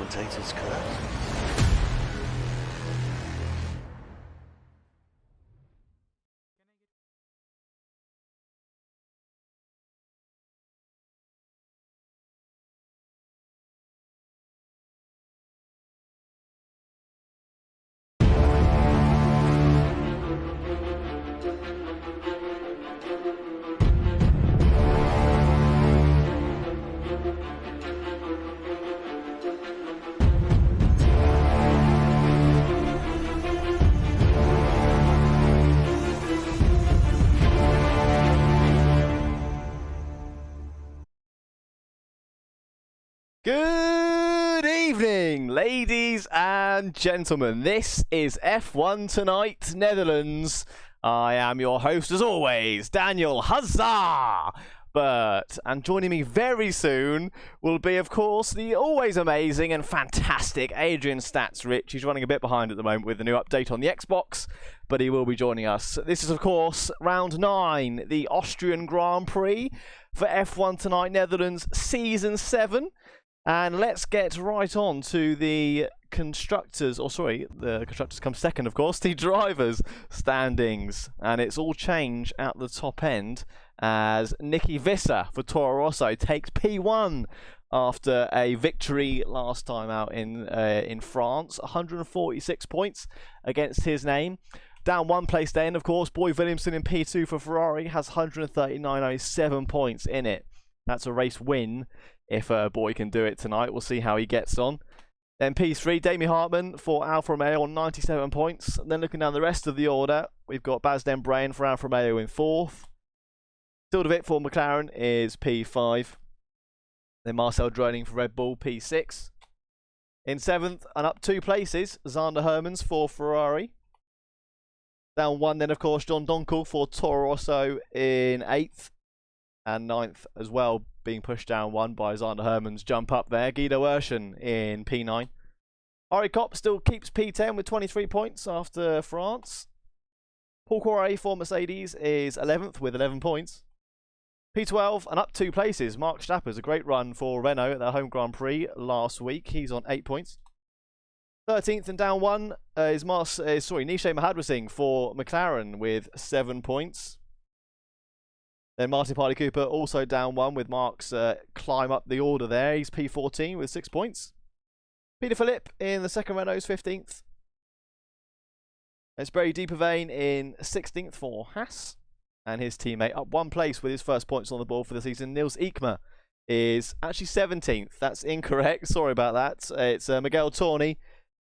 commentators, correct? Good evening, ladies and gentlemen. This is F1 Tonight, Netherlands. I am your host, as always, Daniel Hazzah, Burt. And joining me very soon will be, of course, the always amazing and fantastic Adrian Stats Rich. He's running a bit behind at the moment with the new update on the Xbox, but he will be joining us. This is, of course, round 9, the Austrian Grand Prix for F1 Tonight, Netherlands, Season 7. And let's get right on to the constructors, or sorry, the constructors come second, of course, the drivers' standings. And it's all change at the top end as Nicky Visser for Toro Rosso takes P1 after a victory last time out in France. 146 points against his name. Down one place then, of course, Boy Williamson in P2 for Ferrari has 139, only 7 points in it. That's a race win. If Boy can do it tonight, we'll see how he gets on. Then P3, Demi Hartman for Alfa Romeo on 97 points. And then looking down the rest of the order, we've got Baz Den Brain for Alfa Romeo in 4th. Sildavik for McLaren is P5. Then Marcel Droning for Red Bull, P6. In 7th, and up 2 places, Zander Hermans for Ferrari. Down 1 then, of course, John Donkel for Toro Rosso in 8th. And 9th as well, being pushed down 1 by Zander Herman's jump up there. Guido Urshan in P9. Ari Kopp still keeps P10 with 23 points after France. Paul Correa for Mercedes is 11th with 11 points. P12 and up 2 places. Mark Stapper's a great run for Renault at their home Grand Prix last week. He's on 8 points. 13th and down 1 is Nishay Mahadwasingh for McLaren with 7 points. Then Martin Parley Cooper also down 1 with Mark's climb up the order there. He's P14 with 6 points. Peter Philippe in the second Renault's 15th. It's Bray Deepervein in 16th for Haas. And his teammate up 1 place with his first points on the board for the season. Niels Eekma is actually 17th. That's incorrect. Sorry about that. It's Miguel Torni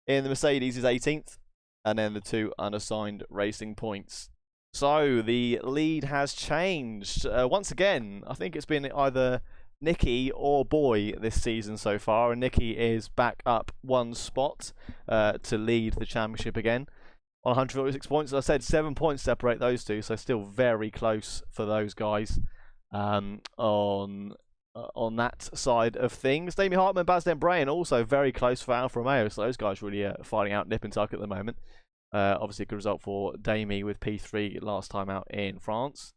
in the Mercedes is 18th. And then the 2 unassigned racing points. So, the lead has changed. Once again, I think it's been either Nicky or Boy this season so far. And Nicky is back up 1 spot to lead the championship again. On 146 points, as I said, 7 points separate those two. So, still very close for those guys on that side of things. Demi Hartman, Baz Den Brain also very close for Alfa Romeo. So, those guys really are fighting out nip and tuck at the moment. Obviously a good result for Dami with P3 last time out in France.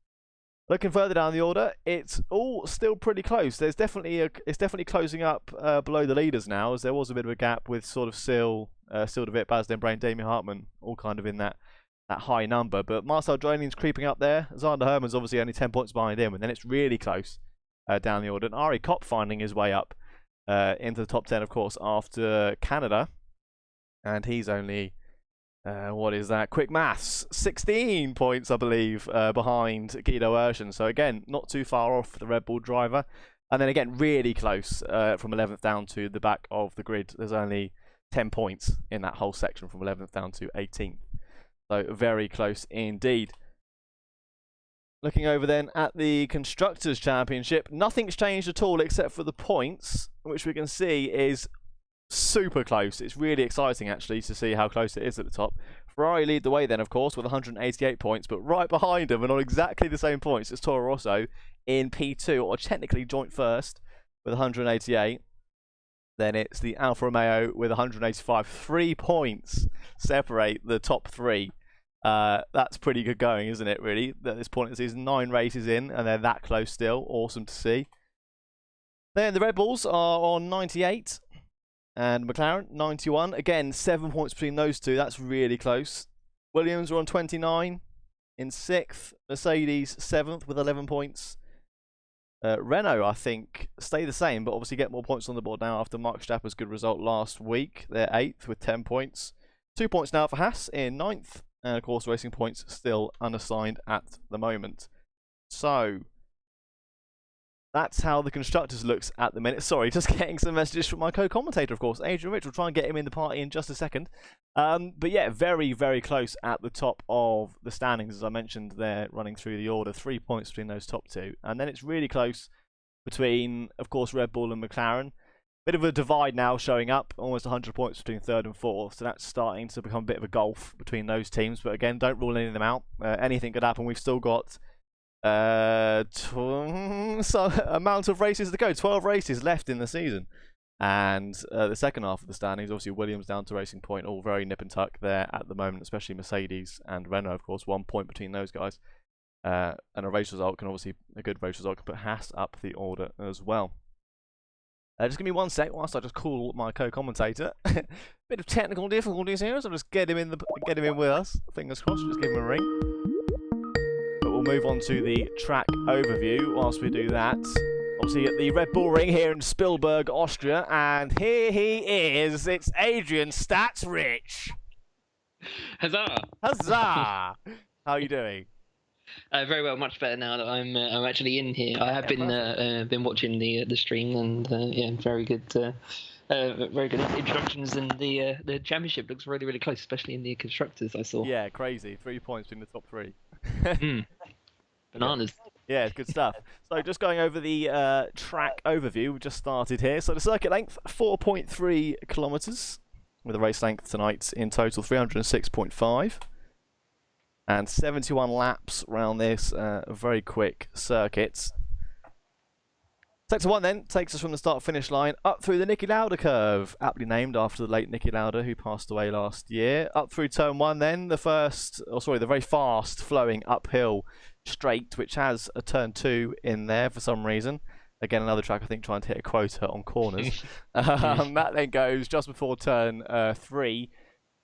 Looking further down the order, it's all still pretty close. It's definitely closing up below the leaders now, as there was a bit of a gap with sort of Sildavik, Baz Den Brain, Dami Hartman, all kind of in that high number. But Marcel Droning's creeping up there. Zander Herman's obviously only 10 points behind him, and then it's really close down the order. And Ari Kopp finding his way up into the top 10, of course, after Canada, and he's only. What is that? Quick maths. 16 points, I believe, behind Guido Urshan. So again, not too far off the Red Bull driver. And then again, really close from 11th down to the back of the grid. There's only 10 points in that whole section from 11th down to 18th. So very close indeed. Looking over then at the Constructors' Championship, nothing's changed at all except for the points, which we can see is super close. It's really exciting actually to see how close it is at the top. Ferrari lead the way then, of course, with 188 points, but right behind them and on exactly the same points as Toro Rosso in P2, or technically joint first with 188. Then it's the Alfa Romeo with 185. 3 points separate the top 3. That's pretty good going, isn't it, really? At this point in the season, 9 races in, and they're that close still. Awesome to see. Then the Red Bulls are on 98. and McLaren 91. Again, 7 points between those two. That's really close. Williams are on 29 in 6th. Mercedes 7th with 11 points. Renault, I think, stay the same, but obviously get more points on the board now after Mark Stapper's good result last week. They're 8th with 10 points. 2 points now for Haas in 9th. And of course, Racing Points still unassigned at the moment. So that's how the constructors looks at the minute. Sorry, just getting some messages from my co-commentator, of course, Adrian Rich. We'll try and get him in the party in just a second. But yeah, very, very close at the top of the standings. As I mentioned, they're running through the order. 3 points between those top two. And then it's really close between, of course, Red Bull and McLaren. Bit of a divide now showing up. Almost 100 points between 3rd and 4th. So that's starting to become a bit of a gulf between those teams. But again, don't rule any of them out. Anything could happen. We've still got so amount of races to go. 12 races left in the season, and the second half of the standings, obviously Williams down to Racing Point, all very nip and tuck there at the moment, especially Mercedes and Renault, of course. 1 point between those guys, and a race result can obviously, a good race result can put Haas up the order as well. Just give me 1 sec whilst I just call my co-commentator. Bit of technical difficulties here, so I'll just get him in with us. Fingers crossed. Just give him a ring. We'll move on to the track overview whilst we do that. Obviously at the Red Bull Ring here in Spielberg, Austria, and here he is. It's Adrian Stats Rich. Huzzah! Huzzah! How are you doing? Very well, much better now that I'm actually in here. I have been watching the stream, and yeah, very good introductions, and the championship looks really, really close, especially in the constructors I saw. Yeah, crazy. 3 points in the top 3. Bananas. Yeah, it's good stuff. So just going over the track overview, we've just started here. So the circuit length, 4.3 kilometres, with a race length tonight in total 306.5. And 71 laps around this very quick circuit. Sector 1 then takes us from the start-finish line up through the Niki Lauda curve, aptly named after the late Niki Lauda, who passed away last year. Up through turn 1 then, the very fast flowing uphill straight, which has a turn 2 in there for some reason. Again, another track, I think, trying to hit a quota on corners. That then goes just before turn 3,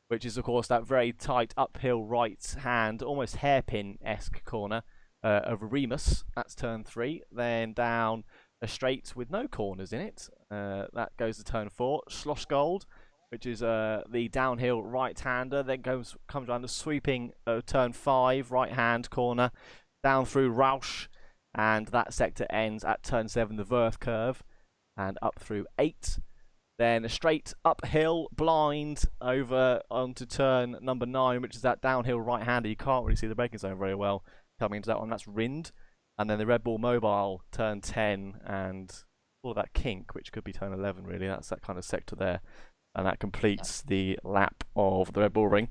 which is, of course, that very tight uphill right-hand, almost hairpin-esque corner of Remus. That's turn 3. Then down a straight with no corners in it. That goes to turn 4. Schlossgold, which is the downhill right-hander. Then comes around the sweeping turn 5, right-hand corner, down through Rausch. And that sector ends at turn 7, the Wirth curve, and up through 8. Then a straight uphill blind over onto turn number 9, which is that downhill right-hander. You can't really see the braking zone very well coming into that one. That's Rind. And then the Red Bull Mobile, turn 10, and all of that kink, which could be turn 11, really. That's that kind of sector there. And that completes the lap of the Red Bull Ring.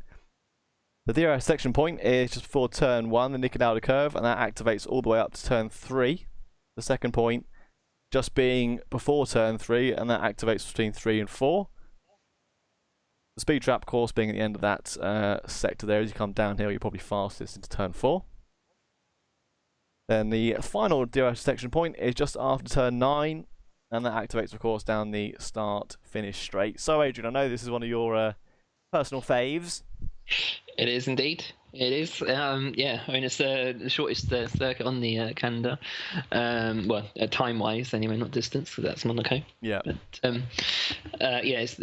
The DRS section point is just before turn 1, the Niki Lauda curve, and that activates all the way up to turn 3. The second point just being before turn 3, and that activates between 3 and 4. The speed trap course being at the end of that sector there. As you come downhill, you're probably fastest into turn 4. Then the final DRS section point is just after turn 9, and that activates, of course, down the start-finish straight. So, Adrian, I know this is one of your personal faves. It is indeed. It is. Yeah, I mean, it's the shortest circuit on the calendar. Well, time-wise, anyway, not distance, because that's Monaco. Yeah. But yeah, it's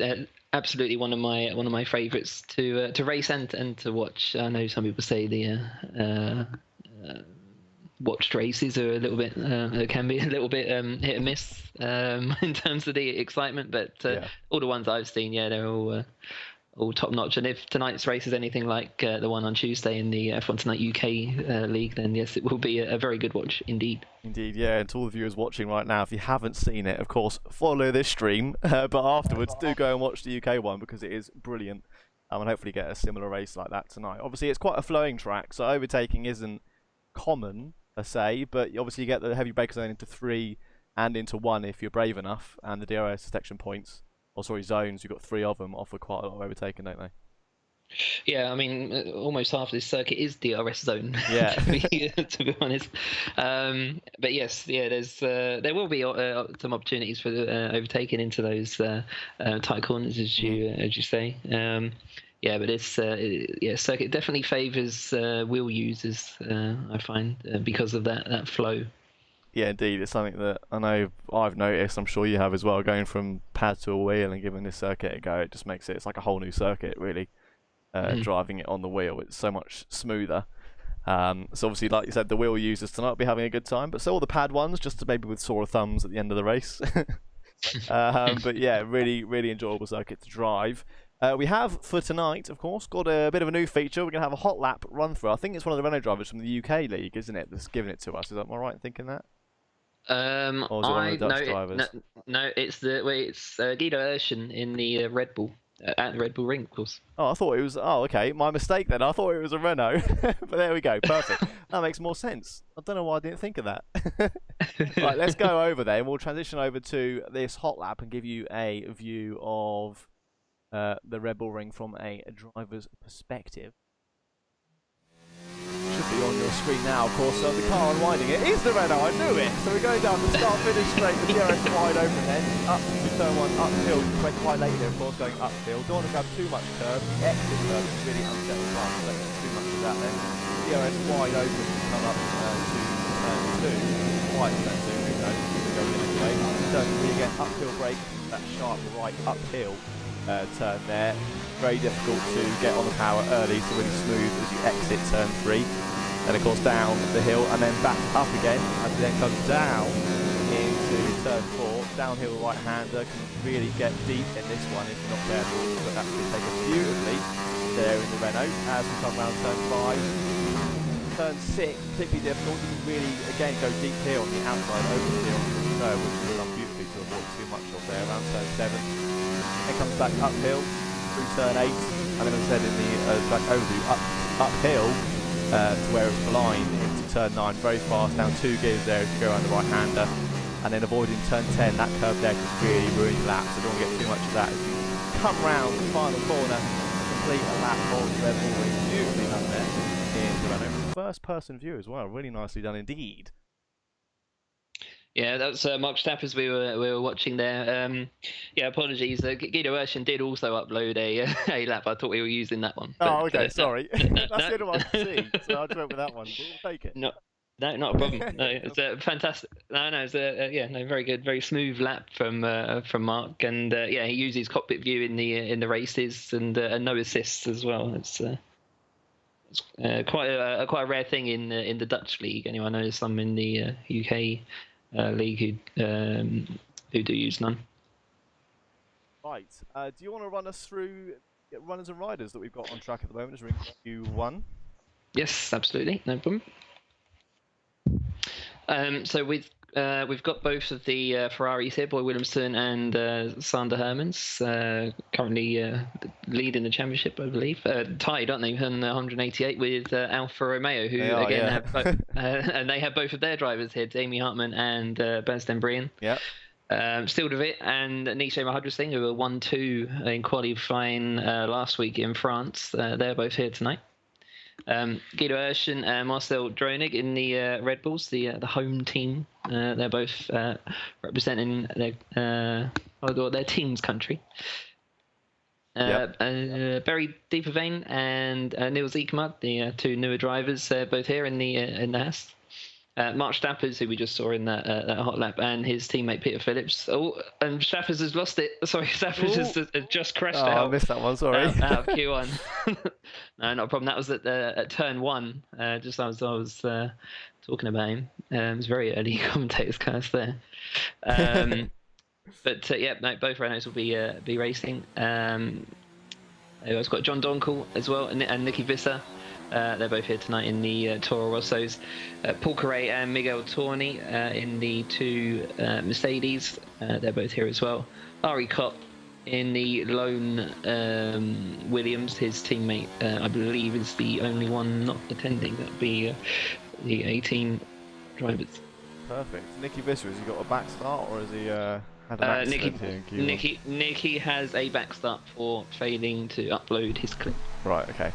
absolutely one of my favourites to race and to watch. I know some people say the watched races are a little bit can be a little bit hit and miss in terms of the excitement, but all the ones I've seen, yeah, they're all top notch. And if tonight's race is anything like the one on Tuesday in the FOTNL UK league, then yes, it will be a very good watch indeed. Indeed, yeah. And to all the viewers watching right now, if you haven't seen it, of course, follow this stream, but afterwards do go and watch the UK one, because it is brilliant, and hopefully get a similar race like that tonight. Obviously, it's quite a flowing track, so overtaking isn't common per se, but obviously you get the heavy break zone into 3 and into 1 if you're brave enough, and the DRS detection points, or sorry, zones, you've got 3 of them, offer quite a lot of overtaking, don't they? Yeah, I mean, almost half of this circuit is DRS zone. Yeah. to be honest. But yes, yeah, there will be some opportunities for overtaking into those tight corners, as you say. Yeah, but it's circuit definitely favours wheel users. I find because of that flow. Yeah, indeed. It's something that I know I've noticed. I'm sure you have as well. Going from pad to a wheel and giving this circuit a go, it just makes it's like a whole new circuit, really. Driving it on the wheel, it's so much smoother. So obviously, like you said, the wheel users tonight will be having a good time, but so will the pad ones, just maybe with sore thumbs at the end of the race. But yeah, really, really enjoyable circuit to drive. We have, for tonight, of course, got a bit of a new feature. We're going to have a hot lap run through. I think it's one of the Renault drivers from the UK league, isn't it, that's giving it to us. Is that am I right in thinking that? Or is it one of the Dutch drivers? No, it's Guido Urshan in the Red Bull. At the Red Bull Ring, of course. Oh, I thought it was... Oh, okay. My mistake then. I thought it was a Renault. But there we go. Perfect. That makes more sense. I don't know why I didn't think of that. Right, let's go over there. And we'll transition over to this hot lap and give you a view of the Red Bull Ring from a driver's perspective. Should be on your screen now, of course. So the car unwinding it is the Renault. I knew it. So we're going down the start-finish straight. The DRS wide open then. Up to turn one, uphill. Went quite late there, of course, going uphill. Don't want to grab too much curve. The exit curve is really unsettled car. So don't get too much of that then. DRS wide open to come up to turn 2. Quite turn 2, we know. Going in anyway. Turn 3 again, uphill brake. That sharp right uphill turn there. Very difficult to get on the power early, so really smooth as you exit turn 3. And of course down the hill and then back up again as it then comes down into turn 4. Downhill right-hander can really get deep in this one if you're not careful, but that's going to take us beautifully there in the Renault as we come round turn 5. Turn 6, particularly difficult, you can really again go deep here on the outside, open here on the curve, which is done beautifully to avoid too much of there around turn 7. Then comes back uphill through turn 8, and then as I said in the back overview, uphill to where it's blind into turn 9, very fast, down 2 gears there as you go around the right-hander, and then avoiding turn 10, that curve there can really ruin your lap, so don't want to get too much of that. As you come round the final corner, complete a lap of the Red Bull Ring, beautifully done there in the Renault. First-person view as well, really nicely done indeed. Yeah, that's Mark Stappers we were watching there. Yeah, apologies. Guido Urshan did also upload a lap. I thought we were using that one. But, okay, sorry. That's the only one I can see, so I just went with that one. But we'll take it. No, not a problem. No, it's a fantastic. No, it's a very good, very smooth lap from Mark, and yeah, he uses cockpit view in the races and no assists as well. It's quite a rare thing in the Dutch league. Anyway, I know there's some in the UK. League who do use none. Right. Do you want to run us through runners and riders that we've got on track at the moment as Ring Q1? Yes, absolutely, no problem. So we've got both of the Ferraris here, Boy Williamson and Sander Hermans, currently leading the championship, I believe. Tied, aren't they, on 188 with Alfa Romeo, who have and they have both of their drivers here, Damie Hartman and Bernst Brian. Yeah. Still de Wit and Nisha Mahadra, who were 1-2 in qualifying last week in France. They're both here tonight. Guido Urshan and Marcel Dronig in the Red Bulls, the home team. They're both representing their team's country. Barry Deepervane and Niels Eekema, the two newer drivers, both here in the Haas. Mark Stappers, who we just saw in that hot lap, and his teammate Peter Phillips. Oh, and Stappers has lost it. Sorry, Stappers has just crashed out. I missed that one, sorry. Out of Q1. No, not a problem. That was at turn 1, just as I was talking about him. It was very early commentator's curse there. But yeah, no, both Renaults will be racing. I've got John Donkel as well, and Nicky Visser. They're both here tonight in the Toro Rossos. Paul Correa and Miguel Torni in the two Mercedes. They're both here as well. Ari Kopp in the lone Williams. His teammate, I believe, is the only one not attending. That would be the 18 drivers. Perfect. Nicky Visser, has he got a back start or is he had an accident here in Q1. Nicky has a backstop for failing to upload his clip. Right, okay.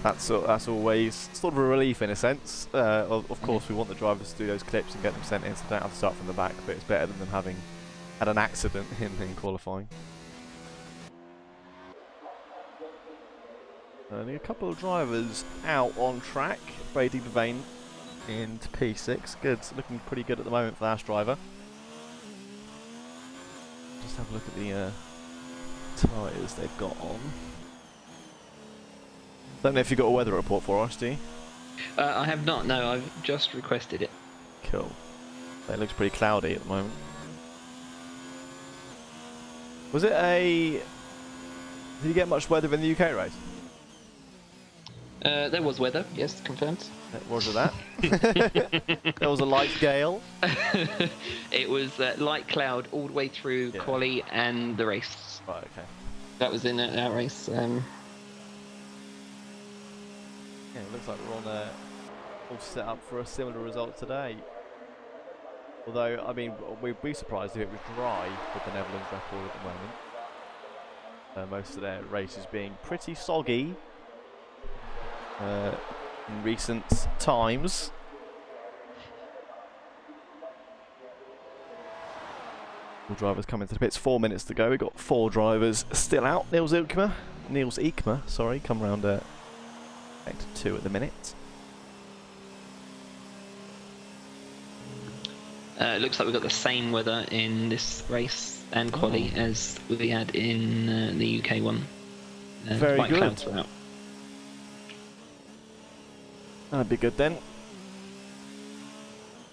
That's always sort of a relief in a sense. Of course, we want the drivers to do those clips and get them sent in so they don't have to start from the back, but it's better than them having had an accident in qualifying. Only a couple of drivers out on track. Brady Devane into P6. Good, looking pretty good at the moment for the Ash driver. Just have a look at the tyres they've got on. Don't know if you've got a weather report for us, do you? I have not, no, I've just requested it. Cool. It looks pretty cloudy at the moment. Was it a... Did you get much weather in the UK race? There was weather, yes, confirmed. Was it that? There was a light gale. It was light cloud all the way through quali and the race. Right, okay. That was in that race. Yeah, it looks like we're on all set up for a similar result today. Although, I mean, we'd be surprised if it was dry with the Netherlands record at the moment. Most of their races being pretty soggy in recent times. All drivers coming to the pits. 4 minutes to go. We've got 4 drivers still out. Niels Ekma, sorry, come round back to 2 at the minute. It looks like we've got the same weather in this race and quali as we had in the UK one. Very white good. Clouds were out. That'd be good then.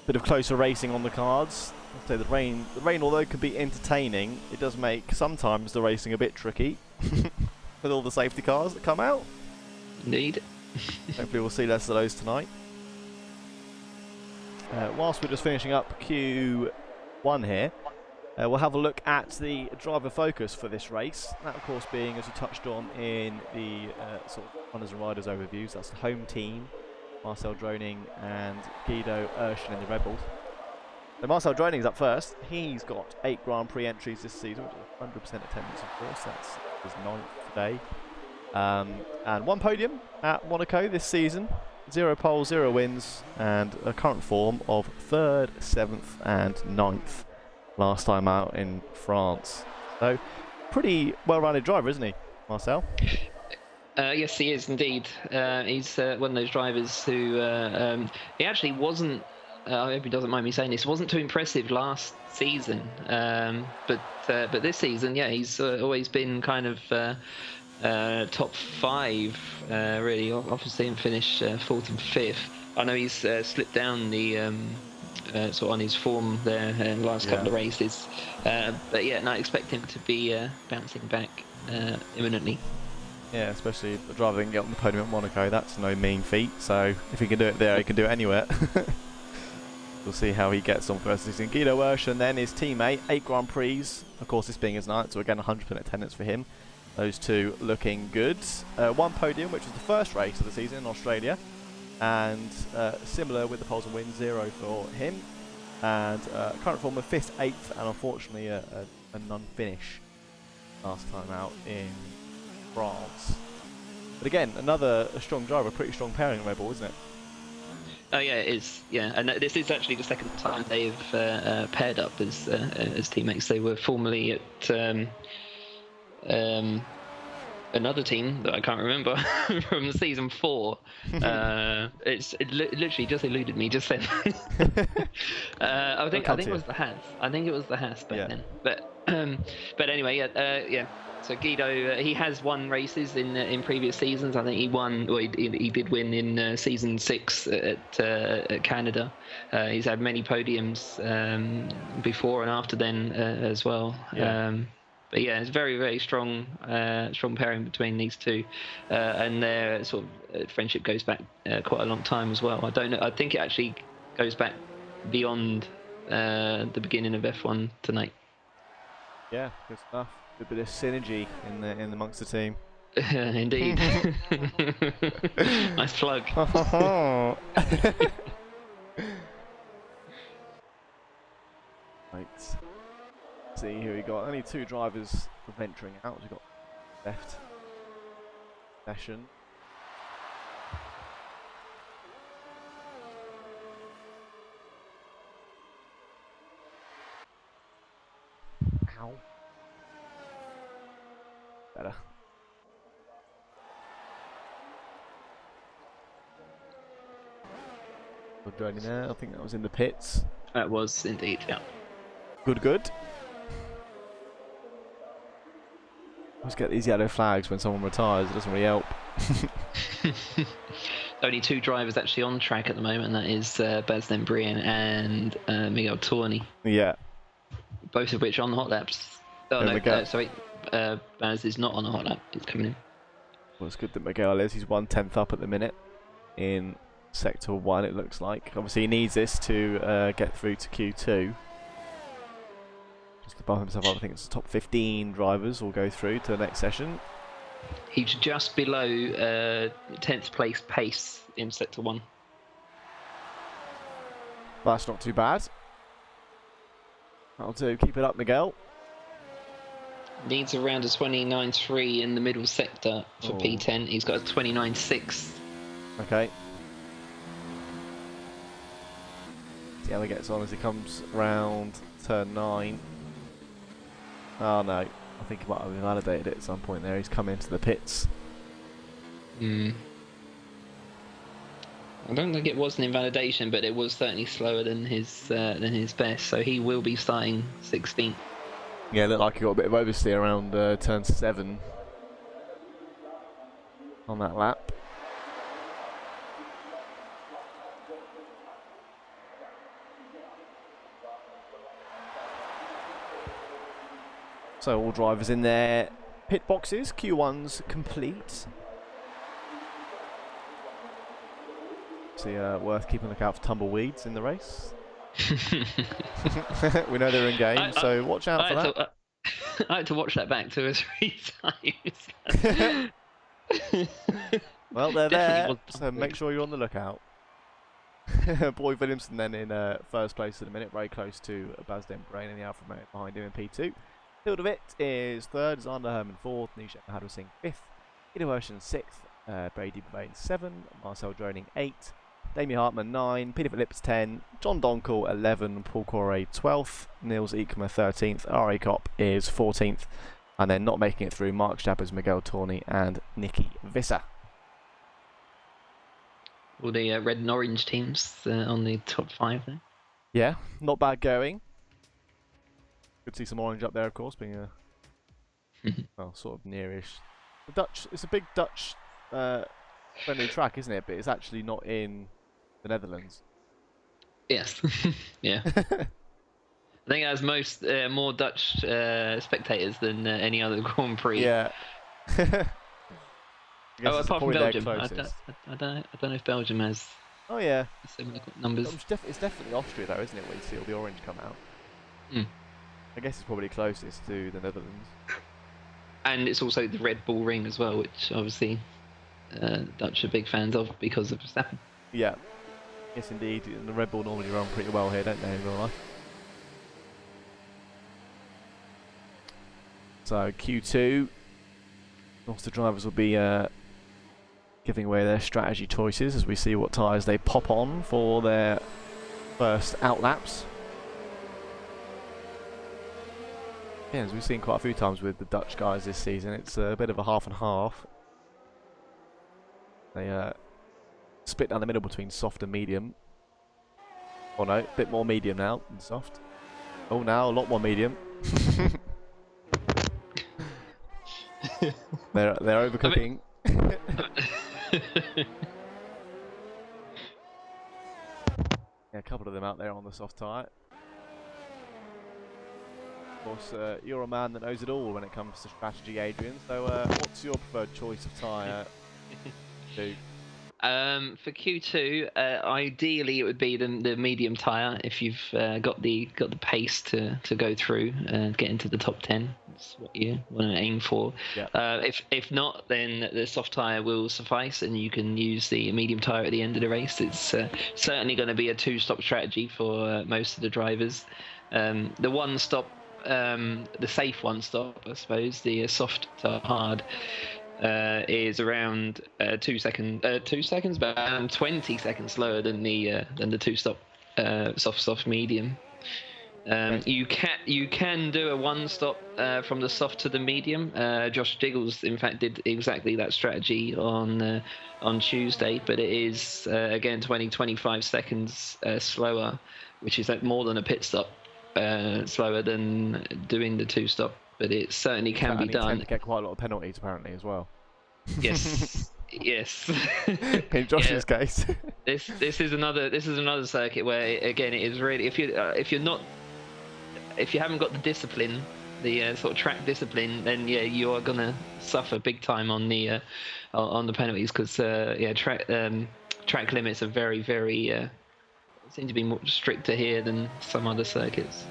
Bit of closer racing on the cards. I'd say the rain, although could be entertaining, it does make sometimes the racing a bit tricky with all the safety cars that come out. Indeed. Hopefully we'll see less of those tonight. Whilst we're just finishing up Q1 here, we'll have a look at the driver focus for this race. That, of course, being, as you touched on in the sort of runners and riders overviews, that's the home team, Marcel Droning and Guido Urshan in the Red Bulls. So Marcel Droning's up first. He's got 8 Grand Prix entries this season, which is 100% attendance, of course. That's his 9th today. And 1 podium at Monaco this season. 0 poles, 0 wins, and a current form of 3rd, 7th and 9th last time out in France. So, pretty well-rounded driver, isn't he, Marcel? Yes, he is indeed. He's one of those drivers who he actually wasn't. I hope he doesn't mind me saying this. Wasn't too impressive last season, but this season, yeah, he's always been kind of top 5. Really, often see him finish 4th and 5th. I know he's slipped down the sort of on his form there in the last couple of races, but yeah, no, I expect him to be bouncing back imminently. Yeah, especially the driver that can get on the podium at Monaco. That's no mean feat. So if he can do it there, he can do it anywhere. We'll see how he gets on first season. Guido Urshan then his teammate, 8 Grand Prix. Of course, this being his 9th, so again 100% attendance for him. Those two looking good. 1 podium, which was the first race of the season in Australia, and similar with the poles and wins, 0 for him. And current form of 5th, 8th, and unfortunately a non-finish last time out in France. But again, another strong driver, pretty strong pairing in Red Bull, isn't it? Oh yeah, it is. Yeah, and this is actually the second time they've paired up as teammates. They were formerly at another team that I can't remember from season 4. It literally just eluded me just then. I think it was the Hass. I think it was the Hass back then. But anyway, yeah. So Guido, he has won races in previous seasons. I think he won. Well, he did win in season 6 at Canada. He's had many podiums before and after then as well. Yeah. But yeah, it's very, very strong pairing between these two, and their sort of friendship goes back quite a long time as well. I don't know. I think it actually goes back beyond the beginning of F1 tonight. Yeah, good stuff. Good bit of synergy in amongst the team. Indeed. Nice plug. Right. see who we got. Only 2 drivers venturing out. We've got left session. Ow. Better. Good journey there. I think that was in the pits. That was indeed, yeah. Good. Let's get these yellow flags when someone retires. It doesn't really help. Only 2 drivers actually on track at the moment, and that is Bazden Brian and Miguel Torni. Yeah. Both of which on the hot laps. Oh, no, sorry. Baz is not on the hot lap. He's coming in. Well, it's good that Miguel is. He's 1/10 up at the minute in Sector 1, it looks like. Obviously, he needs this to get through to Q2. Just to bump himself up, I think it's the top 15 drivers will go through to the next session. He's just below 10th place pace in Sector 1. That's not too bad. That'll do. Keep it up, Miguel. Needs around a 29.3 in the middle sector for P10. He's got a 29.6. Okay. See how he gets on as he comes round turn 9. Oh no, I think he might have invalidated it at some point there. He's come into the pits. I don't think it was an invalidation, but it was certainly slower than his best, so he will be starting 16th. Yeah, looked like he got a bit of oversteer around turn 7 on that lap. So all drivers in their pit boxes, Q1's complete. So worth keeping a look out for tumbleweeds in the race. We know they're in game, so watch out for that. I had to watch that back 2 or 3 times. Well, they're there, so make sure you're on the lookout. Boy Williamson then in first place at the minute, very close to Bazden Brain in the Alfa Romeo behind him in P2. Field of it is 3rd, Zander Herman 4th, Nisha Hadra Singh 5th, Ida Version 6th, Brady Bavain 7, Marcel Droning 8, Damien Hartman 9, Peter Phillips 10, John Donkel 11, Paul Corey 12th, Niels Ekema 13th, R.A. Kopp is 14th, and then not making it through, Mark Stappers, Miguel Torni and Nicky Visser. All the red and orange teams on the top 5 there. Yeah, not bad going. Good to see some orange up there, of course, being a well, sort of nearish. The Dutch, it's a big Dutch friendly track, isn't it? But it's actually not in the Netherlands. Yes. Yeah. I think it has more Dutch spectators than any other Grand Prix. Yeah. Apart from Belgium. I don't know if Belgium has. Oh yeah. Similar numbers. It's definitely Austria though, isn't it? Where you see all the orange come out. I guess it's probably closest to the Netherlands. And it's also the Red Bull Ring as well, which obviously Dutch are big fans of because of Verstappen. Yeah. Yes, indeed. And the Red Bull normally run pretty well here, don't they, in real life? So Q2, most of the drivers will be giving away their strategy choices as we see what tyres they pop on for their first outlaps. Yeah, as we've seen quite a few times with the Dutch guys this season, it's a bit of a half and half. They split down the middle between soft and medium. Oh no, a bit more medium now than soft. Oh, now a lot more medium. they're overcooking. Yeah, a couple of them out there on the soft tyre. Of course, you're a man that knows it all when it comes to strategy, Adrian. So, what's your preferred choice of tyre? For Q2, ideally it would be the medium tyre if you've got the pace to go through and get into the top 10. That's what you want to aim for. Yeah. If not, then the soft tyre will suffice, and you can use the medium tyre at the end of the race. It's certainly going to be a 2-stop strategy for most of the drivers. The 1-stop the safe one stop, I suppose, the soft to hard, is around 2 seconds, but around 20 seconds slower than the two stop soft medium. You can do a one stop from the soft to the medium. Josh Diggles, in fact, did exactly that strategy on Tuesday, but it is again 25 seconds slower, which is more than a pit stop slower than doing the two stop. But it certainly can be done. Tend to get quite a lot of penalties apparently as well. Yes. Yes. In Josh's case. This is another circuit where, again, it is really, if you haven't got the discipline, the sort of track discipline, then yeah, you are gonna suffer big time on the penalties, because track limits are very, very seem to be more stricter here than some other circuits.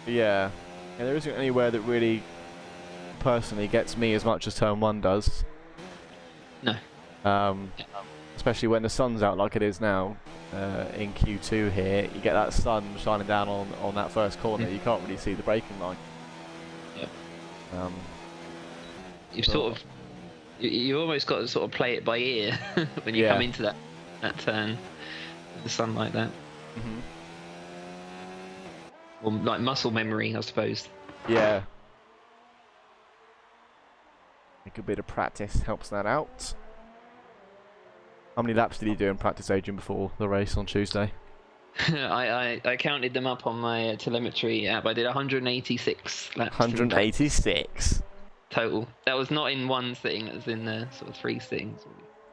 Yeah, there isn't anywhere that really personally gets me as much as Turn 1 does. No. Especially when the sun's out like it is now in Q2 here. You get that sun shining down on that first corner. You can't really see the braking line. Yep. You almost got to sort of play it by ear when you come into that turn. The sun like that. Mm-hmm. Or like muscle memory, I suppose. Yeah. A good bit of practice helps that out. How many laps did you do in practice, Adrian, before the race on Tuesday? I counted them up on my telemetry app. I did 186 laps. 186? Total. That was not in one sitting, it was in sort of 3 sittings.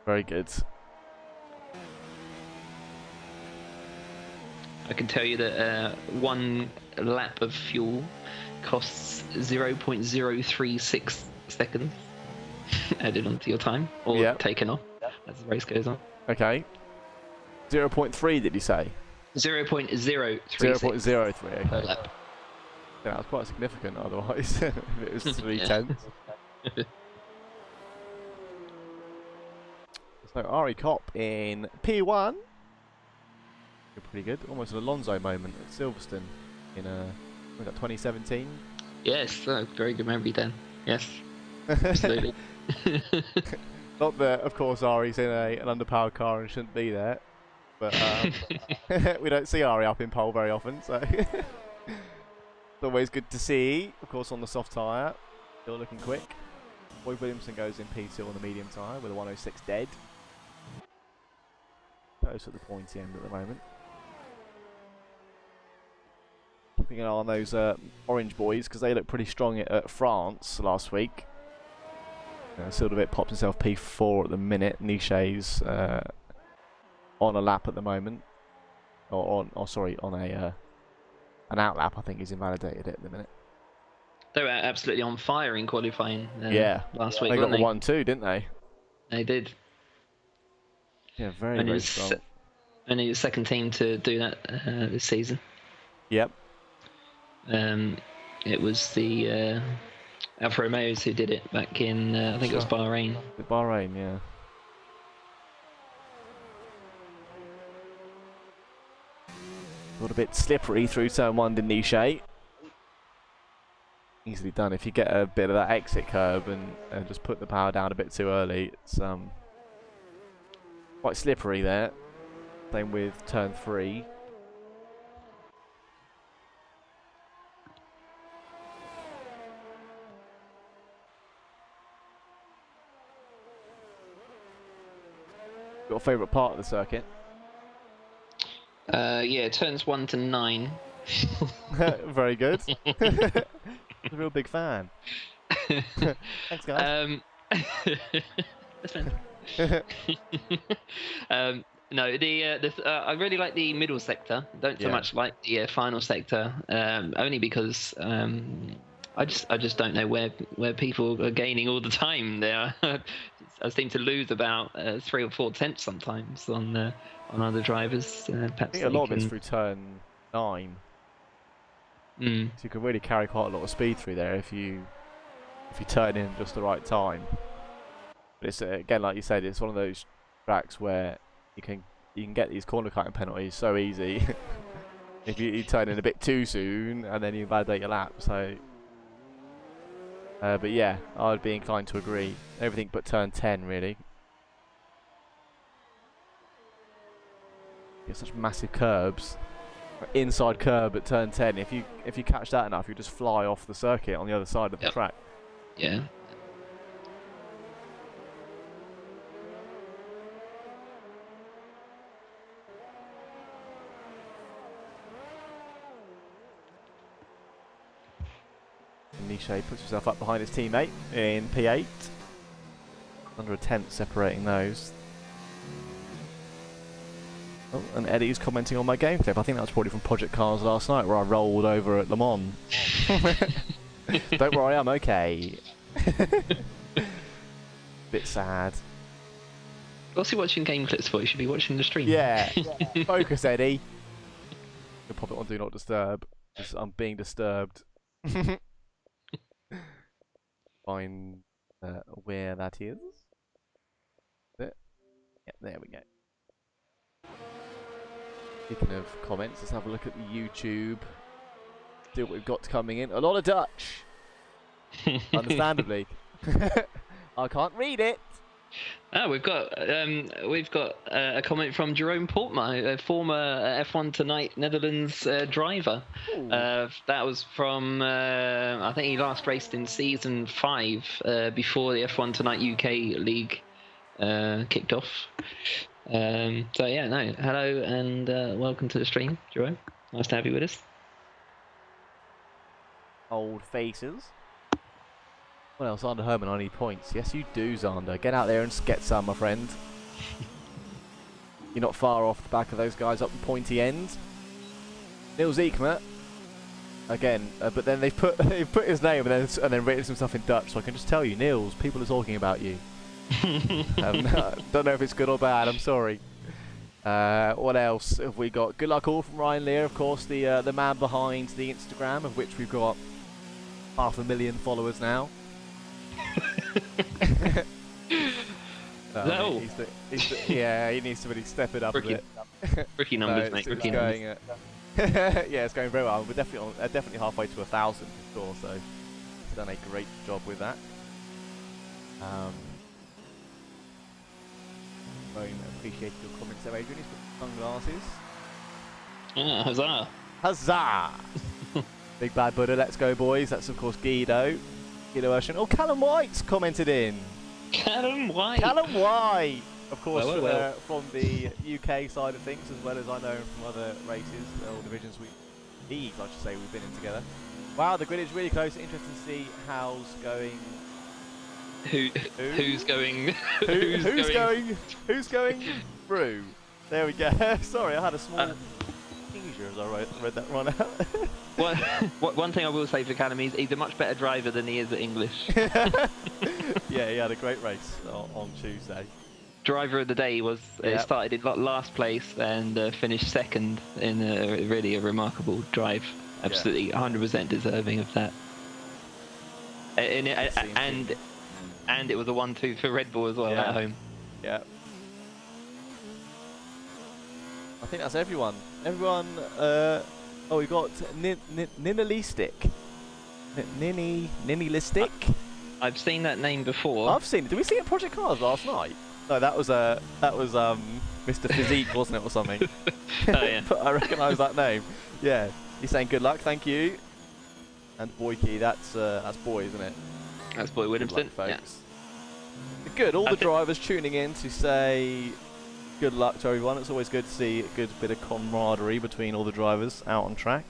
Very good. I can tell you that 1 lap of fuel costs 0.036 seconds added onto your time, or taken off as the race goes on. Okay. 0.3 did you say? 0.036. 0.03. Per lap. Yeah, that's quite significant otherwise. If it was 3/10. So Ari Kopp in P1. Pretty good. Almost an Alonso moment at Silverstone in 2017. Yes, very good memory then. Yes, absolutely. Not that, of course, Ari's in an underpowered car and shouldn't be there, but we don't see Ari up in pole very often, so it's always good to see. Of course, on the soft tyre, still looking quick. Boyd Williamson goes in P2 on the medium tyre with a 106 dead. Goes at the pointy end at the moment. Keeping an eye on those orange boys, because they look pretty strong at France last week. Silderbit pops himself P4 at the minute. Nichet's on a lap at the moment, on an out lap. I think he's invalidated it at the minute. They were absolutely on fire in qualifying. Last week. They got the 1-2, didn't they? They did. Yeah, very strong. Only the second team to do that this season. Yep. It was the Alfa Romeos who did it back in, I think it was Bahrain. Bahrain, yeah. Got a bit slippery through turn 1 to Nichet. Easily done if you get a bit of that exit curb and just put the power down a bit too early. It's quite slippery there. Same with turn 3. Got a favourite part of the circuit? Yeah, turns 1 to 9. Very good. A real big fan. Thanks, guys. That's fine. No, I really like the middle sector. Don't so much like the final sector, only because I just don't know where people are gaining all the time. There, I seem to lose about 3 or 4 tenths sometimes on other drivers. Perhaps I think a lot of it's through turn 9. So you can really carry quite a lot of speed through there if you turn in just the right time. But it's again, like you said, it's one of those tracks where you can get these corner cutting penalties so easy. if you turn in a bit too soon and then you validate your lap. So, but yeah, I'd be inclined to agree. Everything but turn 10, really. You get such massive curbs. Inside curb at turn 10. If you catch that enough, you just fly off the circuit on the other side of the track. Yeah. Niche puts himself up behind his teammate in P8. Under a tenth separating those. Oh, and Eddie's commenting on my game clip. I think that was probably from Project Cars last night where I rolled over at Le Mans. Don't worry, I'm okay. Bit sad. What's he watching game clips for? You should be watching the stream. Yeah. Focus, Eddie. You'll pop it on Do Not Disturb. I'm being disturbed. Find where that is. Yeah, there we go. Speaking of comments, let's have a look at the YouTube. See what we've got coming in. A lot of Dutch. Understandably. I can't read it. Oh, we've got a comment from Jerome Portma, a former F1 Tonight Netherlands driver. That was from I think he last raced in season 5 before the F1 Tonight UK League kicked off. So yeah, no, hello and welcome to the stream, Jerome. Nice to have you with us. Old faces. Well, Zander Herman, I need points. Yes, you do, Zander. Get out there and get some, my friend. You're not far off the back of those guys up the pointy end. Nils Ekmer. Again, but then they've put his name and then written some stuff in Dutch, so I can just tell you, Nils, people are talking about you. Don't know if it's good or bad. I'm sorry. What else have we got? Good luck all from Ryan Lear, of course, the man behind the Instagram, of which we've got 500,000 followers now. No. Yeah, he needs to really step it up a bit. Rookie numbers, mate. Rookie numbers. Yeah, it's going very well. We're definitely halfway to 1,000 for sure. So he's done a great job with that. Very appreciate your comments there, Adrian. He's put sunglasses. Yeah, huzzah! Huzzah! Big bad Buddha, let's go, boys. That's of course Guido. Guido Ocean. Oh, Callum White's commented in. Callum White. Callum White, of course, well. from the UK side of things, as well as I know from other races or divisions leagues, I should say, we've been in together. Wow, the grid is really close. Interesting to see how's going. Who's going? Who's going through? There we go. Sorry, I had a small seizure as I read that run out. One thing I will say for Callum, he's a much better driver than he is at English. Yeah, he had a great race on Tuesday. Driver of the day was started in last place and finished second in really a remarkable drive. Absolutely, 100% deserving of that. And it was a 1-2 for Red Bull as well at home. Yeah. I think that's everyone. Everyone. Oh, we got Ninalistic. Ninalistic. I've seen that name before. I've seen it. Did we see it at Project Cars last night? No, that was Mr. Physique, wasn't it, or something? Oh yeah. But I recognise that name. Yeah. He's saying good luck, thank you. And Boyke, that's Boy, isn't it? That's Boy Williamson. Good luck, folks. Good. All the drivers tuning in to say good luck to everyone. It's always good to see a good bit of camaraderie between all the drivers out on track.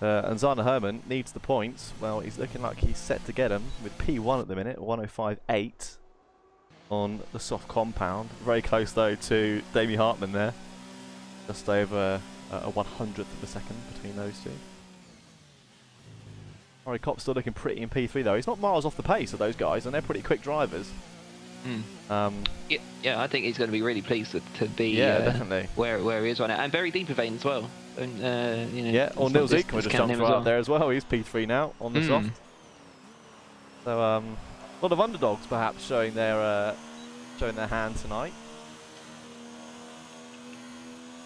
And Zander Herman needs the points. Well, he's looking like he's set to get them with P1 at the minute, 105.8 on the soft compound. Very close though to Damien Hartman there. Just over a 100th of a second between those two. Rory Kopp's still looking pretty in P3 though. He's not miles off the pace of those guys, and they're pretty quick drivers. Yeah, I think he's going to be really pleased to be definitely where he is right now, and very deep vein as well. Or Nils Ekman just jumped right up there as well. He's P3 now on the soft. So a lot of underdogs perhaps showing their hand tonight.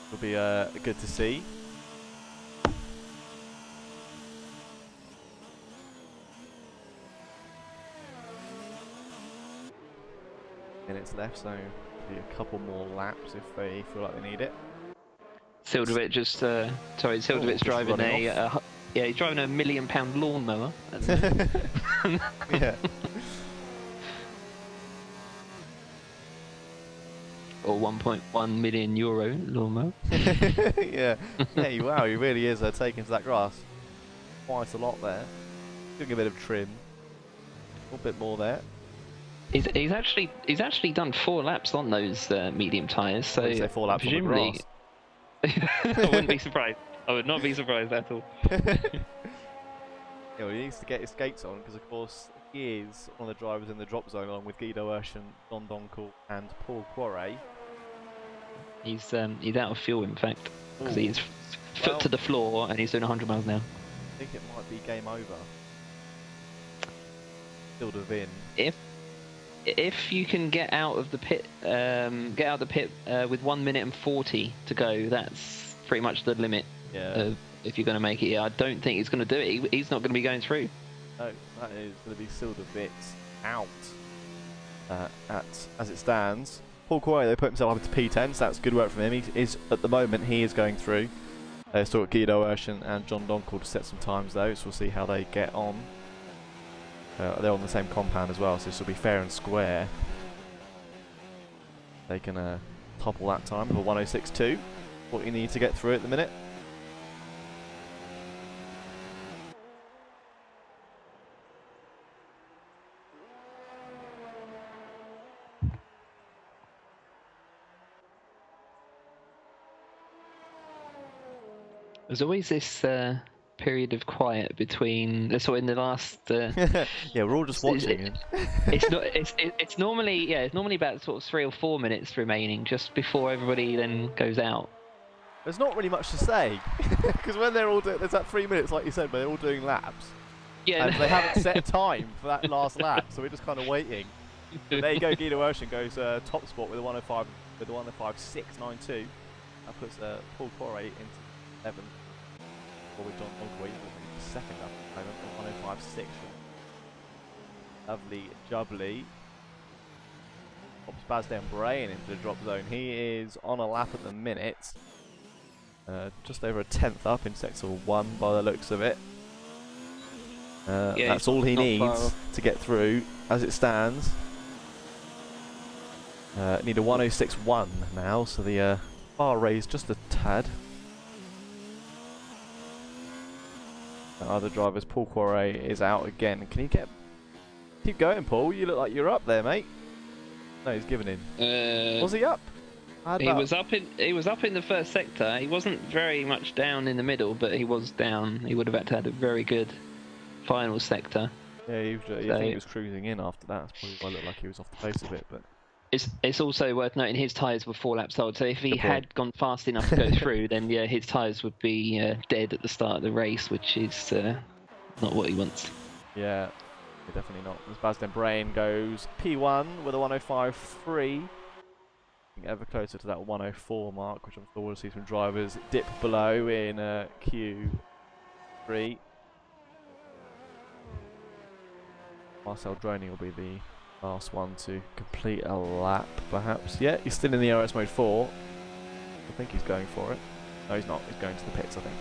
It'll be good to see. minutes left, so maybe a couple more laps if they feel like they need it. Sildervit just Sildervit's driving yeah, he's driving a £1 million lawnmower. Yeah. Or €1.1 million lawnmower. Yeah. Hey, wow, he really is taking to that grass. Quite a lot there. Doing a bit of trim. A little bit more there. He's actually done 4 laps on those medium tyres, so Say 4 laps presumably. On the grass. I wouldn't be surprised. I would not be surprised at all. Yeah, well, he needs to get his skates on because, of course, he is one of the drivers in the drop zone along with Guido Urshan, Don Donkel, and Paul Poiret. He's out of fuel, in fact, because he's foot to the floor and he's doing 100 miles an hour. I think it might be game over. Still to win. If you can get out of the pit, with 1 minute and 40 to go, that's pretty much the limit. Yeah. If you're going to make it, I don't think he's going to do it. He's not going to be going through. No, that is going to be Sildervit out as it stands. Paul Poiret, they put himself up into P10, so that's good work from him. He is at the moment he is going through. Still got Guido Urshan and John Donkel to set some times though, so we'll see how they get on. They're on the same compound as well, so this will be fair and square. They can topple that time for 106.2. What you need to get through at the minute. There's always this period of quiet between. So in the last. Yeah, we're all just watching. It's normally about sort of 3 or 4 minutes remaining just before everybody then goes out. There's not really much to say because when they're all there's that 3 minutes, like you said, where they're all doing laps. Yeah. And they haven't set a time for that last lap, so we're just kind of waiting. But there you go, Guido Urshan goes top spot with a 105 with a 105.692. That puts Paul Poiret into 7th. Or with John Donkel second up at the moment, 105.6. Lovely jubbly. Pops Bazden Brain into the drop zone. He is on a lap at the minute. Just over a 10th up in sector 1 by the looks of it. Yeah, that's all he needs to get through as it stands. Need a 106.1 now, so the bar raised just a tad. Other drivers, Paul Poiret is out again. Can he keep going, Paul? You look like you're up there, mate. No, he's giving in. Was he up? He was up in the first sector. He wasn't very much down in the middle, but he was down. He would have had to have a very good final sector. Yeah, I think he was cruising in after that. That's probably why it looked like he was off the pace a bit, but. It's also worth noting his tyres were 4 laps old, so if he had gone fast enough to go through, then yeah, his tyres would be dead at the start of the race, which is not what he wants. Yeah, definitely not. As Bazden Brain goes P1 with a 105.3, ever closer to that 104 mark, which I'm sure we'll see some drivers dip below in Q3. Marcel Droning will be the last one to complete a lap, perhaps. Yeah, he's still in the RS mode 4. I think he's going for it. No, he's not. He's going to the pits, I think.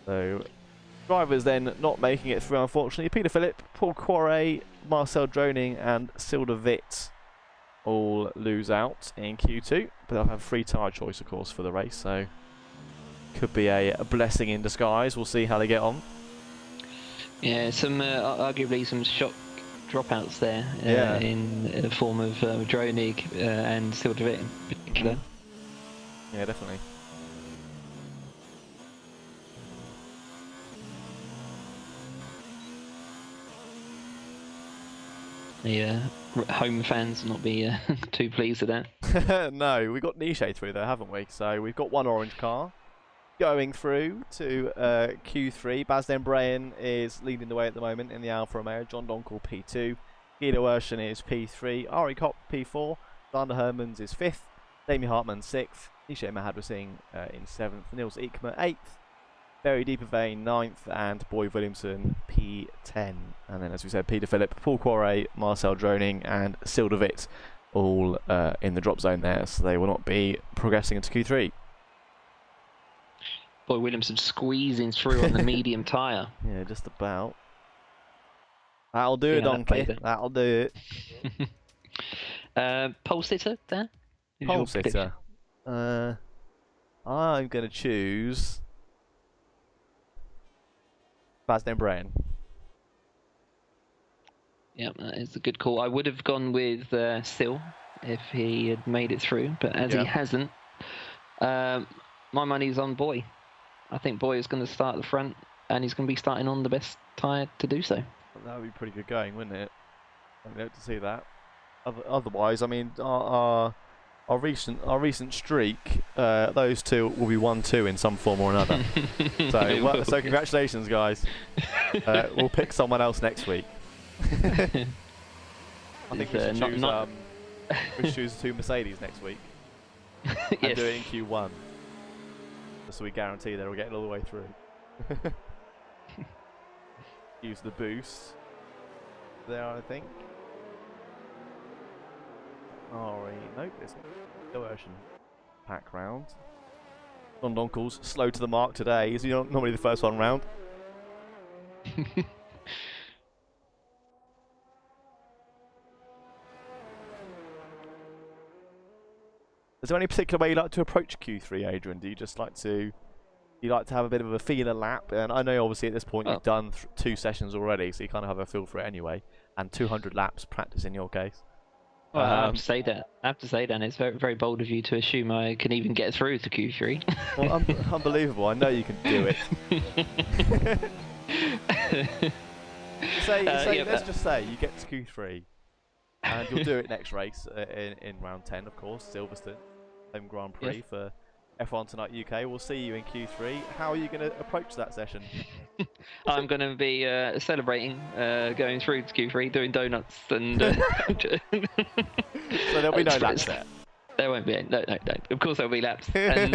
So, drivers then not making it through, unfortunately. Peter Philip, Paul Poiret, Marcel Droning, and Sildervit all lose out in Q2. But they'll have free tyre choice, of course, for the race. So, could be a blessing in disguise. We'll see how they get on. Yeah, arguably some shock dropouts there in the form of Dronig and Sildervit in particular. Yeah, definitely. The home fans will not be too pleased with that. No, we got Niche through there, haven't we? So we've got one orange car going through to Q3. Bazden Brain is leading the way at the moment in the Alfa Romeo. John Donkel P2. Guido Urshan is P3. Ari Kopp P4. Sander Hermans is 5th. Damien Hartmann 6th. Nisha Mahad we're seeing in 7th. Niels Ekman 8th. Very Deeper Vein 9th, and Boyd Williamson P10. And then, as we said, Peter Phillip, Paul Quarret, Marcel Droning, and Sildovit all in the drop zone there, so they will not be progressing into Q3. Boyd Williamson squeezing through on the medium tyre. Yeah, just about. That'll do it, Donkey. That'll do it. Pole sitter, Dan? Pole sitter. I'm going to choose Sebastian Bryan. Yeah, that is a good call. I would have gone with Sil if he had made it through, but as he hasn't, my money's on Boy. I think Boy is going to start at the front, and he's going to be starting on the best tyre to do so. That would be pretty good going, wouldn't it? I'd hope to see that. Otherwise, I mean, our recent streak, those two will be 1-2 in some form or another. So congratulations, guys. We'll pick someone else next week. I think we should choose 2 Mercedes next week. And do it in Q1. Just so we guarantee that we're getting all the way through. Use the boost there, I think. Alright, nope, it's no version. Pack round. Don Donkles slow to the mark today. Is he normally the first one round? Is there any particular way you like to approach Q3, Adrian? Do you just like to have a bit of a feeler lap? And I know obviously at this point you've done 2 sessions already, so you kind of have a feel for it anyway. And 200 laps practice in your case. Well, I have to say that. Dan, it's very, very bold of you to assume I can even get through to Q3. Well, unbelievable. I know you can do it. Let's just say you get to Q3, and you'll do it next race in round 10, of course, Silverstone, home Grand Prix for F1 Tonight UK. We'll see you in Q3. How are you going to approach that session? I'm going to be celebrating going through to Q3, doing donuts and. So there'll be no laps there. There won't be. No. Of course there'll be laps. And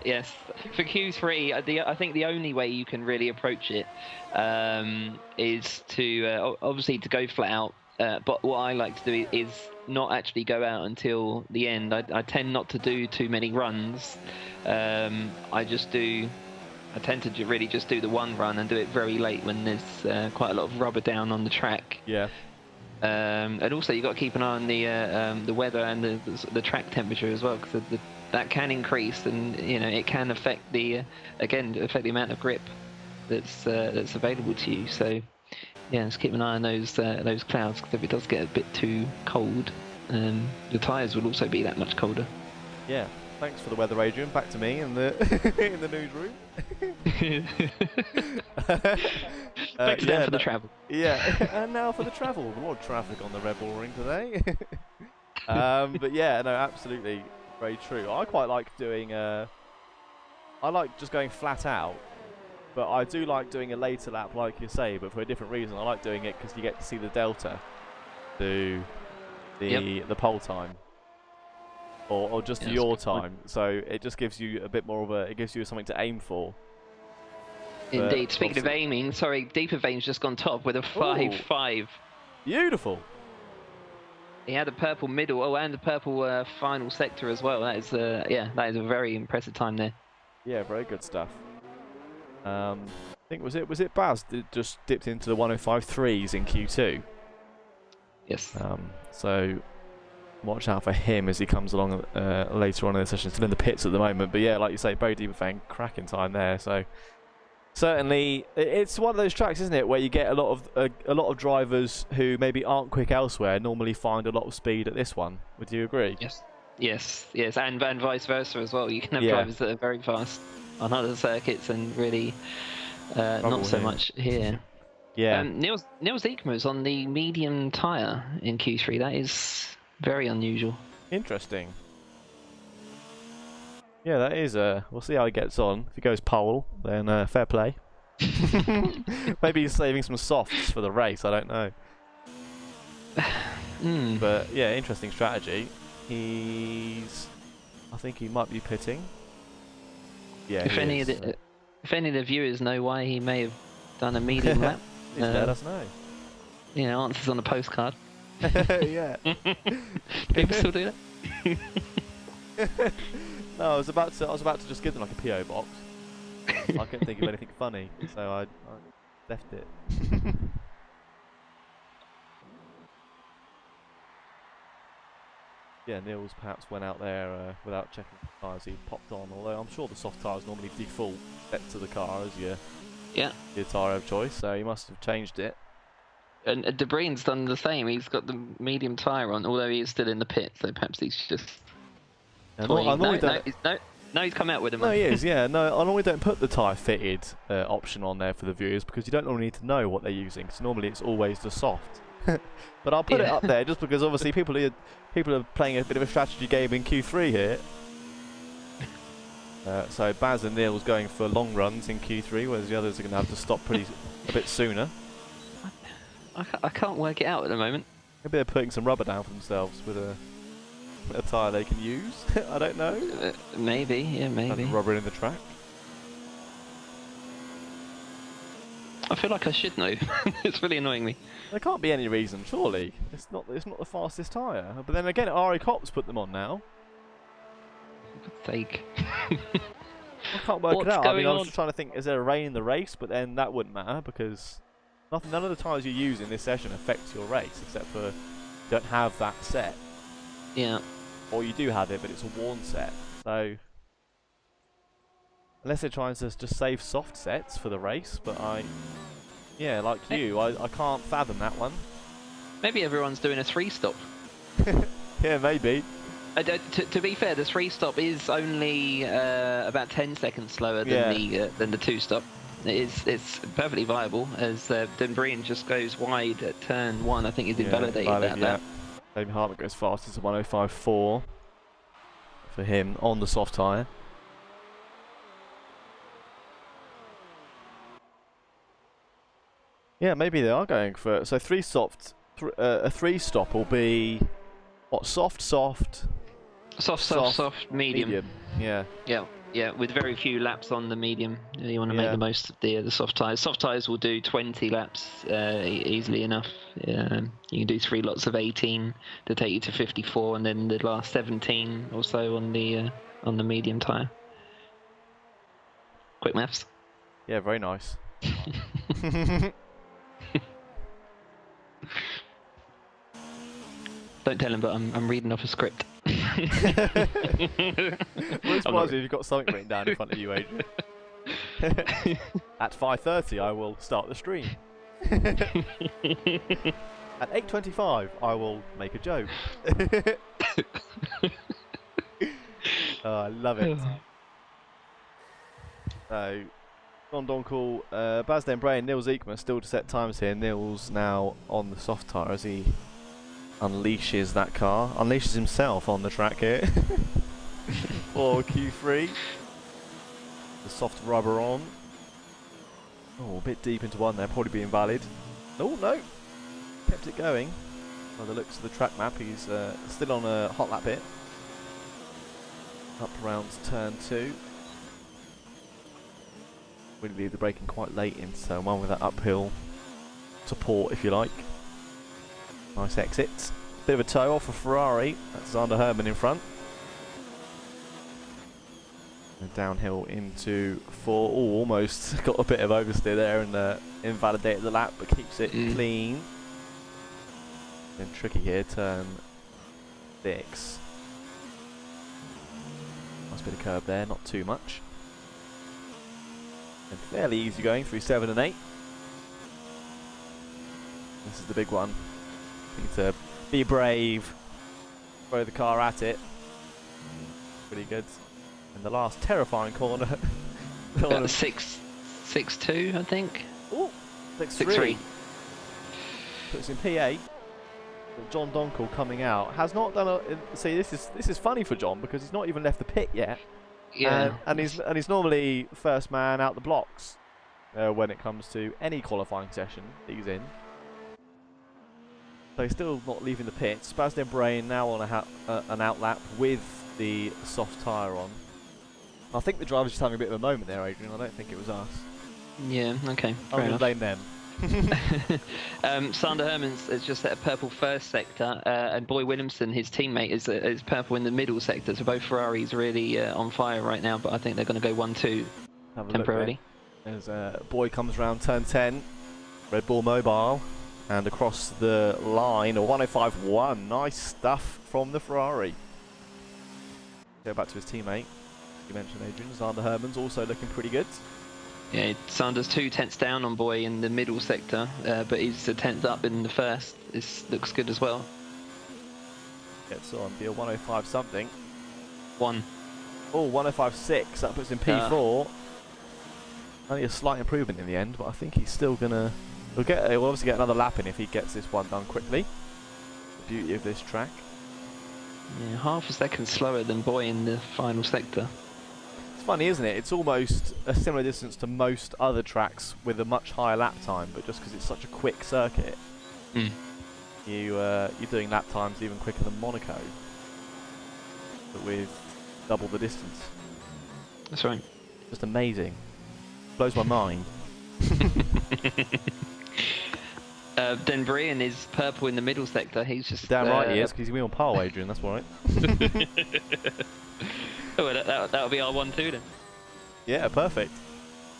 yes, for Q3, I think the only way you can really approach it is to obviously to go flat out. But what I like to do is not actually go out until the end. I tend not to do too many runs. I tend to really just do the one run and do it very late when there's quite a lot of rubber down on the track. Yeah. And also you've got to keep an eye on the weather and the track temperature as well, because that can increase, and it can affect the amount of grip that's available to you. So yeah, just keep an eye on those clouds, because if it does get a bit too cold, the tyres will also be that much colder. Yeah. Thanks for the weather, Adrian. Back to me in the in the newsroom. Thanks Dan for the travel. Yeah, and now for the travel. A lot of traffic on the Red Bull Ring today. But yeah, no, absolutely, very true. I quite like doing. I like just going flat out, but I do like doing a later lap, like you say, but for a different reason. I like doing it because you get to see the delta to the pole time. Or just your time, so it just gives you a bit more of it gives you something to aim for. Indeed. Speaking of aiming, sorry, Deeper Vein's just gone top with a 5-5. Beautiful. He had a purple middle, and a purple final sector as well. That is, that is a very impressive time there. Yeah, very good stuff. I think was it Baz that just dipped into the 105.3s in Q2. Yes. So watch out for him as he comes along later on in the session. Still in the pits at the moment, but yeah, like you say, Bo Deeper Vein, cracking time there. So certainly, it's one of those tracks, isn't it, where you get a lot of drivers who maybe aren't quick elsewhere normally find a lot of speed at this one. Would you agree? Yes, and vice versa as well. You can have drivers that are very fast on other circuits and really not so much here. Yeah. Niels Ekma's on the medium tyre in Q3. That is very unusual. Interesting. Yeah, that is. We'll see how he gets on. If he goes pole, then fair play. Maybe he's saving some softs for the race. I don't know. But yeah, interesting strategy. I think he might be pitting. Yeah. If if any of the viewers know why he may have done a medium lap, Please let us know. Answers on a postcard. Yeah. People still do that? No, I was about to just give them like a PO box. I couldn't think of anything funny, so I left it. Yeah, Niels perhaps went out there without checking the tyres he popped on, although I'm sure the soft tyres normally default set to the car as your tyre of choice, so he must have changed it. And De Bruyne's done the same. He's got the medium tyre on, although he is still in the pit, so perhaps he's just... He's come out with him. No, he is, yeah. No, I normally don't put the tyre fitted option on there for the viewers because you don't normally need to know what they're using, because normally it's always the soft. But I'll put it up there just because obviously people are playing a bit of a strategy game in Q3 here. So Baz and Niels going for long runs in Q3, whereas the others are going to have to stop a bit sooner. I can't work it out at the moment. Maybe they're putting some rubber down for themselves with a tyre they can use. I don't know. Maybe, yeah, maybe. And rubber in the track. I feel like I should know. It's really annoying me. There can't be any reason, surely. It's not the fastest tyre. But then again, Ari Kopp's put them on now. For God's sake. I can't work it out. I was just trying to think, is there a rain in the race? But then that wouldn't matter because none of the tyres you use in this session affects your race, except for you don't have that set. Yeah. Or you do have it, but it's a worn set. So unless they're trying to just save soft sets for the race, but like you, I can't fathom that one. Maybe everyone's doing a 3-stop. Yeah, maybe. To be fair, the 3-stop is only about 10 seconds slower than the 2-stop. It's perfectly viable as De Bruyne just goes wide at turn 1. I think he's invalidated that lap. David Hartman goes fastest at 105.4 for him on the soft tyre. Yeah, maybe they are going for so a 3-stop will be what, soft, medium. Yeah, with very few laps on the medium. You want to make the most of the soft tyres. Soft tyres will do 20 laps easily enough. You can do 3 lots of 18 to take you to 54, and then the last 17 or so on the medium tyre. Quick maths. Yeah, very nice. Don't tell him, but I'm reading off a script. Well, it's surprising if you've got something written down in front of you, Adrian. At 5:30, I will start the stream. At 8:25, I will make a joke. Oh, I love it. So, Don Donkel, Baz Den Bray and Niels Ekman still to set times here. Niels now on the soft tyre as he unleashes that car, unleashes himself on the track here for Q3. The soft rubber on. Oh, a bit deep into one there, probably being valid. Oh no, kept it going. By the looks of the track map, he's still on a hot lap hit. Up around turn 2. Really leave the braking quite late in turn 1 with that uphill support, if you like. Nice exit. Bit of a tow off for Ferrari. That's Zander Herman in front. And downhill into 4. Oh, almost got a bit of oversteer there and invalidated the lap, but keeps it clean. Then tricky here, turn 6. Nice bit of curb there, not too much. And fairly easy going through 7 and 8. This is the big one. Need to be brave, throw the car at it. Pretty good. And the last terrifying corner. 6.2, I think. Oh, 6.3. Puts in P8. But John Donkel coming out has not done a. See, this is funny for John because he's not even left the pit yet. Yeah. And he's normally first man out the blocks when it comes to any qualifying session that he's in. So he's still not leaving the pits. Sebastian Brain now on an outlap with the soft tyre on. I think the driver's just having a bit of a moment there, Adrian. I don't think it was us. Yeah, okay, fair I'm enough. going to blame them. Sander Hermans has just set a purple first sector, and Boy Williamson, his teammate, is purple in the middle sector. So both Ferraris really on fire right now, but I think they're going to go 1-2 temporarily. As Boy comes round turn 10, Red Bull Mobile, and across the line, a 105.1. Nice stuff from the Ferrari. Go back to his teammate. You mentioned Adrian. Sander Hermans also looking pretty good. Yeah, Sanders 2 tenths down on Boy in the middle sector, but he's a tenth up in the first. This looks good as well. Gets on, be a 105 something. 1. Oh, 105.6. That puts him P4. Only a slight improvement in the end, but I think he's still gonna. He'll obviously get another lap in if he gets this one done quickly. The beauty of this track. Yeah, half a second slower than Boy in the final sector. Funny, isn't it? It's almost a similar distance to most other tracks with a much higher lap time, but just because it's such a quick circuit, you're doing lap times even quicker than Monaco, but with double the distance. That's right. Just amazing. Blows my mind. Den Brian is purple in the middle sector. He's just damn right he is, because he's going to be on pole, Adrian. That's right. Oh, well, that'll be our 1-2 then. Yeah, perfect.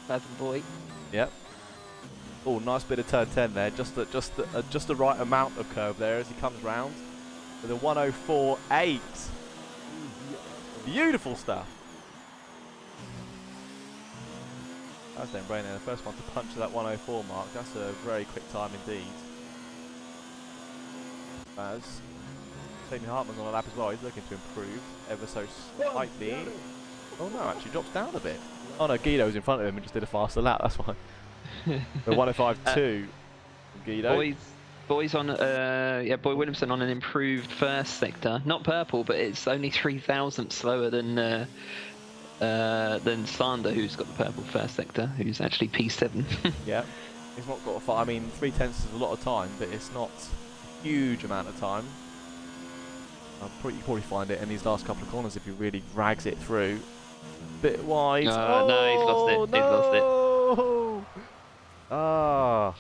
That's the Boy. Yep. Oh, nice bit of turn 10 there. Just the right amount of curve there as he comes round with a 104.8. Beautiful stuff. That's then Brain, the first one to punch that 104 mark. That's a very quick time indeed. As Jamie Hartman's on a lap as well. He's looking to improve ever so slightly. Oh no, actually drops down a bit. Oh no, Guido's in front of him and just did a faster lap. That's why. The 105.2 from Guido. Boy's on, Boy Williamson on an improved first sector. Not purple, but it's only 3,000 slower than Sander, who's got the purple first sector, who's actually P7. Yeah, he's not got a fight. I mean, 3/10 is a lot of time, but it's not a huge amount of time. You probably find it in these last couple of corners if he really drags it through. Bit wide. Oh, no, he's lost it. No. He's lost it. Ah.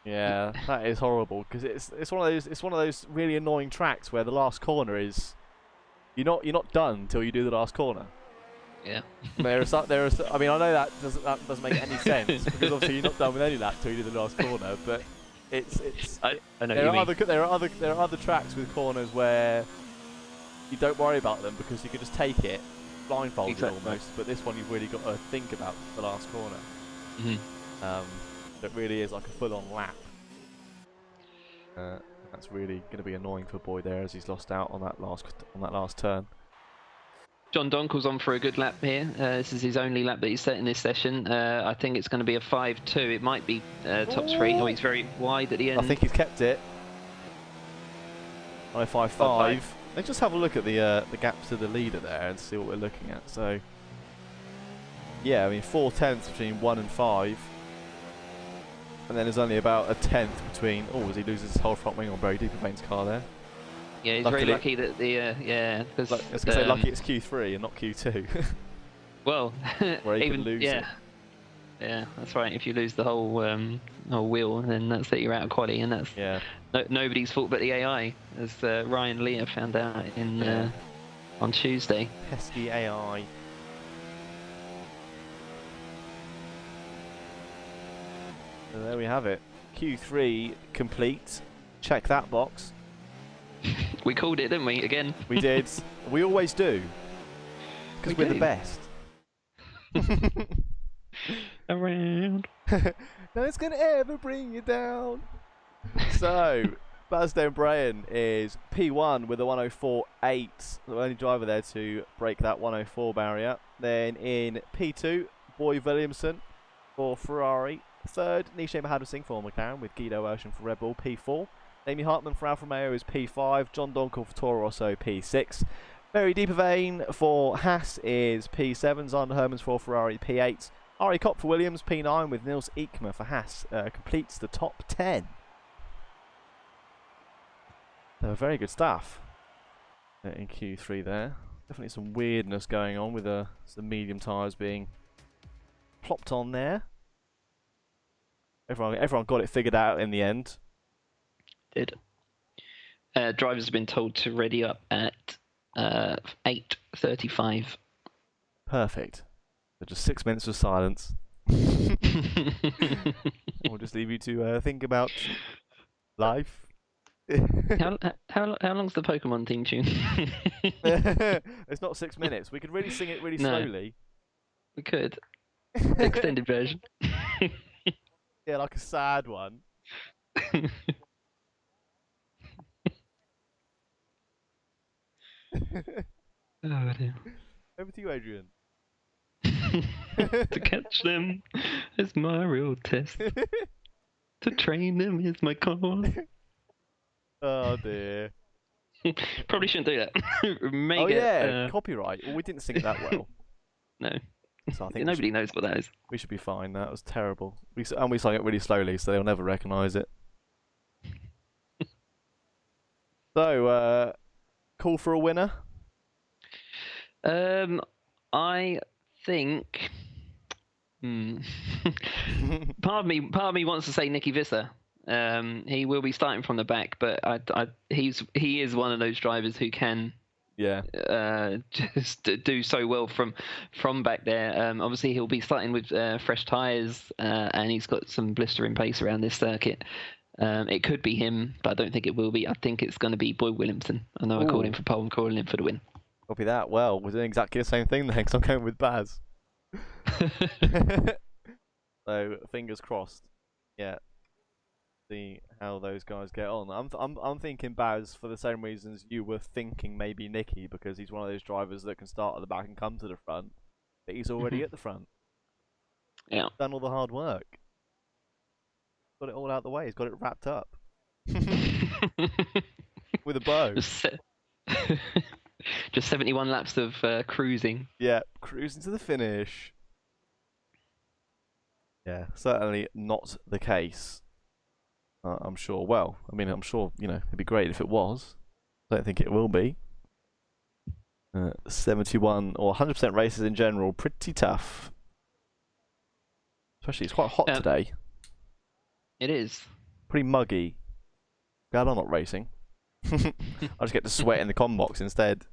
Yeah, that is horrible because it's one of those really annoying tracks where the last corner is you're not done until you do the last corner. Yeah. I mean, I know that doesn't make any sense because obviously you're not done with any lap till you do the last corner, but I know what you mean. there are other tracks with corners where you don't worry about them because you can just take it blindfolded almost, but this one you've really got to think about the last corner. It really is like a full-on lap. That's really going to be annoying for Boy there as he's lost out on that last turn. John Donkel's on for a good lap here. This is his only lap that he's set in this session. I think it's going to be a 5-2. It might be top 3. Oh, he's very wide at the end. I think he's kept it. 5.5. Let's just have a look at the gaps to the leader there and see what we're looking at. So, yeah, I mean 4/10 between 1 and 5. And then there's only about a 10th between. Oh, as he loses his whole front wing on Barry Deepervain's car there. Yeah, he's very lucky that the I was going to say lucky it's Q3 and not Q2. Well, where he can lose it. Yeah, that's right. If you lose the whole wheel, then that's it. You're out of quali, and that's nobody's fault but the AI, as Ryan Lear found out on Tuesday. Pesky AI. So there we have it. Q3 complete. Check that box. We called it, didn't we? Again. We did. We always do. Because we're the best. Around. No one's going to ever bring you down. So, Basden Brayan is P1 with a 104.8. The only driver there to break that 104 barrier. Then in P2, Boy Williamson for Ferrari. Third, Nisha Mahadov for McLaren with Guido Ocean for Red Bull, P4. Amy Hartman for Alfa Romeo is P5. John Donkel for Toro Rosso, P6. Very Deeper Vein for Haas is P7. Zander Hermans for Ferrari, P8. Ari Kopp for Williams, P9 with Nils Ekman for Haas. Completes the top 10. Very good stuff in Q3 there. Definitely some weirdness going on with some medium tyres being plopped on there. Everyone got it figured out in the end. Did. Drivers have been told to ready up at 8:35. Perfect. So just 6 minutes of silence. I'll just leave you to think about life. How long's the Pokemon theme tune? It's not 6 minutes. We could really sing it really slowly. We could. Extended version. Yeah, like a sad one. Oh dear. Over to you, Adrian. To catch them is my real test. To train them is my call. Oh dear. Probably shouldn't do that. Copyright. Well, we didn't sing it that well. No. So I think nobody knows what that is. We should be fine. That was terrible. We sang it really slowly, so they'll never recognise it. So, call for a winner? I think. Part of me wants to say Nicky Visser. He will be starting from the back, but he is one of those drivers who can just do so well from back there. Obviously he'll be starting with fresh tyres, and he's got some blistering pace around this circuit. It could be him, but I don't think it will be. I think it's going to be Boyd Williamson. I know I called him for pole, I'm calling him for the win. Copy that. Well, we're doing exactly the same thing then, because I'm going with Baz. So fingers crossed. Yeah. See how those guys get on. I'm thinking Baz for the same reasons you were thinking maybe Nicky, because he's one of those drivers that can start at the back and come to the front, but he's already at the front. Yeah. Done all the hard work. Got it all out the way. He's got it wrapped up. With a bow. Just 71 laps of cruising. Yeah, cruising to the finish. Yeah, certainly not the case. I'm sure. Well, I mean, I'm sure, it'd be great if it was. I don't think it will be. 71 or 100% races in general, pretty tough. Especially, it's quite hot today. It is. Pretty muggy. Glad I'm not racing. I just get to sweat in the comm box instead.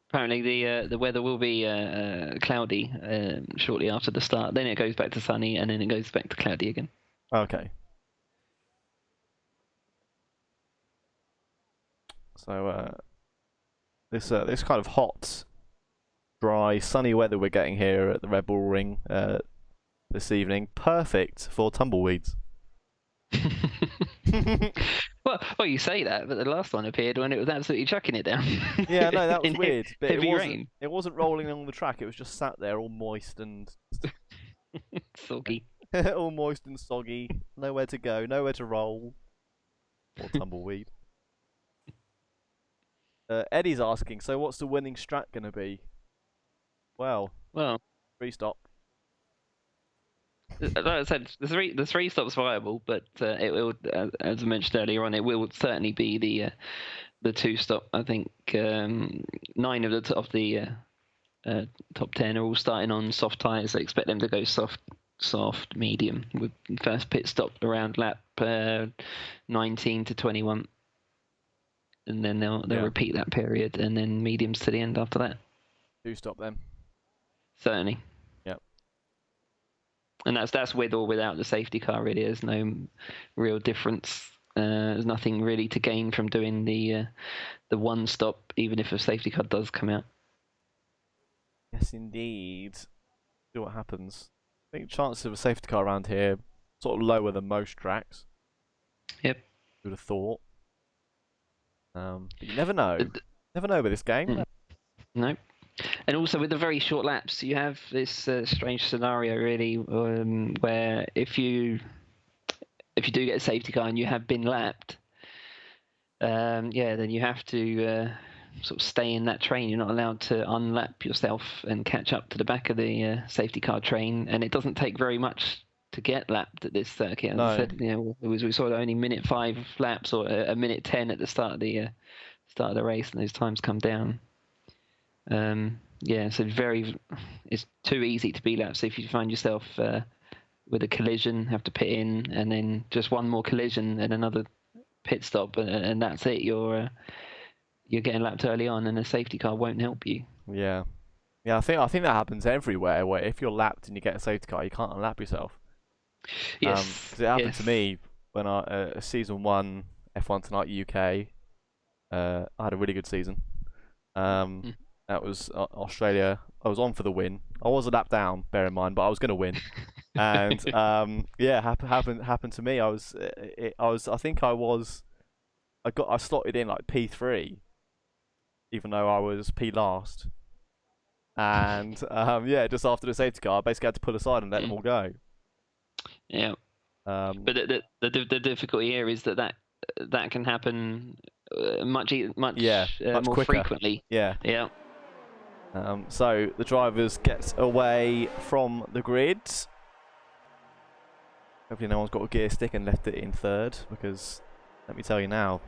Apparently the weather will be cloudy shortly after the start. Then it goes back to sunny, and then it goes back to cloudy again. Okay. So this kind of hot, dry, sunny weather we're getting here at the Red Bull Ring this evening, perfect for tumbleweeds. Well, you say that, but the last one appeared when it was absolutely chucking it down. Yeah, no, that was weird. But heavy rain. It wasn't rolling along the track. It was just sat there, all moist and soggy. All moist and soggy. Nowhere to go, nowhere to roll. Or tumbleweed. Eddie's asking, so what's the winning strat going to be? Well, restop. Like I said, the three stops viable, but it will, as I mentioned earlier on, it will certainly be the two stop. I think 9 of the top 10 are all starting on soft tyres. I expect them to go soft, medium, with first pit stop around lap 19 to 21, and then they'll repeat that period, and then mediums to the end after that. Two stop then. Certainly. And that's with or without the safety car, really. There's no real difference. There's nothing really to gain from doing the one stop, even if a safety car does come out. Yes, indeed. See what happens. I think chances of a safety car around here sort of lower than most tracks. Yep. Would have thought. But you never know. Never know with this game. No. And also with the very short laps, you have this strange scenario, really, where if you do get a safety car and you have been lapped, then you have to sort of stay in that train. You're not allowed to unlap yourself and catch up to the back of the safety car train, and it doesn't take very much to get lapped at this circuit. As No. I said, we saw only minute 5 laps or a minute 10 at the start of the race, and those times come down. So it's too easy to be lapped. So if you find yourself with a collision, have to pit in, and then just one more collision and another pit stop, and that's it. You're getting lapped early on, and a safety car won't help you. Yeah, I think that happens everywhere. Where if you're lapped and you get a safety car, you can't unlap yourself. Yes, because it happened to me when I season 1 F1 Tonight UK. I had a really good season. That was Australia. I was on for the win. I was a lap down, bear in mind, but I was going to win. And happened to me. I slotted in like P3, even though I was P last. And just after the safety car, I basically had to pull aside and let them all go. Yeah. But the difficulty here is that can happen much more quicker. frequently. Yeah. Yeah. So the drivers get away from the grid. Hopefully no one's got a gear stick and left it in third, because let me tell you now,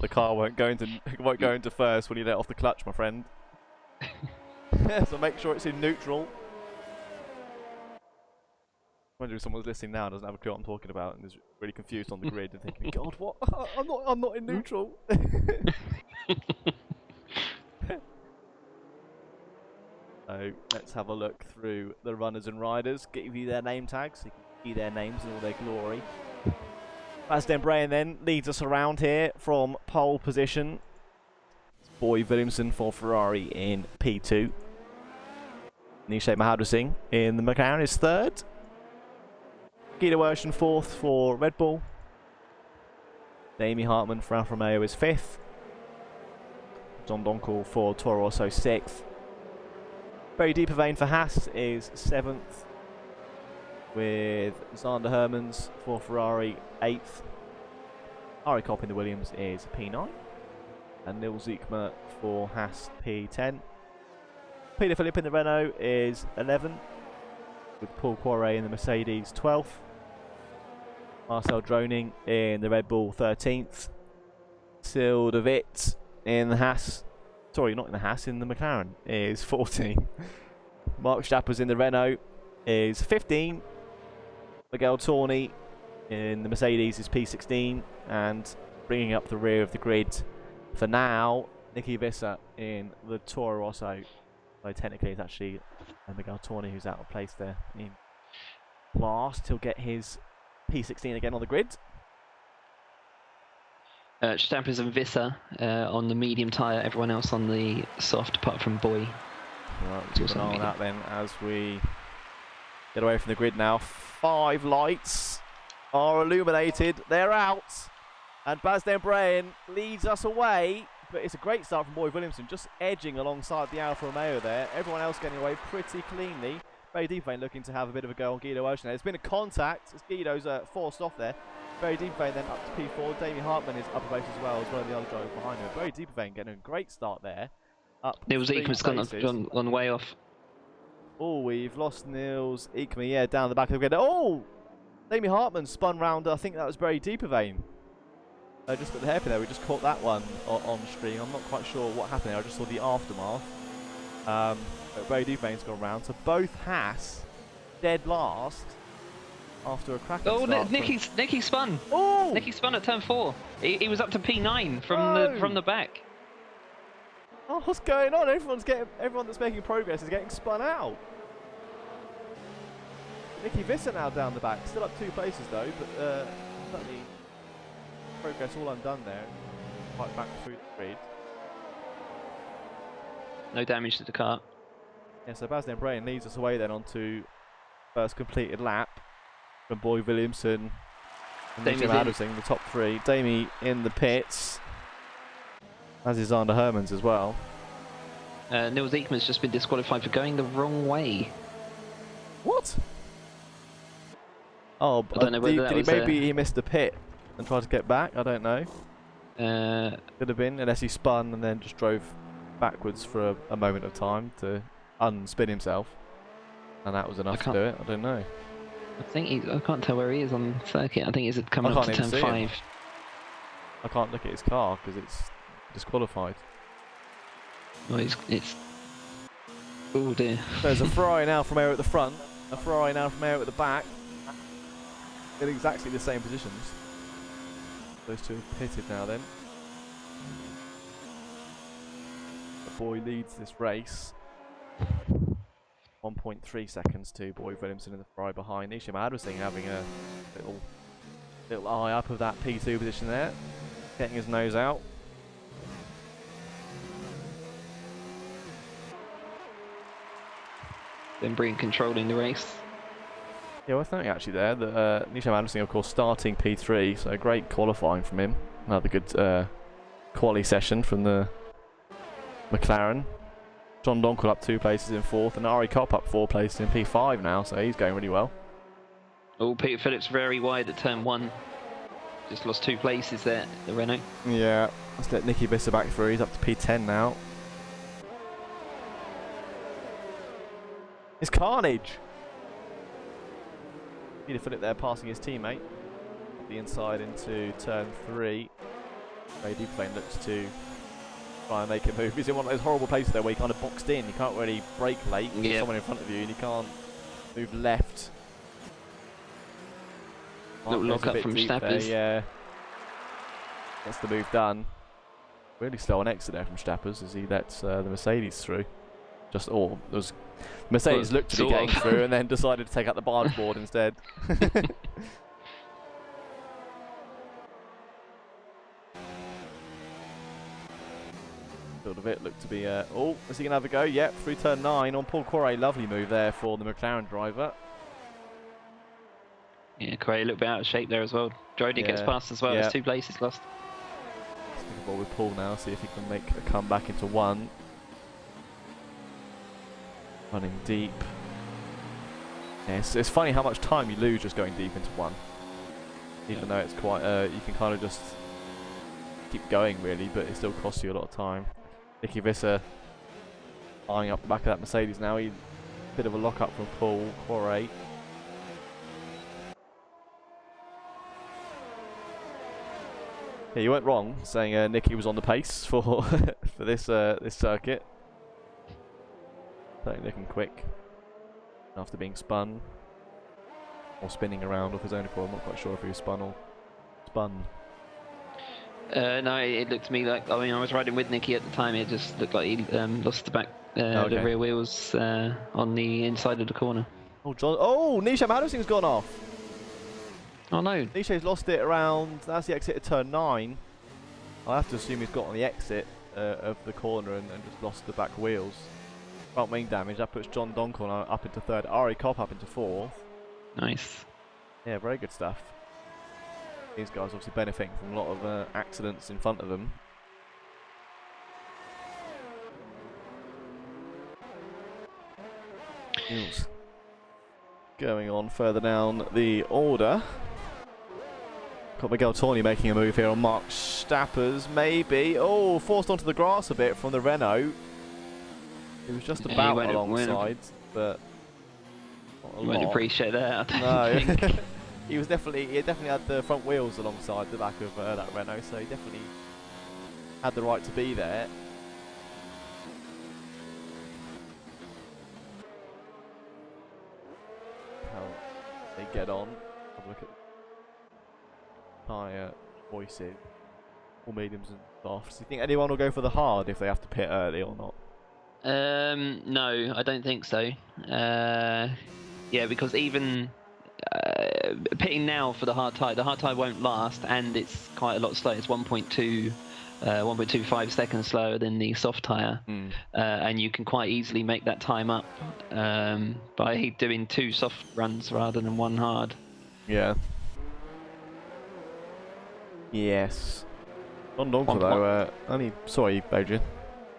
the car won't go into first when you let off the clutch, my friend. So make sure it's in neutral. I wonder if someone's listening now and doesn't have a clue what I'm talking about and is really confused on the grid and thinking, God, what? I'm not in neutral. So let's have a look through the runners and riders, give you their name tags so you can see their names in all their glory. Bastian then leads us around here from pole position. Boy Williamson for Ferrari in P2. Nishay Mahadra in the McLaren is third. Guido Ocean fourth for Red Bull. Damie Hartman for Alfa Romeo is fifth. John Donkel for Toro Rosso sixth. Very Deeper Vein for Haas is seventh, with Zander Hermans for Ferrari eighth. Ari Kopp in the Williams is P9, and Nils Ziekma for Haas P10. Peter Philippe in the Renault is 11, with Paul Poiret in the Mercedes 12th. Marcel Droning in the Red Bull 13th. Sil de Wit in the Haas, sorry, not in the Haas, in the McLaren is 14. Mark Stappers in the Renault is 15. Miguel Torni in the Mercedes is P16, and bringing up the rear of the grid for now, Nicky Visser in the Toro Rosso. So technically it's actually Miguel Torni who's out of place there in last. He'll get his P16 again on the grid. Stampers and Visser on the medium tyre, everyone else on the soft apart from Boy. Right, we'll keep an eye on that then as we get away from the grid now. 5 lights are illuminated, they're out, and Bastian Brain leads us away, but it's a great start from Boy Williamson, just edging alongside the Alfa Romeo there. Everyone else getting away pretty cleanly. Very Deep Vein looking to have a bit of a go on Guido Ocean. There's been a contact as Guido's forced off there. Very Deep Vein then up to P4. Damie Hartman is up a base as well as one of the other drivers behind him. Very Deep Vein getting a great start there. Up Nils Ekman's gone way off. Oh, we've lost Nils Ekman, yeah, down the back of the grid. Oh! Damie Hartman spun round, I think that was Very Deep Vein. Just got the hairpin there, we just caught that one on stream. I'm not quite sure what happened there, I just saw the aftermath. But Very Deep Vein's gone round, so both Haas dead last after a cracking start. Nicky spun. Oh! Nicky spun at turn 4. He was up to P9 from the back. Oh, what's going on? Everyone that's making progress is getting spun out. Nicky Visser now down the back, still up 2 places though, but certainly progress all undone there. Quite back through the grid. No damage to the car. Yeah, so Bastian Brain leads us away then onto first completed lap from Boy Williamson and Jim Addison, the top 3. Damie in the pits, as is Zander Hermans as well. Nils Ekman's just been disqualified for going the wrong way. What? Oh, I don't know whether maybe he missed the pit and tried to get back. I don't know. Could have been, unless he spun and then just drove backwards for a moment of time to unspin himself, and that was enough to do it. I don't know. I think I can't tell where he is on circuit. I think he's coming I up to can't even turn see him. 5. I can't look at his car because it's disqualified. Well, it's. Oh dear. There's a Ferrari now from air at the front, a Ferrari now from air at the back. In exactly the same positions. Those two have pitted now then. The boy leads this race. 1.3 seconds to Boy Williamson in the Ferrari behind. Nisha Madrusing having a little eye up of that P2 position there. Getting his nose out. Then Breen controlling the race. Yeah, well, thank you actually there. Nisha Madrusing, of course, starting P3, so great qualifying from him. Another good quali session from the McLaren. John Donkel up 2 places in 4th, and Ari Kopp up 4 places in P5 now, so he's going really well. Oh, Peter Phillips very wide at turn 1. Just lost 2 places there, the Renault. Yeah, let's let Nicky Visser back through. He's up to P10 now. It's carnage! Peter Phillips there passing his teammate. The inside into turn 3. Ray Duplain looks to try and make a move. He's in one of those horrible places there where you kind of boxed in. You can't really brake late. There's someone in front of you and you can't move left. Little lock up from Stappers. Yeah. Gets the move done. Really slow on exit there from Stappers as he lets the Mercedes through. Mercedes looked to be getting through and then decided to take out the barge board instead. Field of it looked to be oh, is he gonna have a go? Yep, through turn 9 on Paul Corey. Lovely move there for the McLaren driver. Yeah, Corey a little bit out of shape there as well. Jody gets past as well. There's 2 places lost. Let's pick a ball with Paul now, see if he can make a comeback into 1. Running deep. Yeah, it's funny how much time you lose just going deep into 1. Even though it's quite, you can kind of just keep going really, but it still costs you a lot of time. Nicky Visser eyeing up the back of that Mercedes now. Bit of a lock up from Paul Corey. Yeah, you weren't wrong saying Nicky was on the pace for for this circuit. Certainly looking quick after being spun or spinning around off his own accord. I'm not quite sure if he was spun or spun. No, it looked to me like, I mean, I was riding with Nicky at the time. It just looked like he lost the back, the rear wheels on the inside of the corner. Oh, John! Oh, Nisha Madison's gone off. Oh no! Nisha's lost it around. That's the exit of turn 9. I have to assume he's got on the exit of the corner and just lost the back wheels. Front wing damage. That puts John Donkel up into 3rd. Ari Kopp up into 4th. Nice. Yeah, very good stuff. These guys obviously benefiting from a lot of accidents in front of them. Going on further down the order. Got Miguel Torney making a move here on Mark Stappers, maybe. Oh, forced onto the grass a bit from the Renault. It was just about alongside, but not a lot. Won't appreciate that, I don't think. He definitely had the front wheels alongside the back of that Renault, so he definitely had the right to be there. How they get on. Have a look at tyre choices. All mediums and softs. Do you think anyone will go for the hard if they have to pit early or not? No, I don't think so. Yeah, because even pitting now for the hard tyre won't last, and it's quite a lot slower. It's 1.25 seconds slower than the soft tyre, and you can quite easily make that time up by doing 2 soft runs rather than 1 hard. Yeah. Yes. On Donker though, sorry, Adrian.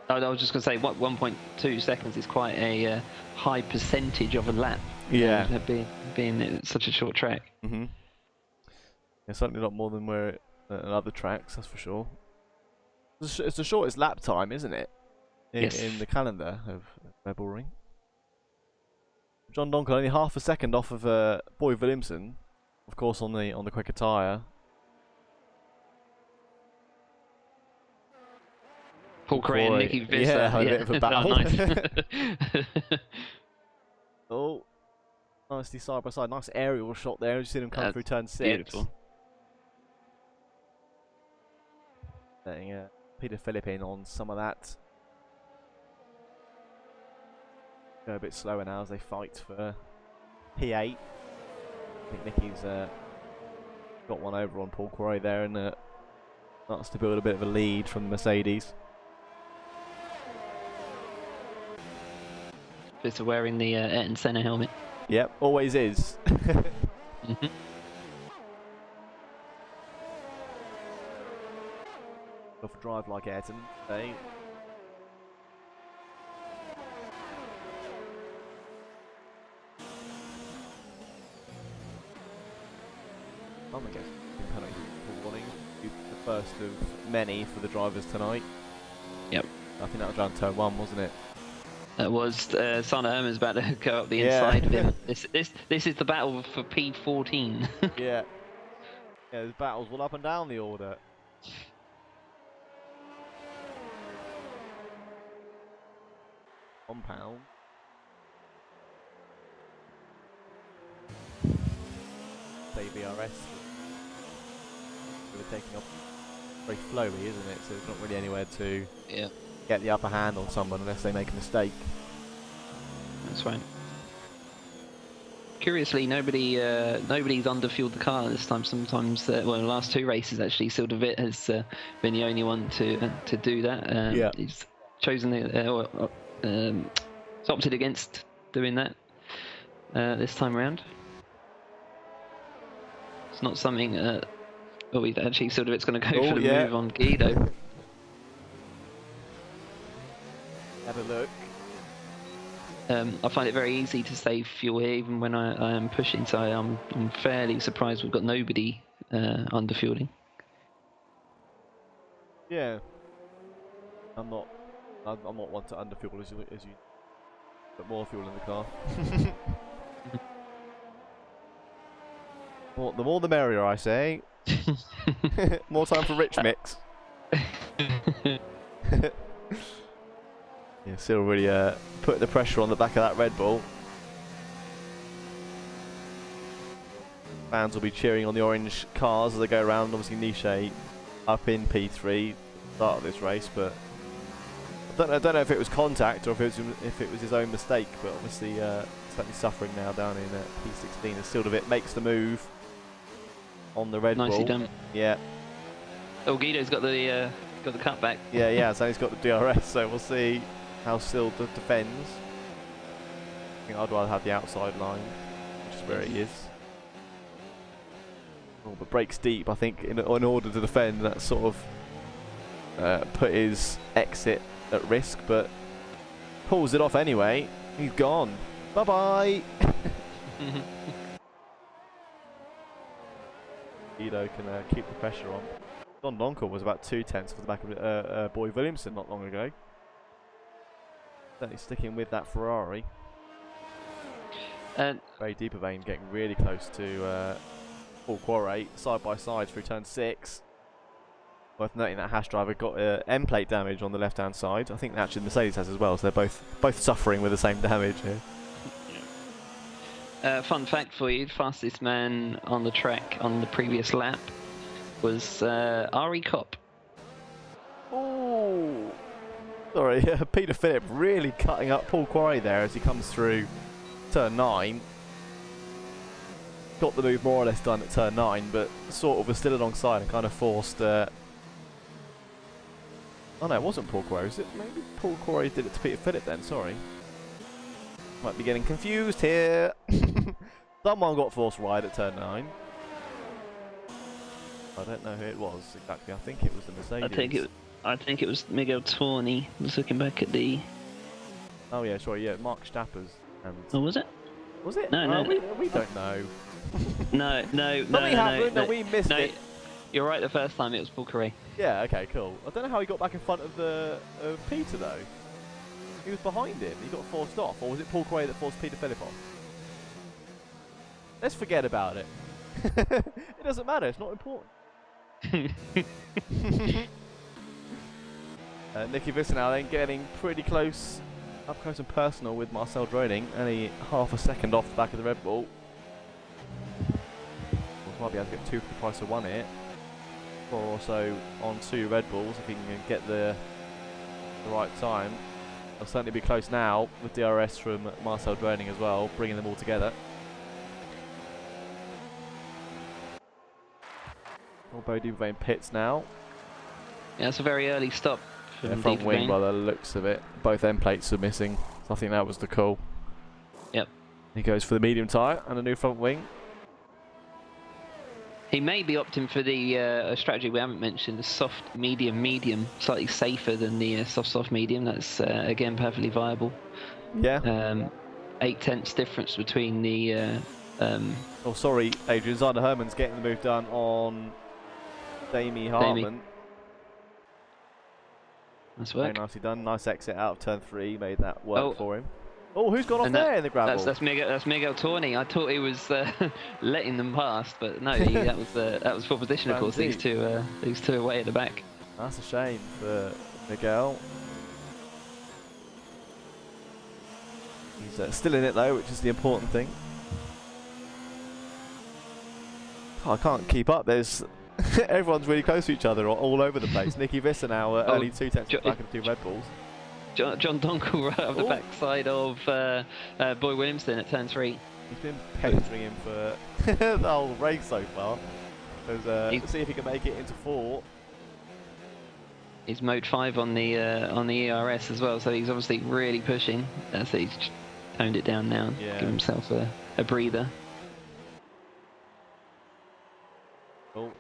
I was just going to say, 1.2 seconds is quite a high percentage of a lap. Yeah. Being such a short track. Yeah, certainly a lot more than we're at other tracks, that's for sure. It's the shortest lap time, isn't it? In the calendar of Rebel Ring. John Donker only half a second off of Boy Williamson, of course on the quicker tyre. Paul Correa and Nicky Visser. Yeah, a bit of a battle. Nice. Oh, nicely side by side. Nice aerial shot there. You see them come through turn 6. Beautiful. Letting Peter Phillip in on some of that. Go a bit slower now as they fight for P8. I think Nicky's got one over on Paul Quarry there and starts to build a bit of a lead from the Mercedes. Visser wearing the Ayrton Senna helmet. Yep, always is. Mm-hmm. Go for drive like Ayrton today. I guess penalty for warning. The first of many for the drivers tonight. Yep. I think that was around turn 1, wasn't it? That was Sana Herman's about to go up the inside of him. This is the battle for P14. Yeah. Yeah, there's battles all up and down the order. Compound. Say BRS. We're taking off very flowy, isn't it? So there's not really anywhere to get the upper hand on someone unless they make a mistake. That's right. Curiously, nobody's underfueled the car this time. Sometimes, well, the last 2 races actually, Sildervit has been the only one to do that. He's chosen he's opted against doing that this time around. It's not something. Actually, Sildervit's going to go for the move on Guido. Have a look. I find it very easy to save fuel here, even when I am pushing. So I'm fairly surprised we've got nobody underfueling. Yeah, I'm not one to underfuel as you put more fuel in the car. The more the merrier, I say. More time for rich mix. Yeah, still really put the pressure on the back of that Red Bull. Fans will be cheering on the orange cars as they go around. Obviously, Niche up in P3 start of this race, but I don't know if it was contact or if it was his own mistake. But obviously, certainly suffering now down in P16 as Sildervit makes the move on the Red Bull. Nicely done. Yeah. Oh, Guido's got the cutback. Yeah. So he's got the DRS. So we'll see how Silder defends. I think I'd rather have the outside line, which is where he is. Oh, but breaks deep, I think, in order to defend. That sort of put his exit at risk, but pulls it off anyway. He's gone. Bye-bye. Guido can keep the pressure on. Don Donker was about 2/10 for the back of Boy Williamson not long ago. Certainly sticking with that Ferrari. Very deep vein, getting really close to Paul Quarry, side by side through turn 6. Worth noting that Hash driver got end plate damage on the left hand side. I think actually Mercedes has as well, so they're both suffering with the same damage here. Fun fact for you: fastest man on the track on the previous lap was Ari Kopp. Oh, sorry, Peter Phillip really cutting up Paul Quarry there as he comes through turn 9. Got the move more or less done at turn 9, but sort of was still alongside and kind of forced. Oh no, it wasn't Paul Quarry. Was it? Maybe Paul Quarry did it to Peter Phillip then. Sorry, might be getting confused here. Someone got forced wide at turn 9. I don't know who it was exactly. I think it was the Mercedes. I think it was Miguel Torni. I was looking back at the. Oh yeah, sorry. Yeah, Mark Stapper's. Oh, was it? Was it? No, we don't know. No. Something happened and we missed it. You're right. The first time it was Paul Correa. Yeah. Okay. Cool. I don't know how he got back in front of Peter though. He was behind him. He got forced off, or was it Paul Correa that forced Peter Phillip off? Let's forget about it. It doesn't matter. It's not important. Nicky Visser now then getting pretty close, up close and personal with Marcel Droning, only half a second off the back of the Red Bull. Might be able to get 2 for the price of 1 here. 4 or so on 2 Red Bulls if he can get the right time. They'll certainly be close now with DRS from Marcel Droning as well, bringing them all together. Bo Duveen pits now. Yeah, it's a very early stop. Yeah, front wing by the looks of it. Both end plates are missing, so I think that was the call. Yep. He goes for the medium tyre and a new front wing. He may be opting for the strategy we haven't mentioned, the soft, medium, slightly safer than the soft, medium. That's, again, perfectly viable. Yeah. 0.8 difference between the... Oh, sorry, Adrian. Zander Herman's getting the move done on Damie Hartman. Nice work. Very nicely done. Nice exit out of turn 3. Made that work for him. Oh, who's gone off there in the gravel? That's Miguel Torni. I thought he was letting them pass, but no, that was full position. Of course, these two away at the back. That's a shame for Miguel. He's still in it though, which is the important thing. Oh, I can't keep up. There's everyone's really close to each other, all over the place. Nicky Visser now only 2 tenths back of the 2 Red Bulls. John Donkel right up the backside of Boy Williamson at turn 3. He's been pestering him for the whole race so far. Let's see if he can make it into 4. He's mode 5 on the ERS as well, so he's obviously really pushing. So he's toned it down now, give himself a breather. Well,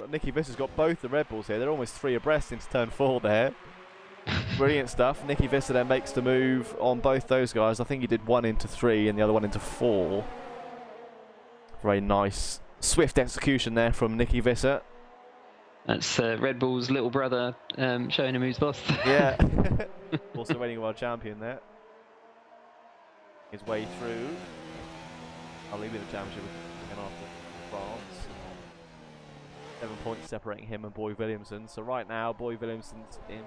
Nicky Visser's got both the Red Bulls here. They're almost 3 abreast into turn 4 there. Brilliant stuff. Nicky Visser then makes the move on both those guys. I think he did 1 into 3 and the other 1 into 4. Very nice, swift execution there from Nicky Visser. That's Red Bull's little brother showing him who's boss. Yeah. Also reigning world champion there. His way through. I'll leave you the championship again after France. 7 points separating him and Boy Williamson. So right now, Boy Williamson's in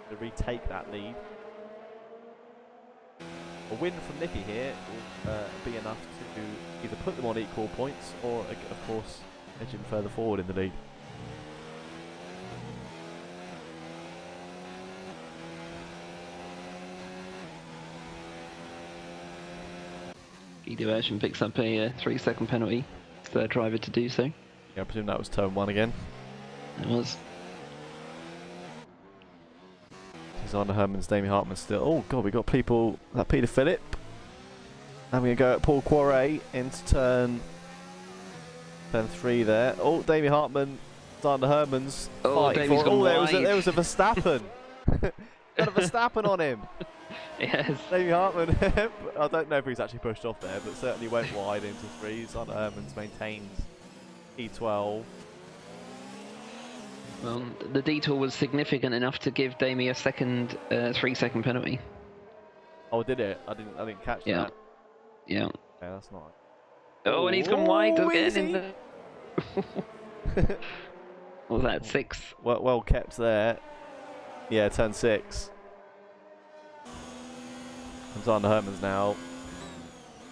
to retake that lead. A win from Nicky here will be enough to either put them on equal points or, of course, edge him further forward in the lead. Guido Ocean picks up a 3-second penalty. Third driver to do so. Yeah, I presume that was turn 1 again. It was. Zander Herman's Damie Hartman still. Oh god, we got people. That Peter Phillip. Having a go at Paul Quarret into turn 3 there. Oh, Damie Hartman, Zander Herman's fighting for. Oh, there was a Verstappen. Got a Verstappen on him. Yes. Damie Hartman. I don't know if he's actually pushed off there, but certainly went wide into 3. Zander Herman's maintains E12. Well, the detour was significant enough to give Damie a second 3-second penalty. Oh, did it? I didn't catch that. Yeah. Okay, that's not. Oh, and he's gone wide again. What was that, 6? Well kept there. Yeah, turn 6. And Zander Herman's now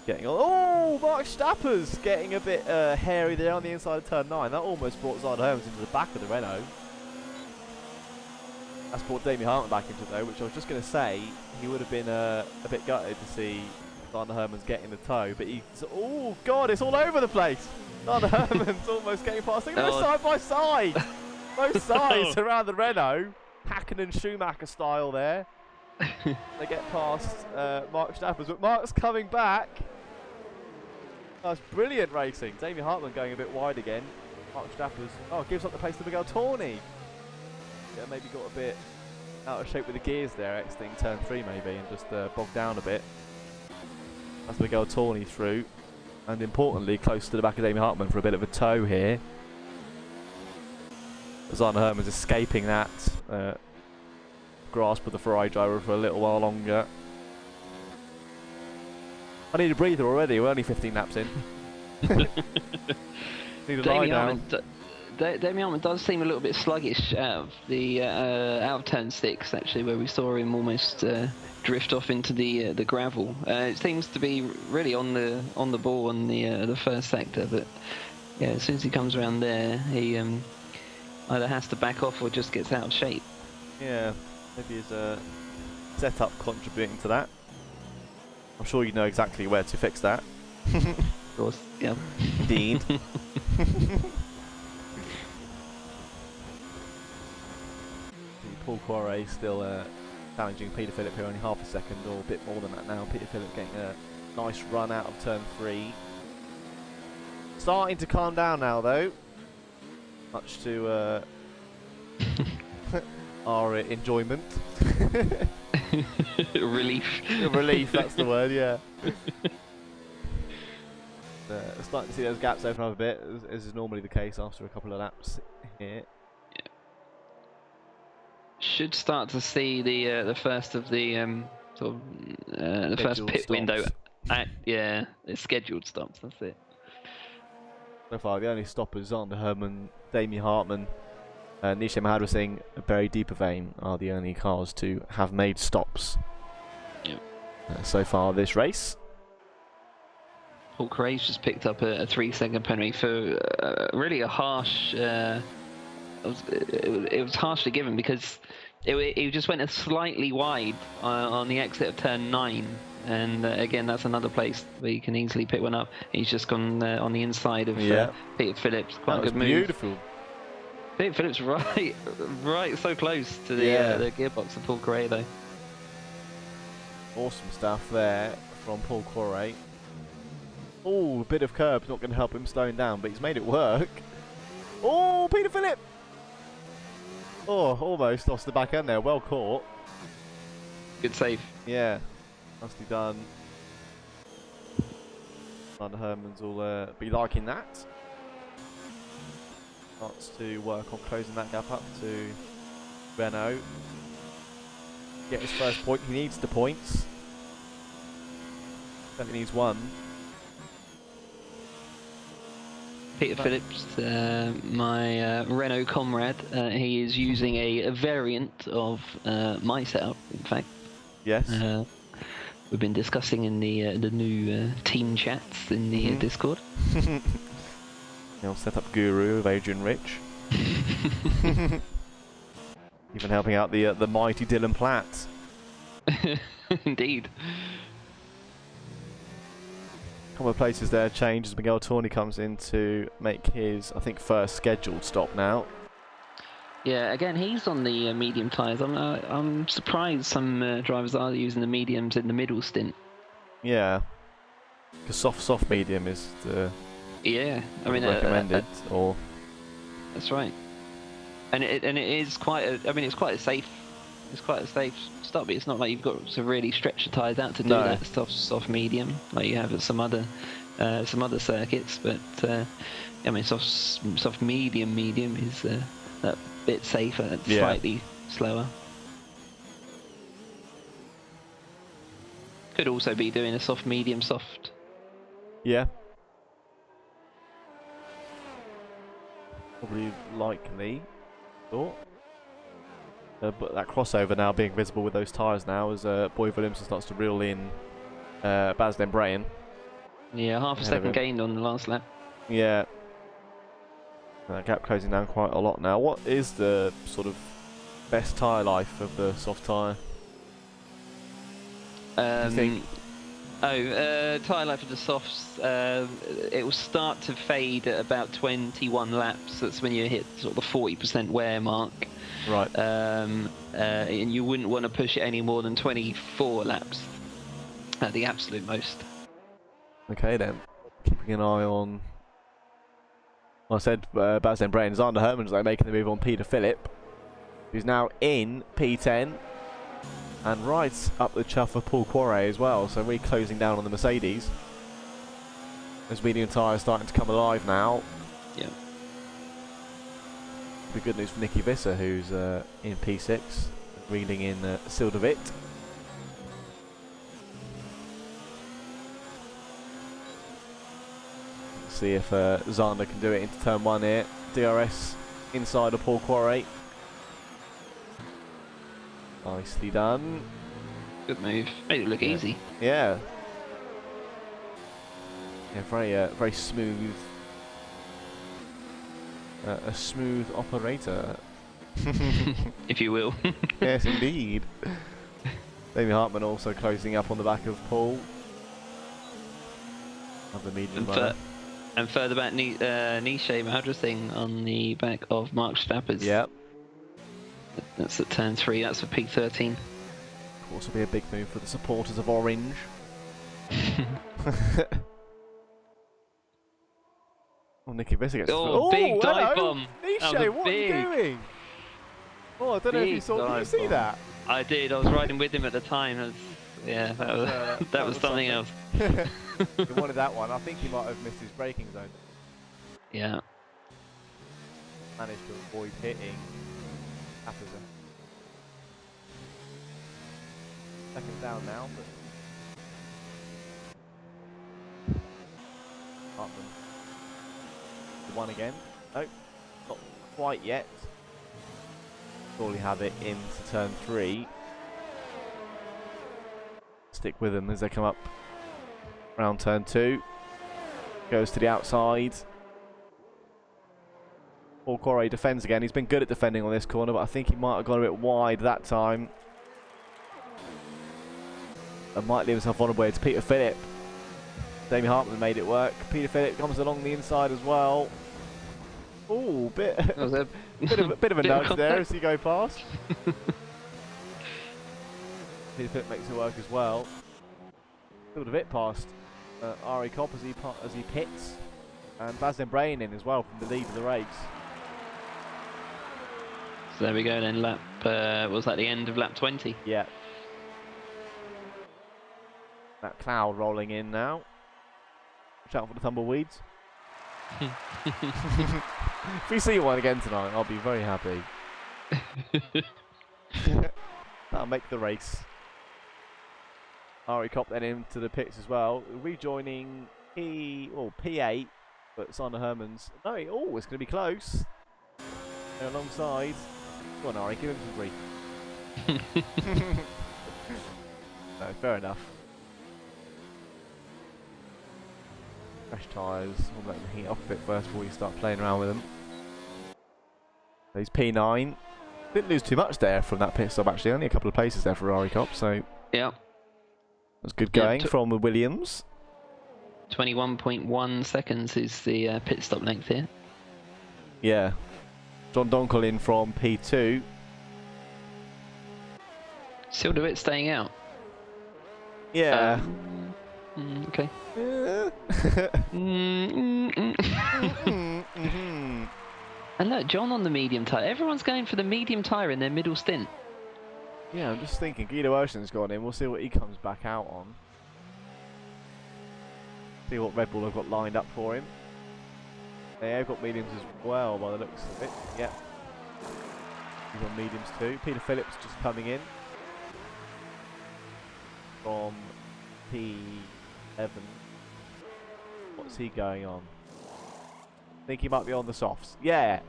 getting on. Oh, Mark Stapper's getting a bit hairy there on the inside of turn 9. That almost brought Zander Herman's into the back of the Renault. That's brought Damie Hartman back into it though, which I was just going to say, he would have been a bit gutted to see Zander Herman's getting the toe, but he's, oh god, it's all over the place. Zander Herman's almost getting past. Look at them side by side. Both sides around the Renault. Hakkinen Schumacher style there. They get past Mark Stappers, but Mark's coming back. That's brilliant racing. Damie Hartman going a bit wide again. Mark Stappers, gives up the pace to Miguel Torni. Yeah, maybe got a bit out of shape with the gears there, exiting turn 3 maybe, and just bogged down a bit. That's Miguel Torni through. And importantly, close to the back of Damie Hartman for a bit of a tow here. Zander Herman's escaping that grasp of the Ferrari driver for a little while longer. I need a breather already, we're only 15 laps in. Need a lie down. Damien Hartman does seem a little bit sluggish out of turn 6, actually, where we saw him almost drift off into the gravel. It seems to be really on the ball on the first sector, but yeah, as soon as he comes around there, he either has to back off or just gets out of shape. Yeah, maybe his setup contributing to that. I'm sure you know exactly where to fix that. Of course, yeah. Indeed. Paul Quarry still challenging Peter Philip here, only half a second or a bit more than that now. Peter Philip getting a nice run out of turn 3. Starting to calm down now though, much to our enjoyment. Relief. Relief, that's the word, yeah. Starting to see those gaps open up a bit, as is normally the case after a couple of laps here. Should start to see the first of the the first pit stops. window. Yeah, it's scheduled stops. That's it. So far, the only stoppers on the Herman, Damien Hartman, Nisha Mahadra a very deep vein are the only cars to have made stops. Yep. So far this race. Paul Craig's just picked up a 3-second penalty for really a harsh. It was harshly given because it just went slightly wide on the exit of turn 9, and again that's another place where you can easily pick one up. He's just gone on the inside of Peter Phillips. Quite a good move. Beautiful. Peter Phillips right so close to the gearbox of Paul Correa though. Awesome stuff there from Paul Correa. Oh, a bit of curb's not going to help him slowing down, but he's made it work. Oh, Peter Philip! Oh, almost lost the back end there. Well caught. Good save. Yeah, nicely done. Van der Hermans will be liking that. Starts to work on closing that gap up to Renault. Get his first point. He needs the points. Only needs one. Peter Phillips, my Renault comrade, he is using a variant of my setup, in fact. Yes. We've been discussing in the new team chats in the Discord. The old setup guru of Adrian Rich. Even helping out the mighty Dylan Platt. Indeed. Couple of places there change as Miguel Torney comes in to make his, I think, first scheduled stop now. Yeah, again, he's on the medium tyres. I'm surprised some drivers are using the mediums in the middle stint. Yeah, because soft medium is the recommended. Or that's right, and it is quite a. I mean, it's quite a safe stop. It's not like you've got to really stretch the tyres out to do that soft medium like you have at some other circuits. But I mean, soft medium is that bit safer, slightly slower. Could also be doing a soft medium soft. Yeah. Probably likely. Thought. But that crossover now being visible with those tyres now as Boy Williamson starts to reel in Baz Brayton. Yeah, half a second gained on the last lap. Yeah. That gap closing down quite a lot now. What is the sort of best tyre life of the soft tyre? You think? Tyre life of the softs, it will start to fade at about 21 laps. That's when you hit sort of the 40% wear mark. Right. And you wouldn't want to push it any more than 24 laps at the absolute most. Okay then. Keeping an eye on... I said Baz Brayton. Zander Herman's making the move on Peter Philip, who's now in P10 and right up the chuff of Paul Quarry as well. So really closing down on the Mercedes. Those medium tyres starting to come alive now. Yeah. The good news for Nicky Visser, who's in P6, reeling in Sildavit. see if Zander can do it into turn 1 here. DRS inside of Paul Quarry. Nicely done. Good move. Made it look easy. Yeah. Yeah, very smooth. A smooth operator. If you will. Yes, indeed. Damien Hartman also closing up on the back of Paul. Of the medium runner. And further back, Nisha Madrasing on the back of Mark Stappers. Yep. That's at turn 3. That's for P13. Of course, will be a big move for the supporters of Orange. Oh, Nicky Visser gets big dive bomb. Nisha, what are you doing? Oh, I don't know if you saw. Did you see that? I did. I was riding with him at the time. Yeah, that was something else. He wanted that one. I think he might have missed his braking zone. Yeah. Managed to avoid hitting Hazzah. Second down now, but Hartman. The one again. Nope, not quite yet. Surely have it into turn 3. Stick with them as they come up round turn 2. Goes to the outside. Paul Quarry defends again. He's been good at defending on this corner, but I think he might have gone a bit wide that time. And might leave himself vulnerable here to Peter Phillip. Damien Hartman made it work. Peter Phillip comes along the inside as well. Ooh, bit of a nudge there as he go past. Peter Phillip makes it work as well. Still a bit past Ari Kopp as he pits, and Baslin Brain in as well from the lead of the race. So there we go then. Lap was that the end of lap 20? Yeah. That cloud rolling in now. Watch out for the tumbleweeds. If we see one again tonight, I'll be very happy. That'll make the race. Ari Kopp then into the pits as well, rejoining P8, but Sander Hermans. No, it's going to be close. They're alongside. Go on, Ari, give him some grief. No, fair enough. Fresh tyres. We'll let them heat up a bit first before you start playing around with them. So he's P9. Didn't lose too much there from that pit stop actually. Only a couple of places there for Ari Kopp, so yeah. That's good going from the Williams. 21.1 seconds is the pit stop length here. Yeah. John Donkel in from P2. Sildovit staying out. Yeah. Okay. And look, John on the medium tyre. Everyone's going for the medium tyre in their middle stint. Yeah, I'm just thinking Guido Ocean's gone in. We'll see what he comes back out on. See what Red Bull have got lined up for him. They've got mediums as well by the looks of it. Yep. He's on mediums too. Peter Phillips just coming in from P11. What's he going on? I think he might be on the softs. Yeah.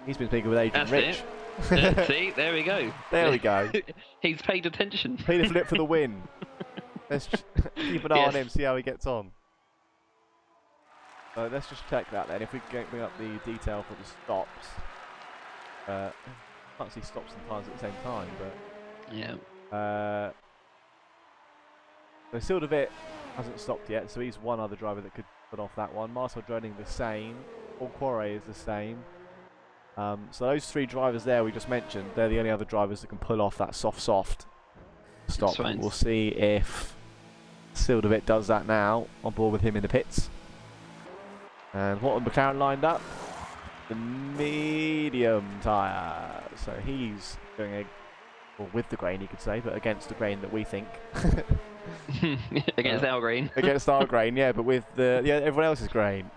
He's been speaking with Adrian Rich. See, there we go. There we go. He's paid attention. Peter Phillip for the win. Let's keep an eye on him, see how he gets on. So let's just check that then. If we can bring up the detail for the stops. Can't see stops and tires at the same time, but yeah. So Sildovit hasn't stopped yet, so he's one other driver that could put off that one. Marcel Droning the same. Paul Quarry is the same. So those 3 drivers there we just mentioned, they're the only other drivers that can pull off that soft stop. Right. We'll see if Sildovit does that now, on board with him in the pits. And what have McLaren lined up? The medium tyre. So he's going with the grain, you could say, but against the grain that we think. Against our grain. Against our grain, yeah, but with everyone else's grain.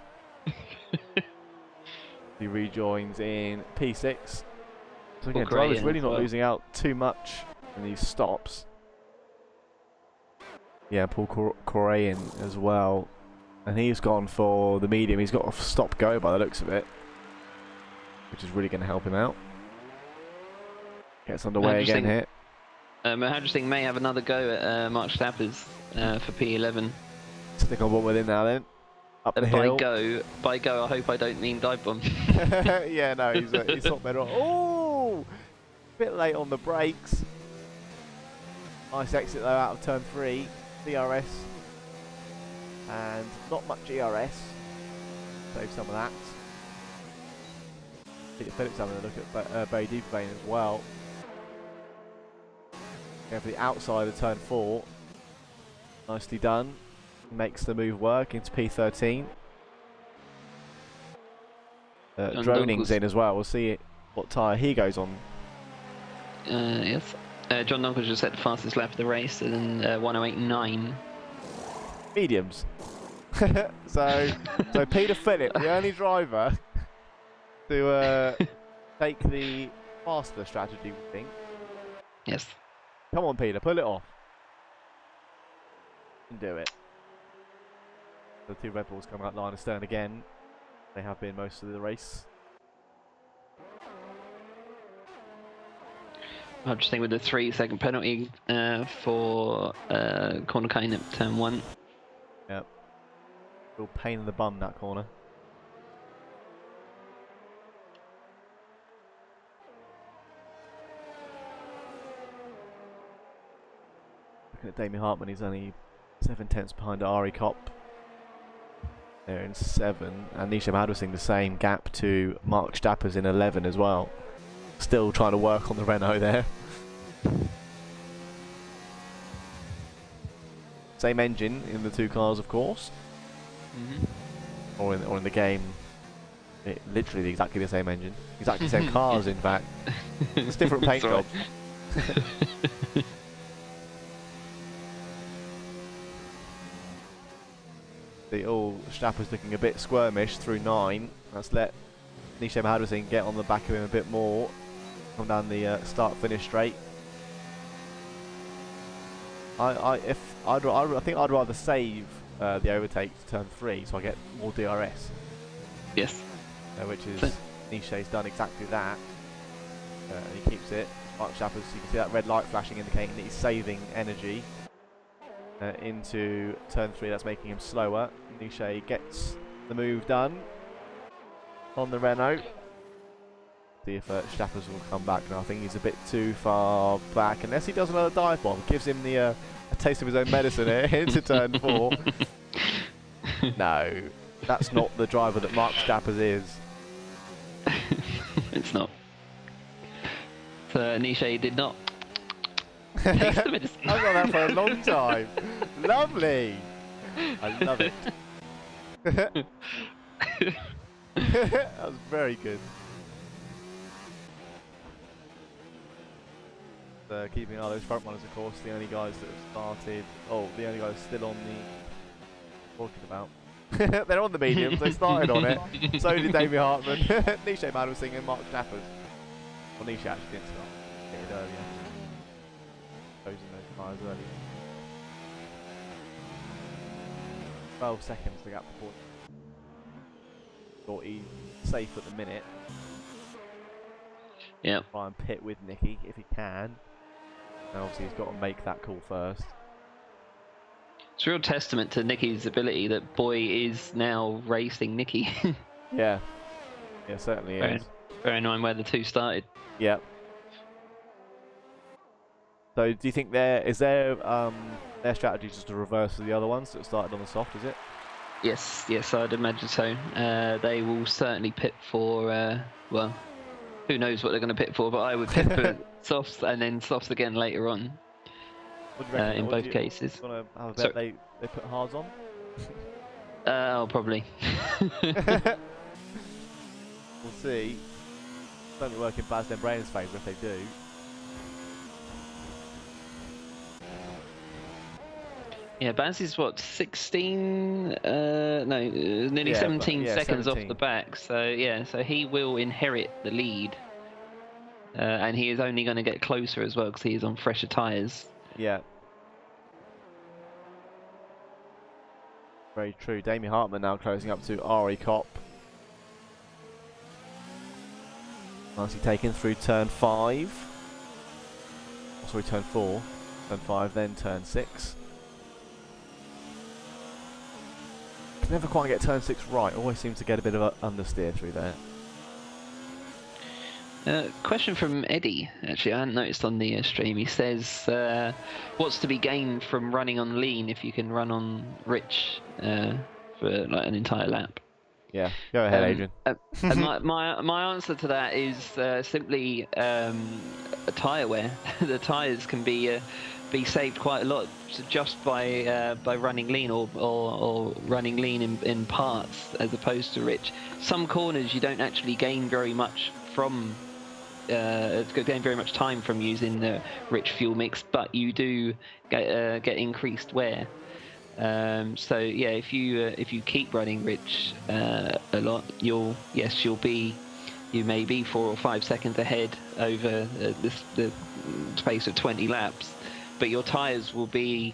He rejoins in P6. So again, drivers really not losing out too much in these stops. Yeah, Paul Correa in as well. And he's gone for the medium. He's got a stop go by the looks of it, which is really going to help him out. Gets underway again here. Mohadrasing may have another go at Mark Stappers for P11. Stick on one with him now then. Up the hill. By go, I hope I don't mean dive bomb. Yeah, no, he's not better off. Oh! Bit late on the brakes. Nice exit though out of turn 3. DRS. And not much ERS. Save some of that. Peter Phillips having a look at Barry Deepvein as well. Going for the outside of turn 4. Nicely done. Makes the move work into P13. Droning's in as well. We'll see what tyre he goes on. Yes. John Dunkel's just set the fastest lap of the race and 1:08.9. Mediums. so Peter Phillip, the only driver to take the faster strategy, we think. Yes. Come on, Peter, pull it off. And do it. The two Red Bulls come out line astern again. They have been most of the race. I'm just thinking with the 3-second penalty for corner cutting at turn 1. Yep. Real pain in the bum, that corner. Looking at Damien Hartman, he's only 7/10 behind Ari Kopp. They're in 7, and Nisha Madwissing the same gap to Mark Stappers in 11 as well. Still trying to work on the Renault there. Same engine in the two cars, of course. Or in the game, literally exactly the same engine, exactly the same cars. In fact, it's different paint jobs. Stappers looking a bit squirmish through 9. Let's let Nisha Madwissing get on the back of him a bit more. Come down the start-finish straight. I think I'd rather save the overtake to turn 3 so I get more DRS. Yes. Which is Nisha's done exactly that. And he keeps it. Mark Stappers, you can see that red light flashing indicating that he's saving energy. Into turn 3, that's making him slower. Nisha gets the move done on the Renault. See if Stappers will come back now. I think he's a bit too far back, unless he does another dive bomb. Gives him the a taste of his own medicine here into turn 4. No, that's not the driver that Mark Stappers is. It's not. So Nisha did not. Takes the medicine. I've got that for a long time. Lovely. I love it. That was very good. Keeping an eye on those front runners, of course, the only guys that have started. Oh, the only guys still on the. Talking about. They're on the mediums, they started on it. So did Damien Hartman, Nisha Madwissing and Mark Stappers. Well, Nisha actually didn't start. He did earlier. Closing those tyres early. 12 seconds to gap before. Thought he's safe at the minute. Yeah. Try and pit with Nicky if he can. And obviously he's got to make that call first. It's a real testament to Nicky's ability that Boy is now racing Nicky. Yeah. Yeah, certainly is. Very annoying where the two started. Yeah. So do you think their strategy just to reverse the other ones that started on the soft, is it? Yes, I'd imagine so. They will certainly pit for, well, who knows what they're going to pit for, but I would pit for softs and then softs again later on. What do you reckon? In both cases. You want to have a bet they put hards on? Oh, probably. We'll see. Don't work in Baz Brain's favour if they do. Yeah, Baz is what, 16? Nearly 17 seconds 17. Off the back. So yeah, so he will inherit the lead, and he is only going to get closer as well because he is on fresher tyres. Yeah. Very true. Damien Hartman now closing up to Ari Kopp. Nicely taken through turn 5. Oh, sorry, turn 4. Turn 5, then turn 6. Can never quite get turn 6 right. Always seems to get a bit of an understeer through there. Question from Eddie, actually, I hadn't noticed on the stream. He says, what's to be gained from running on lean if you can run on rich for like an entire lap? Yeah, go ahead, Adrian. And my answer to that is simply tyre wear. The tyres can be saved quite a lot just by running lean or running lean in parts as opposed to rich. Some corners you don't actually gain very much from. Gain very much time from using the rich fuel mix, but you do get increased wear. So yeah, if you keep running rich a lot, you may be 4 or 5 seconds ahead over the space of 20 laps, but your tyres will be,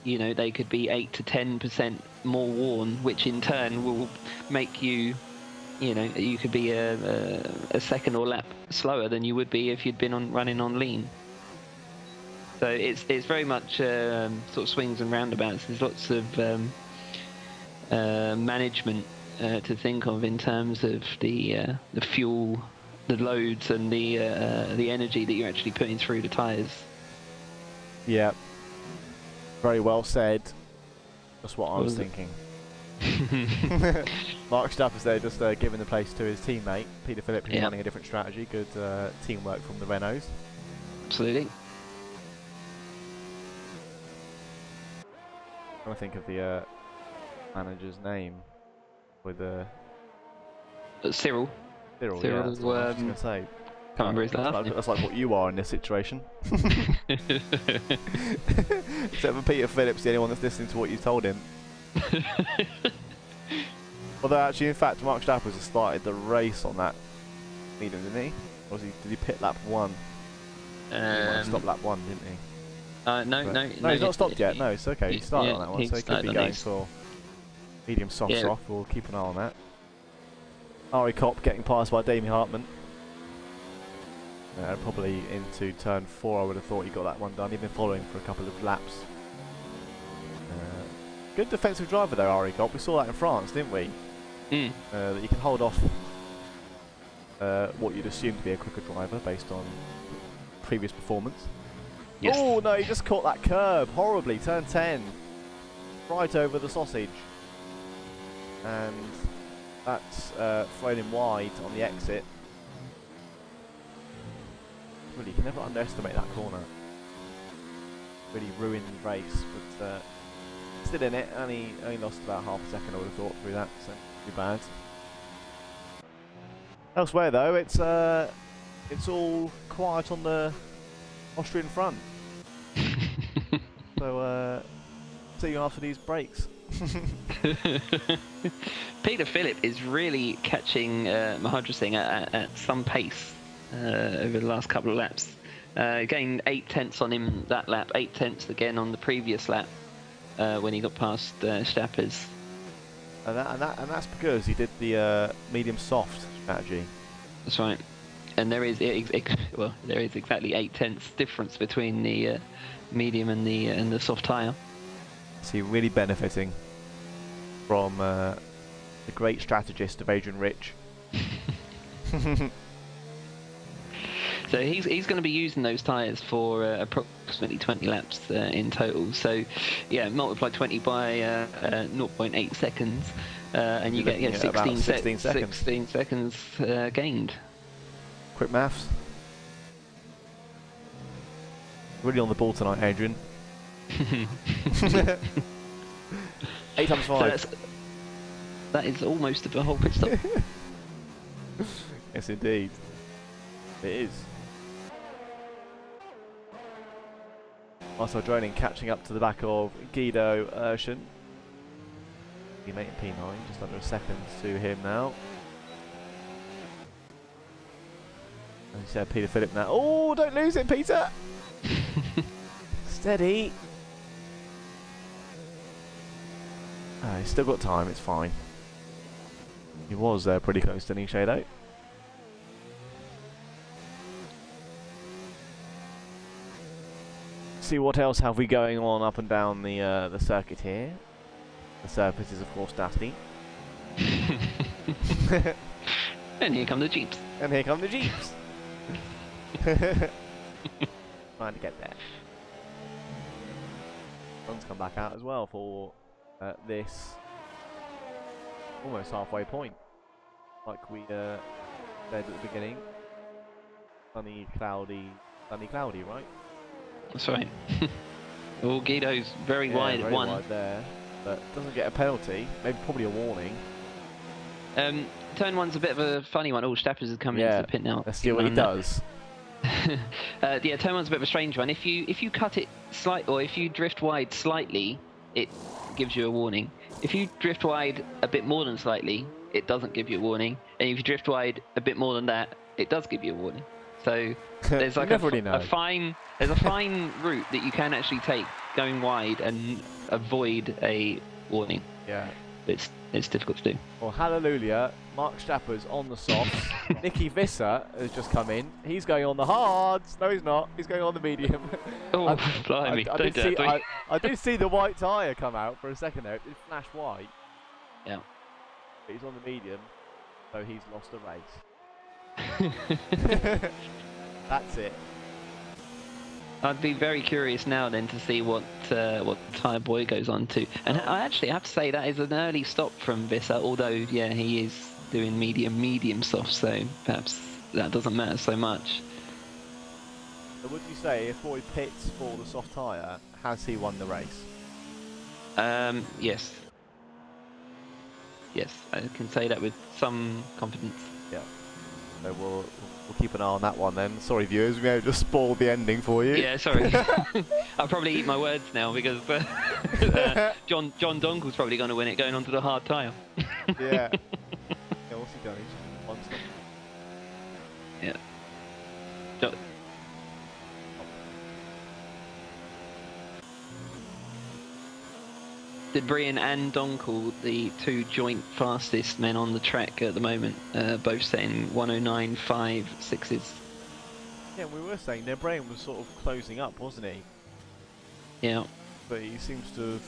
they could be 8 to 10% more worn, which in turn will make you. You could be a second or lap slower than you would be if you'd been running on lean. So it's very much sort of swings and roundabouts. There's lots of management to think of in terms of the fuel, the loads, and the energy that you're actually putting through the tyres. Yeah, very well said. That's what I was thinking. Mark Stafford's there just giving the place to his teammate Peter Philip, who's running a different strategy. Good teamwork from the Renaults. Absolutely. I'm trying to think of the manager's name with Cyril. Cyril, yeah, that's what I was going to say. Can't remember his last name. That's like what you are in this situation. Except for Peter Phillips, the only one that's listening to what you told him. Although actually, in fact, Mark Stappers has started the race on that medium, didn't he? Or did he pit lap 1? He might have stopped lap 1, didn't he? No, he's not stopped yet. No, it's okay. He started on that one, so he could be going for medium soft off. We'll keep an eye on that. Ari Kopp getting passed by Damien Hartman. Probably into turn 4, I would have thought he got that one done. He'd been following for a couple of laps. Good defensive driver though, Ari Kopp. We saw that in France, didn't we? That you can hold off what you'd assume to be a quicker driver based on previous performance. Yes. Oh no, he just caught that curb horribly. Turn 10, right over the sausage, and that's thrown him wide on the exit. Really, you can never underestimate that corner. Really ruined the race, but still in it. Only lost about half a second, I would have thought, through that. So too bad. Elsewhere though, it's all quiet on the Austrian front. So see you after these breaks. Peter Philip is really catching Mahendra Singh at some pace over the last couple of laps. Gained 8 tenths on him that lap, 8 tenths again on the previous lap when he got past Stappers. And that's because he did the medium soft strategy. That's right. And there is exactly 8 tenths difference between the medium and the soft tyre. So you're really benefiting from the great strategist of Adrian Rich. So he's going to be using those tyres for approximately 20 laps in total. So yeah, multiply 20 by 0.8 seconds, and you get 16 seconds gained. Quick maths. Really on the ball tonight, Adrian. 8 times 5. So that is almost a whole pit stop. Yes, indeed. It is. Marcel Droning catching up to the back of Guido Urshan. Teammate in P9, just under a second to him now. And you said Peter Philip now. Oh, don't lose it, Peter! Steady. He's still got time, it's fine. He was pretty close to Shadow. See what else have we going on up and down the circuit here. The surface is of course dusty. And here come the Jeeps. And here come the Jeeps. Trying to get there. Sun's come back out as well for this almost halfway point. Like we said at the beginning. Sunny, cloudy, right? That's right. Oh, Guido's very wide at one. Wide there, but doesn't get a penalty. Maybe probably a warning. Turn one's a bit of a funny one. All Steppers is coming into the pit now. Let's see what he does. Yeah, turn one's a bit of a strange one. If you cut it or if you drift wide slightly, it gives you a warning. If you drift wide a bit more than slightly, it doesn't give you a warning. And if you drift wide a bit more than that, it does give you a warning. So there's like a fine route that you can actually take going wide and avoid a warning. Yeah. It's difficult to do. Well, hallelujah. Mark Stapper's on the softs. Nicky Visser has just come in. He's going on the hards. No, he's not. He's going on the medium. Oh, blimey. I did see the white tyre come out for a second there. It did flash white. Yeah. But he's on the medium, so he's lost a race. That's it. I'd be very curious now then to see what Tyre Boy goes on to. And I actually have to say that is an early stop from Visser, although, yeah, he is doing medium soft, so perhaps that doesn't matter so much. So would you say if Boy pits for the soft tyre, has he won the race? Yes. Yes, I can say that with some confidence. Yeah. So we'll keep an eye on that one then. Sorry viewers, we may have just spoiled the ending for you. Yeah, sorry. I'll probably eat my words now because John Donkel's probably going to win it going onto the hard tyre. Yeah. Yeah, what's he done? He's just won stuff. Yeah. Brian and Donkel, the two joint fastest men on the track at the moment, both setting 109.56s. Yeah, we were saying their brain was sort of closing up, wasn't he? Yeah. But he seems to have...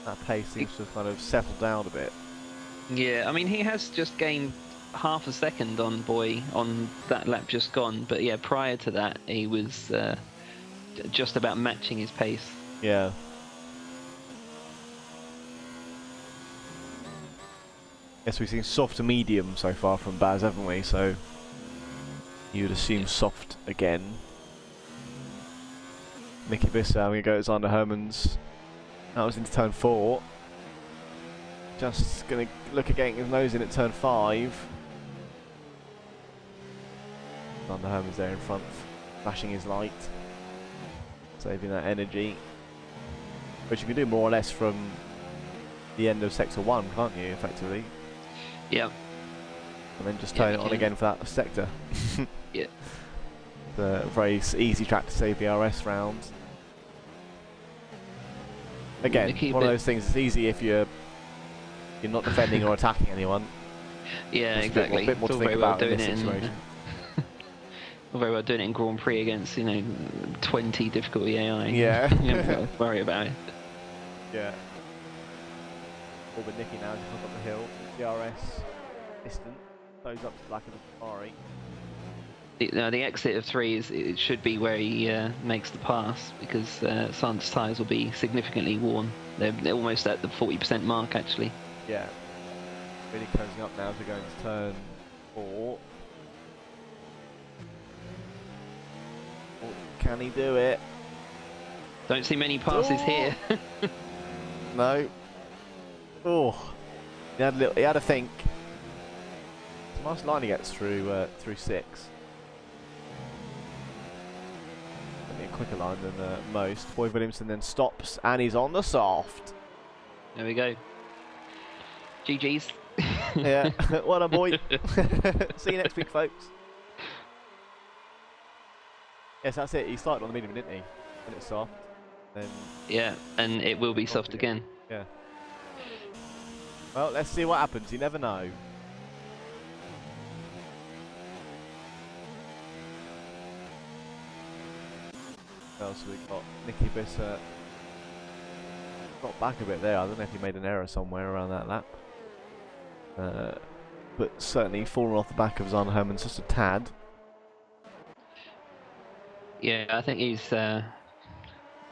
That pace seems to have kind of settled down a bit. Yeah, I mean, he has just gained half a second on Boy on that lap just gone, but yeah, prior to that, he was just about matching his pace. Yeah. Yes, we've seen soft to medium so far from Baz, haven't we? So you would assume soft again. Nicky Visser having a go at Zander Hermans. That was into turn 4. Just going to look at getting his nose in at turn 5. Zander Hermans there in front, flashing his light, saving that energy. Which you can do more or less from the end of sector 1, can't you, effectively? Yeah. And then just turn it on again for that sector. Yeah. The very easy track to save the RS round. Again, one of those things. It's easy if you're not defending or attacking anyone. Yeah, exactly. A bit more to think about in this situation. All very well doing it in Grand Prix against 20 difficulty AI. Yeah. You don't have to worry about it. Yeah. All but Nicky now just up the hill. DRS distant, goes up to the back of the Ferrari. The exit of 3 it should be where he makes the pass because Sander's tyres will be significantly worn. They're almost at the 40% mark actually. Yeah. Really closing up now as we go into turn 4. Oh, can he do it? Don't see many passes here. No. Oh. He had a think. It's a nice line he gets through 6. Maybe a quicker line than most. Boy Williamson then stops and he's on the soft. There we go. GG's. Yeah, well done, boy. See you next week, folks. Yes, that's it. He started on the medium, didn't he? And it's soft. Then yeah, and it will be soft again. Yeah. Well, let's see what happens. You never know. What else have we got? Nicky Visser got back a bit there. I don't know if he made an error somewhere around that lap. But certainly fallen off the back of Zahn Hermans just a tad. Yeah, I think he's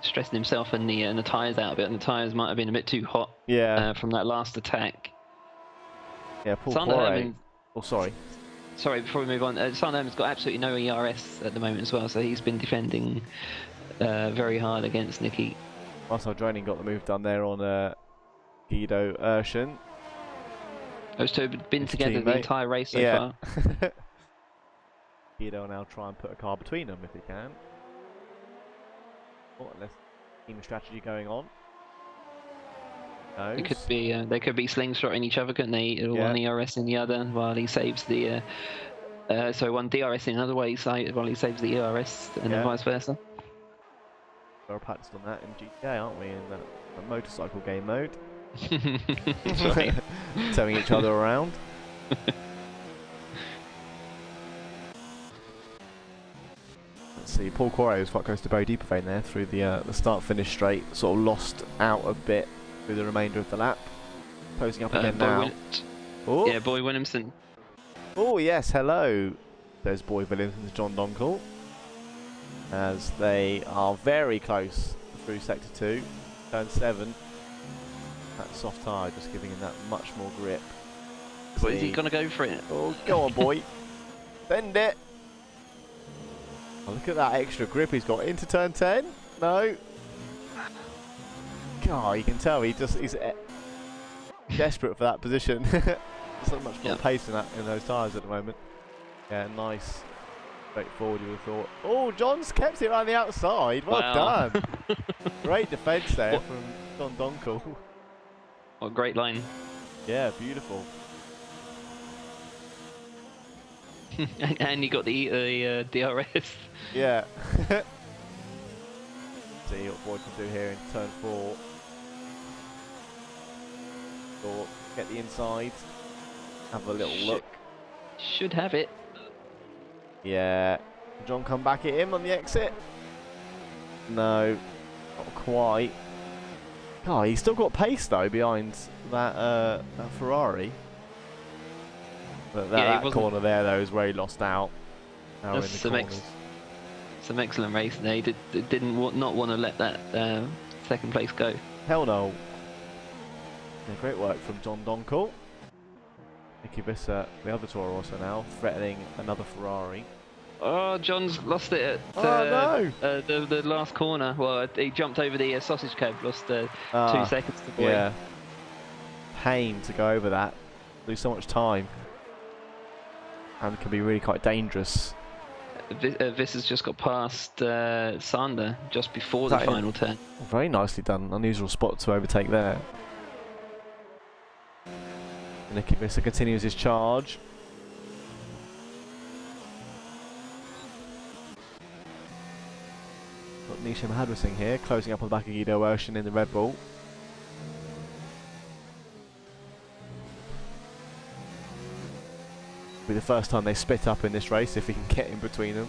stressing himself and the tyres out a bit, and the tyres might have been a bit too hot. Yeah. From that last attack. Yeah, Paul Zahn Poiret. Hermans, Oh, sorry. sorry, before we move on, Zahn Hermans got absolutely no ERS at the moment as well, so he's been defending very hard against Nicky. Marcel Droning got the move done there on Guido Urshan. Those two have been together teammate. the entire race so far. Guido will now try and put a car between them if he can. Oh, unless team strategy going on. No. It could be they could be slingshotting each other, couldn't they? One ERS in the other while he saves the so one DRS in another way while he saves the ERS, and then vice versa. We're practiced on that in GTA, aren't we? In the motorcycle game mode. Towing each other around. Let's see, Paul Poiret was quite close to Bo Deepervane there through the start-finish straight. Sort of lost out a bit through the remainder of the lap. Closing up again now. Oh. Yeah, Boy Williamson. Oh yes, hello. There's Boy Williamson's John Donkel. As they are very close through Sector 2, turn 7. That soft tyre just giving him that much more grip. But is he going to go for it? Oh, go on, boy. Bend it. Oh, look at that extra grip he's got into turn 10. No. God, you can tell he's desperate for that position. There's so much more pace in those tyres at the moment. Yeah, nice. Straightforward, you would have thought. Oh, John's kept it around the outside. Well done. Great defence there from John Donkel. What a great line. Yeah, beautiful. And you got the DRS. Yeah. See what Boyd can do here in turn 4. Or get the inside. Have a little look. Should have it. Yeah. John come back at him on the exit. No, not quite. Oh, he's still got pace though behind that Ferrari. But that corner there though is where he lost out. Now That's in the corners. Some excellent racing there. He didn't not want to let that second place go. Hell no. Yeah, great work from John Donkel. Nicky Visser, the other Toro Rosso now, threatening another Ferrari. Oh, John's lost it at the last corner. Well, he jumped over the sausage curb, lost 2 seconds to Boy. Yeah. Pain to go over that. Lose so much time. And can be really quite dangerous. Visser's just got past Sander just before the final turn. Very nicely done. Unusual spot to overtake there. Nicky Visser continues his charge. Got Nisham Hadwissing here, closing up on the back of Guido Urshan in the Red Bull. It'll be the first time they split up in this race if he can get in between them.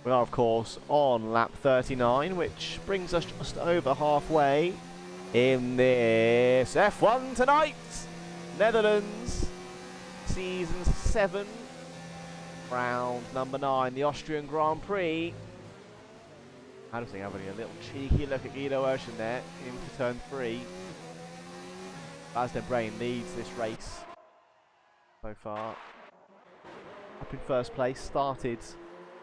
We are of course on lap 39, which brings us just over halfway in this F1 tonight. Netherlands, season 7. Round number 9, the Austrian Grand Prix. Hadwissing having a little cheeky look at Guido Urshan there into turn 3. Sebastian Brain leads this race so far. Up in first place, started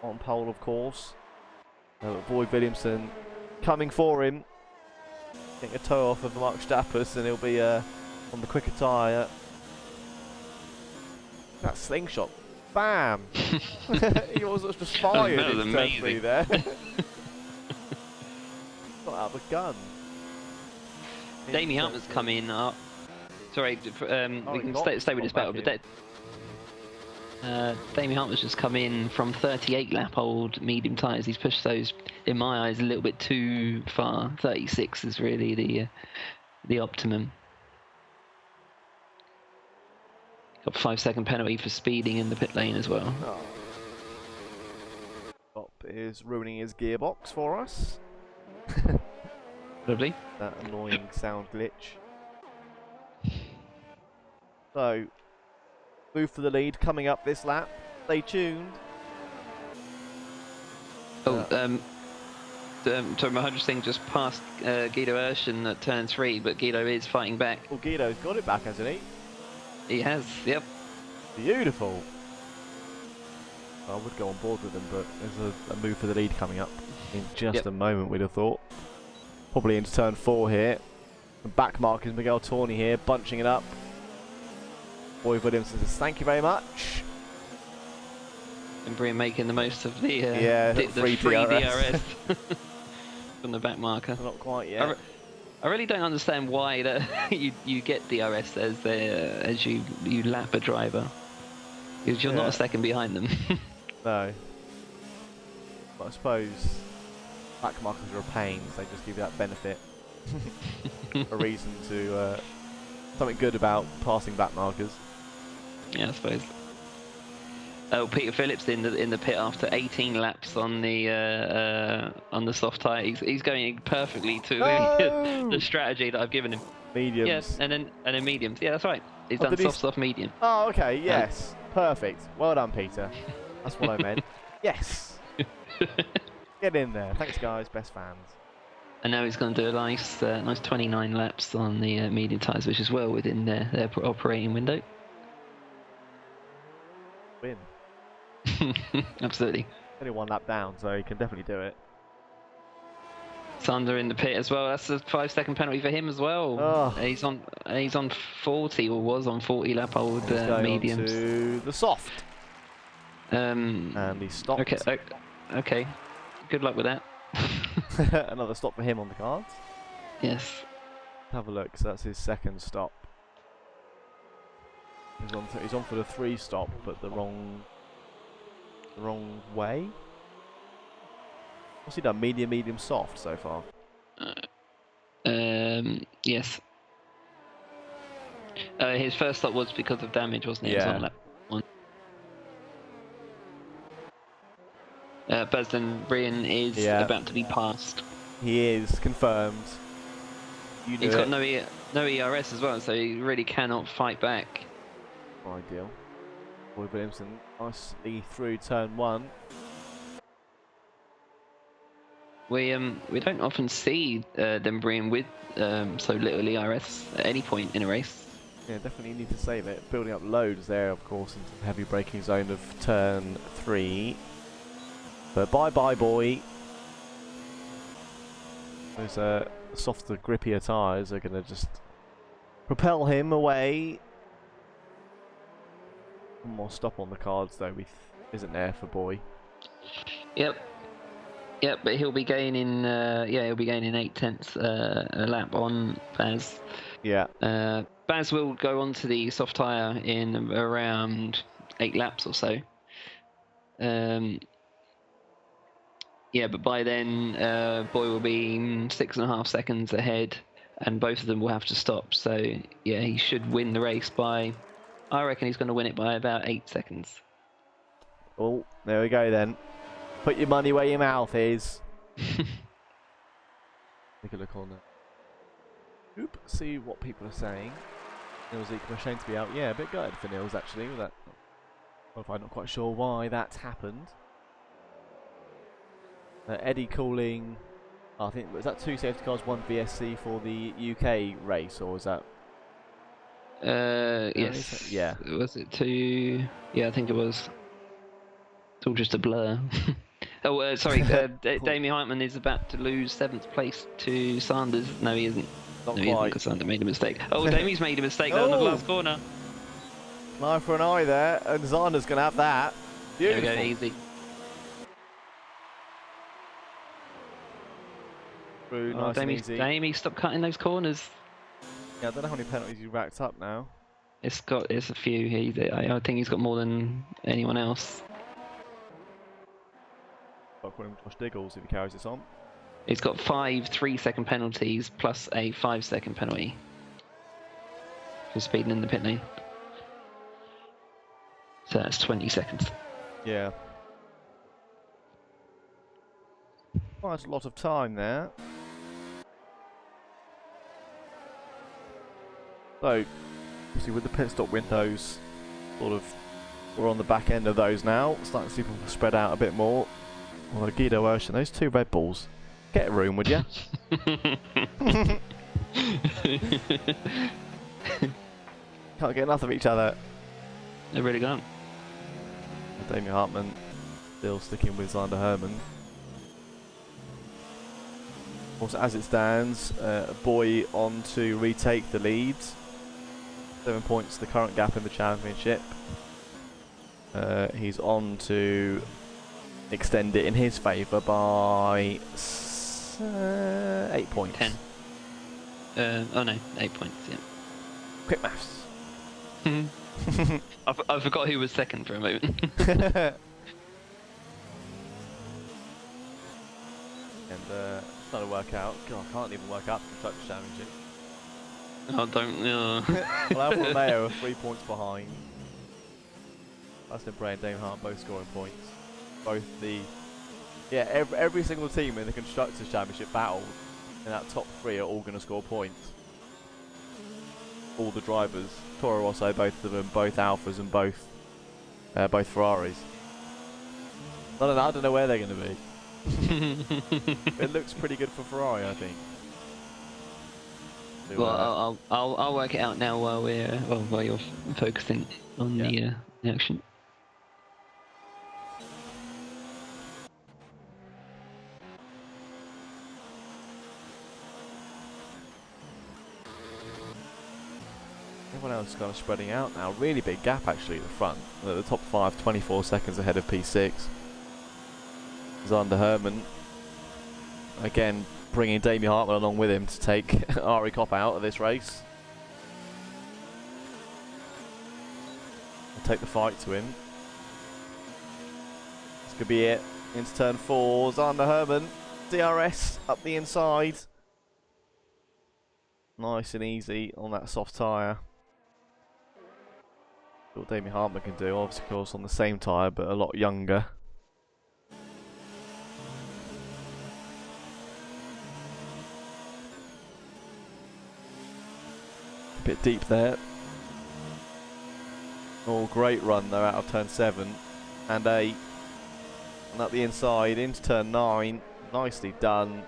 on pole of course. Boyd Williamson coming for him. Getting a toe off of Mark Stappers and he'll be on the quicker tyre. That slingshot. Bam! He was just fired in turn 3 there. Not out of a gun. Damien Hartman's coming up. Sorry, we can stay with this battle, but Damien Hartman's just come in from 38 lap old medium tyres. He's pushed those, in my eyes, a little bit too far. 36 is really the optimum. Got a 5-second penalty for speeding in the pit lane as well. Oh. Top is ruining his gearbox for us. Probably. That annoying sound glitch. So, move for the lead coming up this lap. Stay tuned. Oh, sorry, my hundredth thing just passed Guido Urshan at turn 3, but Guido is fighting back. Well, Guido's got it back, hasn't he? He has, yep. Beautiful. I would go on board with him, but there's a move for the lead coming up in just a moment, we'd have thought. Probably into turn 4 here. The back mark is Miguel Tawney here, bunching it up. Boy Williamson says, thank you very much. And Brian making the most of the free DRS from the back marker. Not quite yet. I really don't understand why that you get DRS as you lap a driver, because you're not a second behind them. No. But I suppose back markers are a pain, so they just give you that benefit. A reason to something good about passing back markers. Yeah, I suppose. Oh, Peter Phillips in the pit after 18 laps on the soft tyre. He's going perfectly to the strategy that I've given him. Mediums. Yes, and then mediums. Yeah, that's right. He's done soft, medium. Oh, okay. Yes, perfect. Well done, Peter. That's what I meant. Yes. Get in there. Thanks, guys. Best fans. And now he's going to do a nice 29 laps on the medium tyres, which is well within their operating window. Win. Absolutely. Only 1 lap down, so he can definitely do it. Sander in the pit as well. That's a 5-second penalty for him as well. Oh. He's on 40, or was on 40 lap old mediums. On to the soft. And he stopped. Okay. Good luck with that. Another stop for him on the cards. Yes. Have a look. So that's his second stop. He's on for the 3 stop, but the wrong way. What's he done? Medium, soft so far. Yes. His first stop was because of damage, wasn't it? Yeah. It was on lap 1. Bezdin Brian is about to be passed. He is confirmed. He's got no ERS as well, so he really cannot fight back. Ideal. Boy Williamson nicely through turn 1. We don't often see them Brian with so little ERS at any point in a race. Yeah, definitely need to save it. Building up loads there, of course, into the heavy braking zone of turn 3. But bye, boy. Those softer, grippier tyres are going to just propel him away. One more stop on the cards, though, isn't there for Boy? Yep, but he'll be gaining. He'll be gaining 8/10 a lap on Baz. Yeah. Baz will go onto the soft tyre in around 8 laps or so. But by then, Boy will be 6.5 seconds ahead, and both of them will have to stop. So yeah, he should win the race by. I reckon he's going to win it by about 8 seconds. Oh, there we go then. Put your money where your mouth is. Take a look on that. See what people are saying. Nils Eekman ashamed to be out. Yeah, a bit gutted for Nils actually. With that, I'm not quite sure why that's happened. Eddie calling. I think was that 2 safety cars, 1 VSC for the UK race, or was that? Yes. Yeah. Was it 2? Yeah, I think it was. It's all just a blur. Sorry. Damien Heitman is about to lose 7th place to Sanders. No, he isn't. Not no, quite. He isn't, because Sanders made a mistake. Oh, Damien's made a mistake on the last corner. Eye for an eye there, and Sanders going to have that. Beautiful. There we go, easy. Through, nice and easy. Damien, stop cutting those corners. Yeah, I don't know how many penalties you racked up now. It's a few. I think he's got more than anyone else. I'll call him Josh Diggles if he carries this on. He's got 5 3-second penalties plus a 5-second penalty for speeding in the pit lane. So that's 20 seconds. Yeah. Quite a lot of time there. So, obviously with the pit stop windows, sort of, we're on the back end of those now. Starting to see people spread out a bit more. Well, Guido Ocean, those 2 Red Bulls. Get a room, would you? Can't get enough of each other. They really can't. Damien Hartman still sticking with Zander Herman. Also, as it stands, Boy on to retake the lead. 7 points, the current gap in the championship. He's on to extend it in his favour by 8 points. 10. Oh no, 8 points. Yeah. Quick maths. I forgot who was second for a moment. And it's trying to work out. God, I can't even work out the Constructors' Championship. I don't know. Well, Alfa Romeo are 3 points behind. Austin Bray and Dame Hart both scoring points. Both the... Yeah, every single team in the Constructors' Championship battle in that top 3 are all going to score points. All the drivers. Toro Rosso, both of them, both Alphas and both Ferraris. I don't know where they're going to be. It looks pretty good for Ferrari, I think. Well, I'll work it out now while you're focusing on the action. Everyone else is kind of spreading out now. Really big gap actually at the front. The top 5, 24 seconds ahead of P6. Zander Herman again bringing Damien Hartman along with him to take Ari Kopp out of this race. I'll take the fight to him. This could be it. Into turn 4. Zander Herman. DRS up the inside. Nice and easy on that soft tyre. What Damien Hartman can do, obviously, of course, on the same tyre, but a lot younger. A bit deep there. Oh, great run though out of turn 7 and 8. And up the inside into turn 9. Nicely done.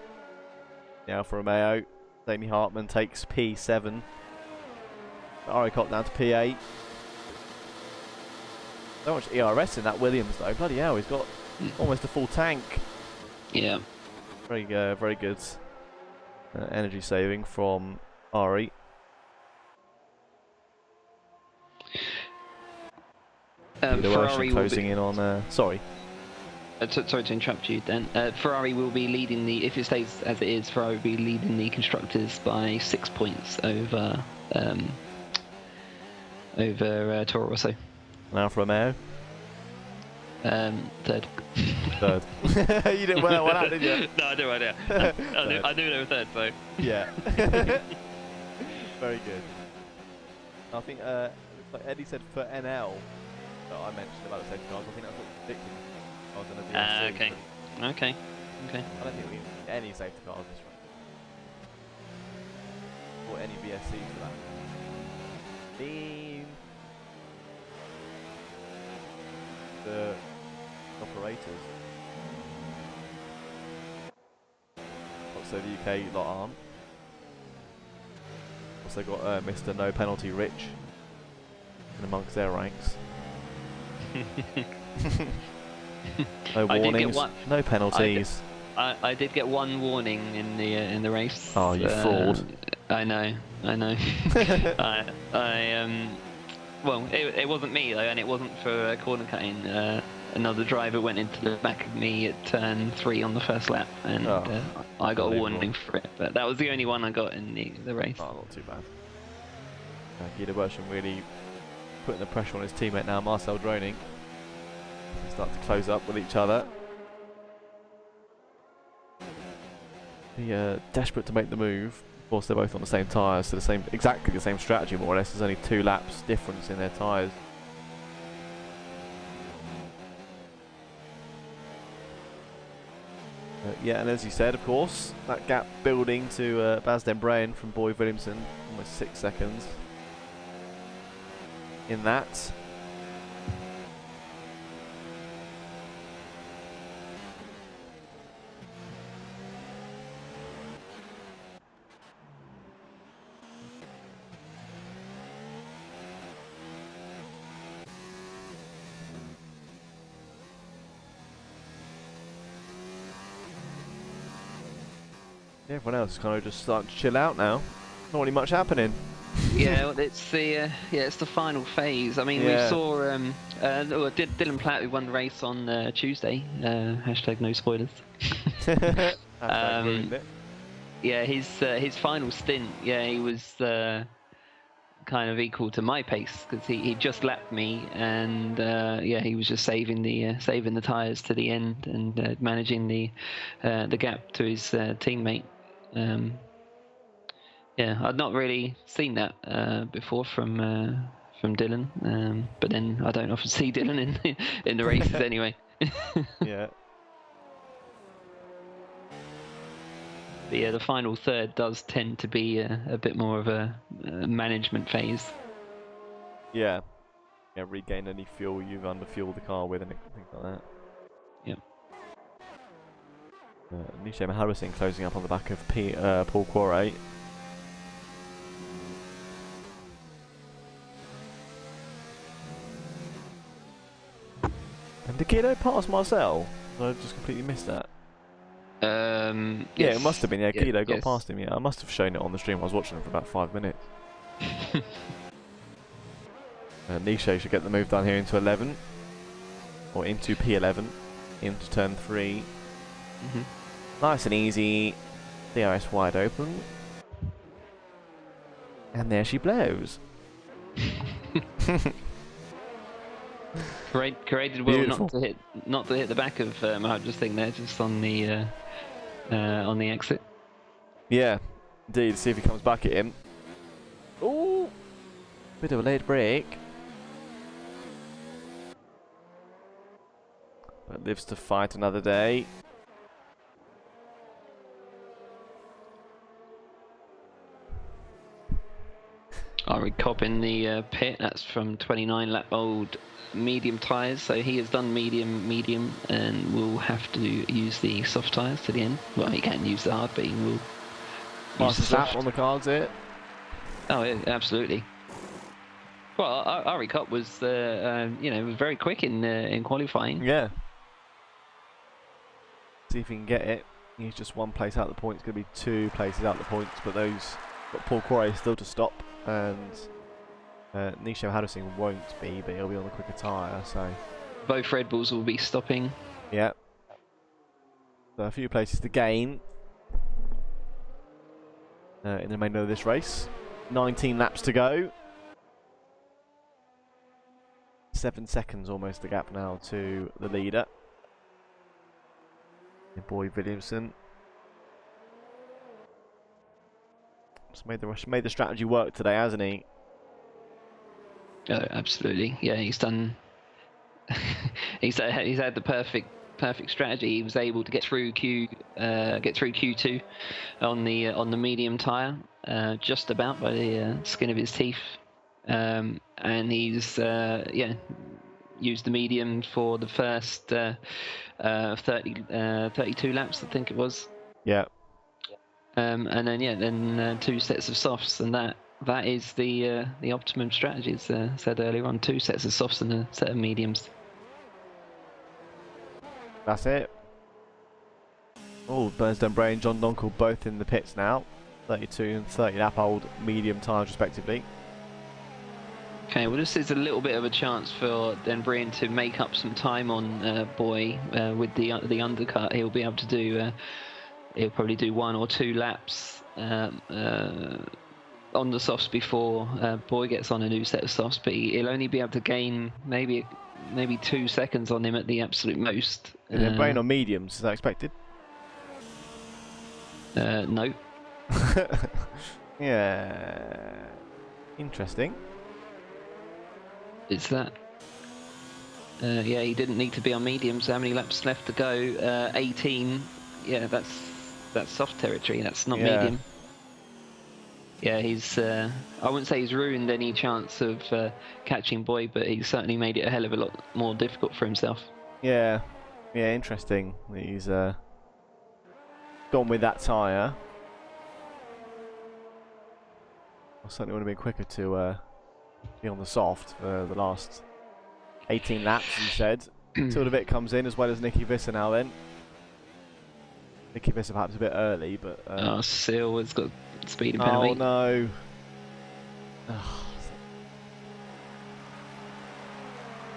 Now for Romeo. Damien Hartman takes P7. Ari Kopp down to P8. So much ERS in that Williams though. Bloody hell, he's got almost a full tank. Yeah. Very good energy saving from Ari. Ferrari closing in on. Sorry. Sorry to interrupt you. Then Ferrari will be leading the. If it stays as it is, Ferrari will be leading the constructors by 6 points over Toro Rosso. Now for Romeo. Third. Third. You didn't wear that one out, did you? No, I didn't. I knew they were third, so. Yeah. Very good. I think looks like Eddie said for NL that I mentioned about the safety cars. I think that's what predicted. I was going to be okay. Okay. I don't think we need any safety cars this round. Or any VSC for that. Team. The operators. Also the UK lot aren't. Also got Mr. No Penalty Rich in amongst their ranks. No warnings, no penalties. I did get one warning in the race. Oh, you fraud! I know. Well, it wasn't me though, and it wasn't for corner cutting. Another driver went into the back of me at turn 3 on the first lap, and I got a warning for it. But that was the only one I got in the race. Oh, not too bad. Guido Bertram really putting the pressure on his teammate now, Marcel Droning. They start to close up with each other. Desperate to make the move. Of course, they're both on the same tyres, so exactly the same strategy more or less. There's only 2 laps difference in their tyres. Yeah, and as you said, of course, that gap building to Bas den Breyen from Boy Williamson, almost 6 seconds in that. Everyone else is kind of just starting to chill out now. Not really much happening. Yeah, well, it's the final phase. I mean, we saw Dylan Platt, who won the race on Tuesday. Hashtag no spoilers. Yeah, his final stint. Yeah, he was kind of equal to my pace because he just lapped me, and yeah, he was just saving the tyres to the end and managing the gap to his teammate. Yeah, I'd not really seen that before from Dylan, but then I don't often see Dylan in the races anyway. Yeah. But yeah, the final third does tend to be a bit more of a management phase. Yeah. Yeah, regain any fuel you've underfueled the car with and things like that. Yep. Nishem Harrison closing up on the back of Paul Quarret. And did Guido pass Marcel? I just completely missed that. Yes. Yeah, it must have been. Yeah, Guido got yes. past him. Yeah, I must have shown it on the stream. I was watching it for about 5 minutes. Nishe should get the move done here into 11. Or into P11. Into turn 3. Nice and easy. DRS wide open. And there she blows. Corrected well not to hit the back of Mahaj's thing there, just on the exit. Yeah, indeed. See if he comes back at him. Ooh, bit of a late break. But lives to fight another day. Ari Cobb in the pit. That's from 29 lap old medium tyres. So he has done medium, and will have to use the soft tyres to the end. Well, he can use the hard, but he will. Fastest lap on the cards here. Oh, yeah, absolutely. Well, Ari Cobb was, was very quick in qualifying. Yeah. See if he can get it. He's just 1 place out of the points. Going to be 2 places out of the points, but those got Paul Quarret still to stop. And Nisho Haddising won't be, but he'll be on the quicker tyre, so... Both Red Bulls will be stopping. Yeah. So a few places to gain in the remainder of this race. 19 laps to go. 7 seconds almost the gap now to the leader. Boy Williamson. Made the strategy work today, hasn't he? Oh, absolutely. Yeah, he's done. he's had the perfect strategy. He was able to get through Q2 on the medium tire, just about by the skin of his teeth, and he's used the medium for the first 32 laps, I think it was. Yeah. And then 2 sets of softs, and that is the optimum strategy, as said earlier on. 2 sets of softs and a set of mediums. That's it. Oh, Bas den Breyen and John Donkel both in the pits now. 32 and 30 lap old medium tyres respectively. Okay, well this is a little bit of a chance for Den Breyen to make up some time on Boy with the undercut. He'll be able to do. He'll probably do 1 or 2 laps on the softs before Boy gets on a new set of softs, but he'll only be able to gain maybe 2 seconds on him at the absolute most. And then Brain on mediums, is that expected? No. Yeah. Interesting. Is that? Yeah, he didn't need to be on mediums. How many laps left to go? 18. Yeah, that's soft territory. That's not medium. Yeah, he's. I wouldn't say he's ruined any chance of catching Boy, but he's certainly made it a hell of a lot more difficult for himself. Yeah, yeah, interesting. He's gone with that tyre. I certainly would have been quicker to be on the soft for the last 18 laps, you said. Until the bit comes in, as well as Nicky Visser now then. Nicky Visser perhaps a bit early, but... Seal has got speed and penalty. Oh no.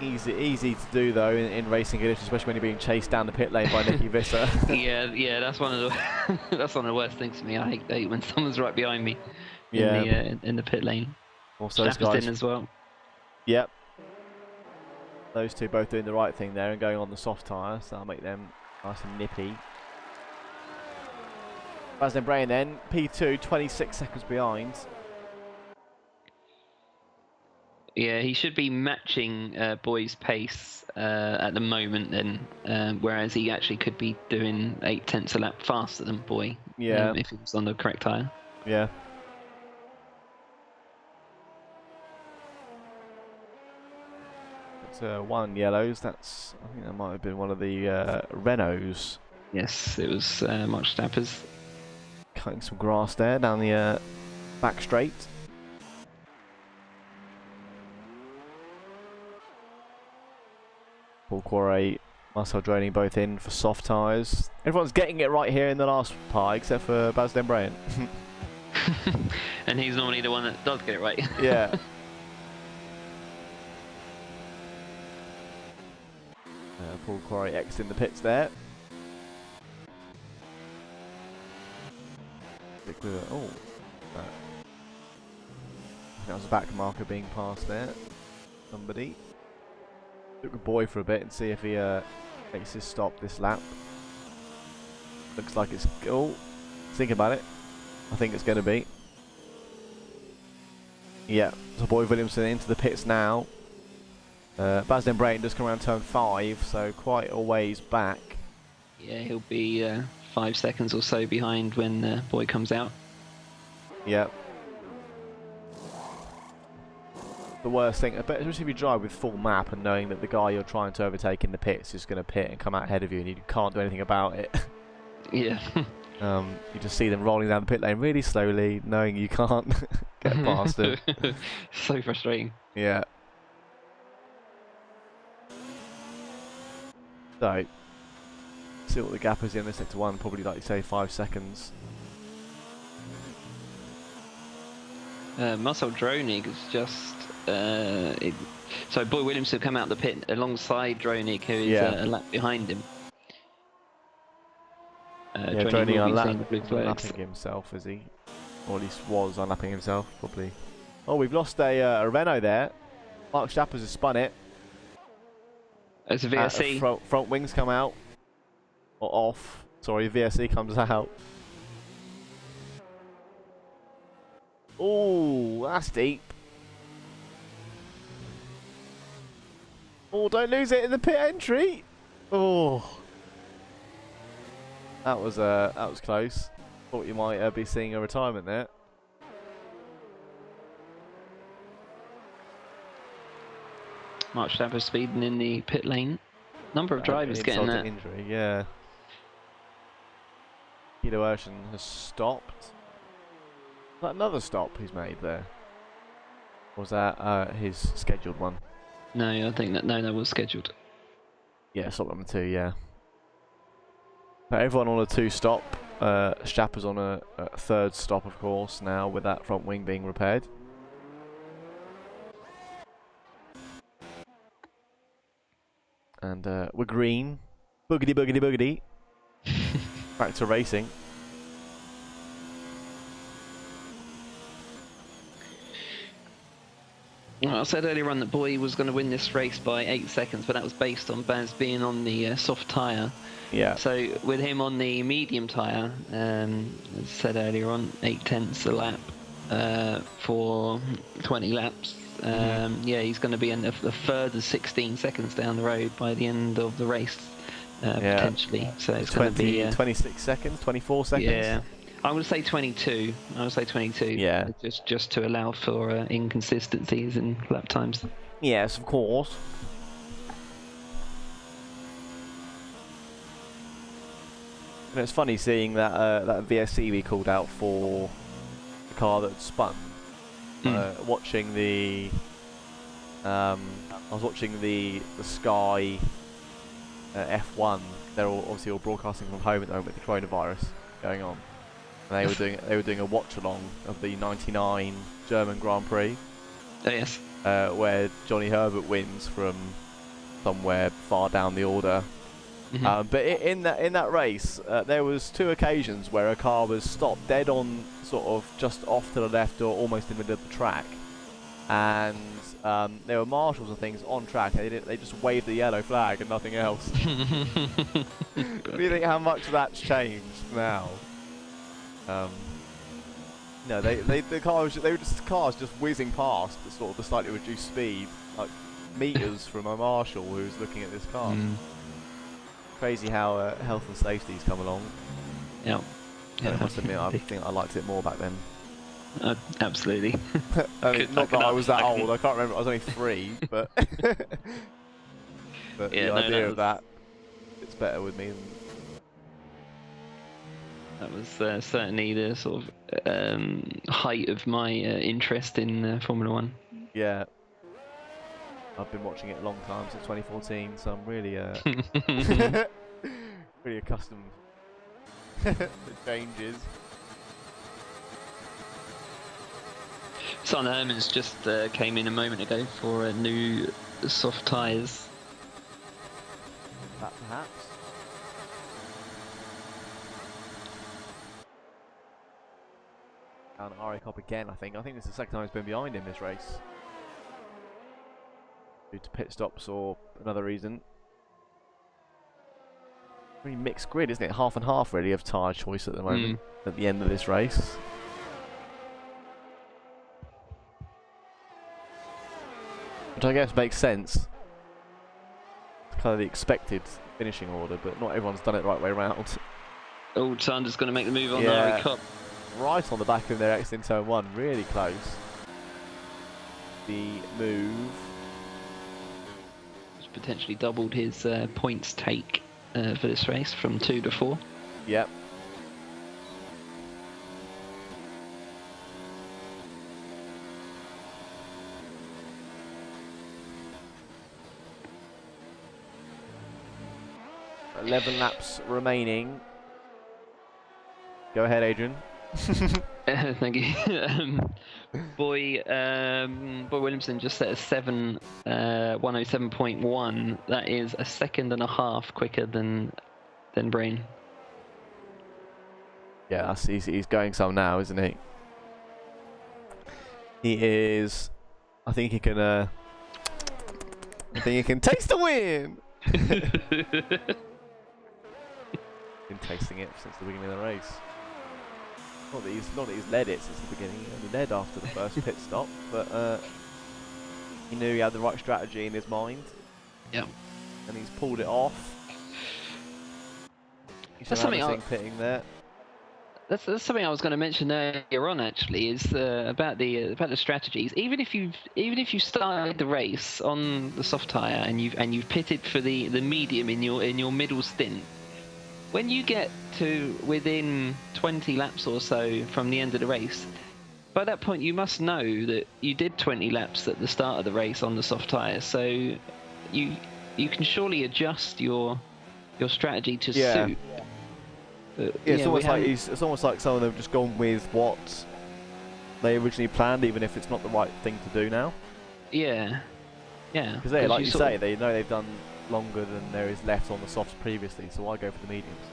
Easy to do though in racing conditions, especially when you're being chased down the pit lane by Nicky Visser. yeah, that's one of the worst things for me. I hate when someone's right behind me in the pit lane. Also, those guys in as well. Yep. Those two both doing the right thing there and going on the soft tyre, so that'll make them nice and nippy. Bastian Brain then, P2, 26 seconds behind. Yeah, he should be matching Boy's pace at the moment then, whereas he actually could be doing 8/10 a lap faster than Boy. Yeah. If he was on the correct tyre. Yeah. That's one yellows. I think that might have been one of the Renaults. Yes, it was Max Verstappen's. Cutting some grass there down the back straight. Paul Quarry, Marcel Droning both in for soft tyres. Everyone's getting it right here in the last part, except for Bastian Brain. And he's normally the one that does get it right. Yeah. Paul Quarry exiting the pits there. Oh, that was a back marker being passed there. Somebody took a Boy for a bit and see if he makes his stop this lap. Looks like it's think about it. I think it's going to be. Yeah, so Boy Williamson into the pits now. Bastian Brain does come around turn 5, so quite a ways back. Yeah, he'll be 5 seconds or so behind when Boy comes out. Yep. The worst thing, especially if you drive with full map and knowing that the guy you're trying to overtake in the pits is going to pit and come out ahead of you and you can't do anything about it. Yeah. You just see them rolling down the pit lane really slowly, knowing you can't get past them. So frustrating. Yeah. So, see what the gap is in this sector 1, probably like you say 5 seconds. Marcel Dronig is just... so Boy Williamson come out the pit alongside Dronig, who is a lap behind him. Dronig unlapping himself, is he? Or at least was unlapping himself, probably. Oh, we've lost a Renault there. Mark Stappers has spun it. It's a VSC. Front wings come out. Or off. Sorry, VSC comes out. Oh, that's deep. Oh, don't lose it in the pit entry. Oh, that was close. Thought you might be seeing a retirement there. Mark Verstappen speeding in the pit lane. Number of drivers getting that. Injury, yeah. Guido Ocean has stopped. Is that another stop he's made there? Or was that his scheduled one? No, I think that was scheduled. Yeah, stop number 2, yeah. But everyone on a 2-stop. Stapper's on a 3rd stop, of course, now with that front wing being repaired. And we're green. Boogity, boogity, boogity. Back to racing. Well, I said earlier on that Boy was going to win this race by 8 seconds, but that was based on Baz being on the soft tyre. Yeah. So with him on the medium tyre, as I said earlier on, 8/10 a lap for 20 laps. Yeah, he's going to be a further 16 seconds down the road by the end of the race, potentially. So it's going to be 26 seconds, 24 seconds. Yeah. I would say 22. I would say 22. Yeah. Just to allow for inconsistencies in lap times. Yes, of course. And it's funny seeing that that VSC we called out for the car that spun. Watching the, I was watching the Sky F1. They're obviously all broadcasting from home at the moment with the coronavirus going on. And they were doing a watch along of the '99 German Grand Prix. Oh yes. Where Johnny Herbert wins from somewhere far down the order. But in that race, there was 2 occasions where a car was stopped dead on, sort of just off to the left or almost in the middle of the track, and there were marshals and things on track. They just waved the yellow flag and nothing else. What do you think how much that's changed now? No, the cars just whizzing past at sort of the slightly reduced speed, like meters from a marshal who's looking at this car. Crazy how health and safety's come along. Yeah. I must admit, I think I liked it more back then. Absolutely. I mean, not that I was that old. I can't remember. I was only 3, but but yeah, the idea of that, it's better with me. That was certainly the sort of height of my interest in Formula 1. Yeah. I've been watching it a long time, since 2014, so I'm really really accustomed to changes. Son Herman's just came in a moment ago for new soft tyres. That perhaps. And Ari Cop again, I think. I think this is the second time he's been behind in this race. Due to pit stops or another reason. Really mixed grid, isn't it? Half and half, really, of tyre choice at the moment, at the end of this race. Which I guess makes sense. It's kind of the expected finishing order, but not everyone's done it the right way around. Oh, Sander's going to make the move on the Ari Cop. Right on the back of their exit in turn 1, really close. The move. Which potentially doubled his points take for this race from 2 to 4. Yep. $11 laps remaining. Go ahead, Adrian. Thank you. Boy Williamson just set a 107.1. That is a second and a half quicker than Brain. Yeah, he's going some now, isn't he? He is. I think he can. I think he can taste the win. Been tasting it since the beginning of the race. Not that he's led it since the beginning. He only led after the first pit stop, but he knew he had the right strategy in his mind. Yeah. And he's pulled it off. That's something pitting there. That's something I was going to mention earlier on. Actually, is about the strategies. Even if you started the race on the soft tyre and you've pitted for the medium in your middle stint. When you get to within 20 laps or so from the end of the race, by that point you must know that you did 20 laps at the start of the race on the soft tyre. So you can surely adjust your strategy to suit. It's almost like some of them have just gone with what they originally planned, even if it's not the right thing to do now. Yeah. Because like you say, they know they've done longer than there is left on the softs previously, so why go for the mediums?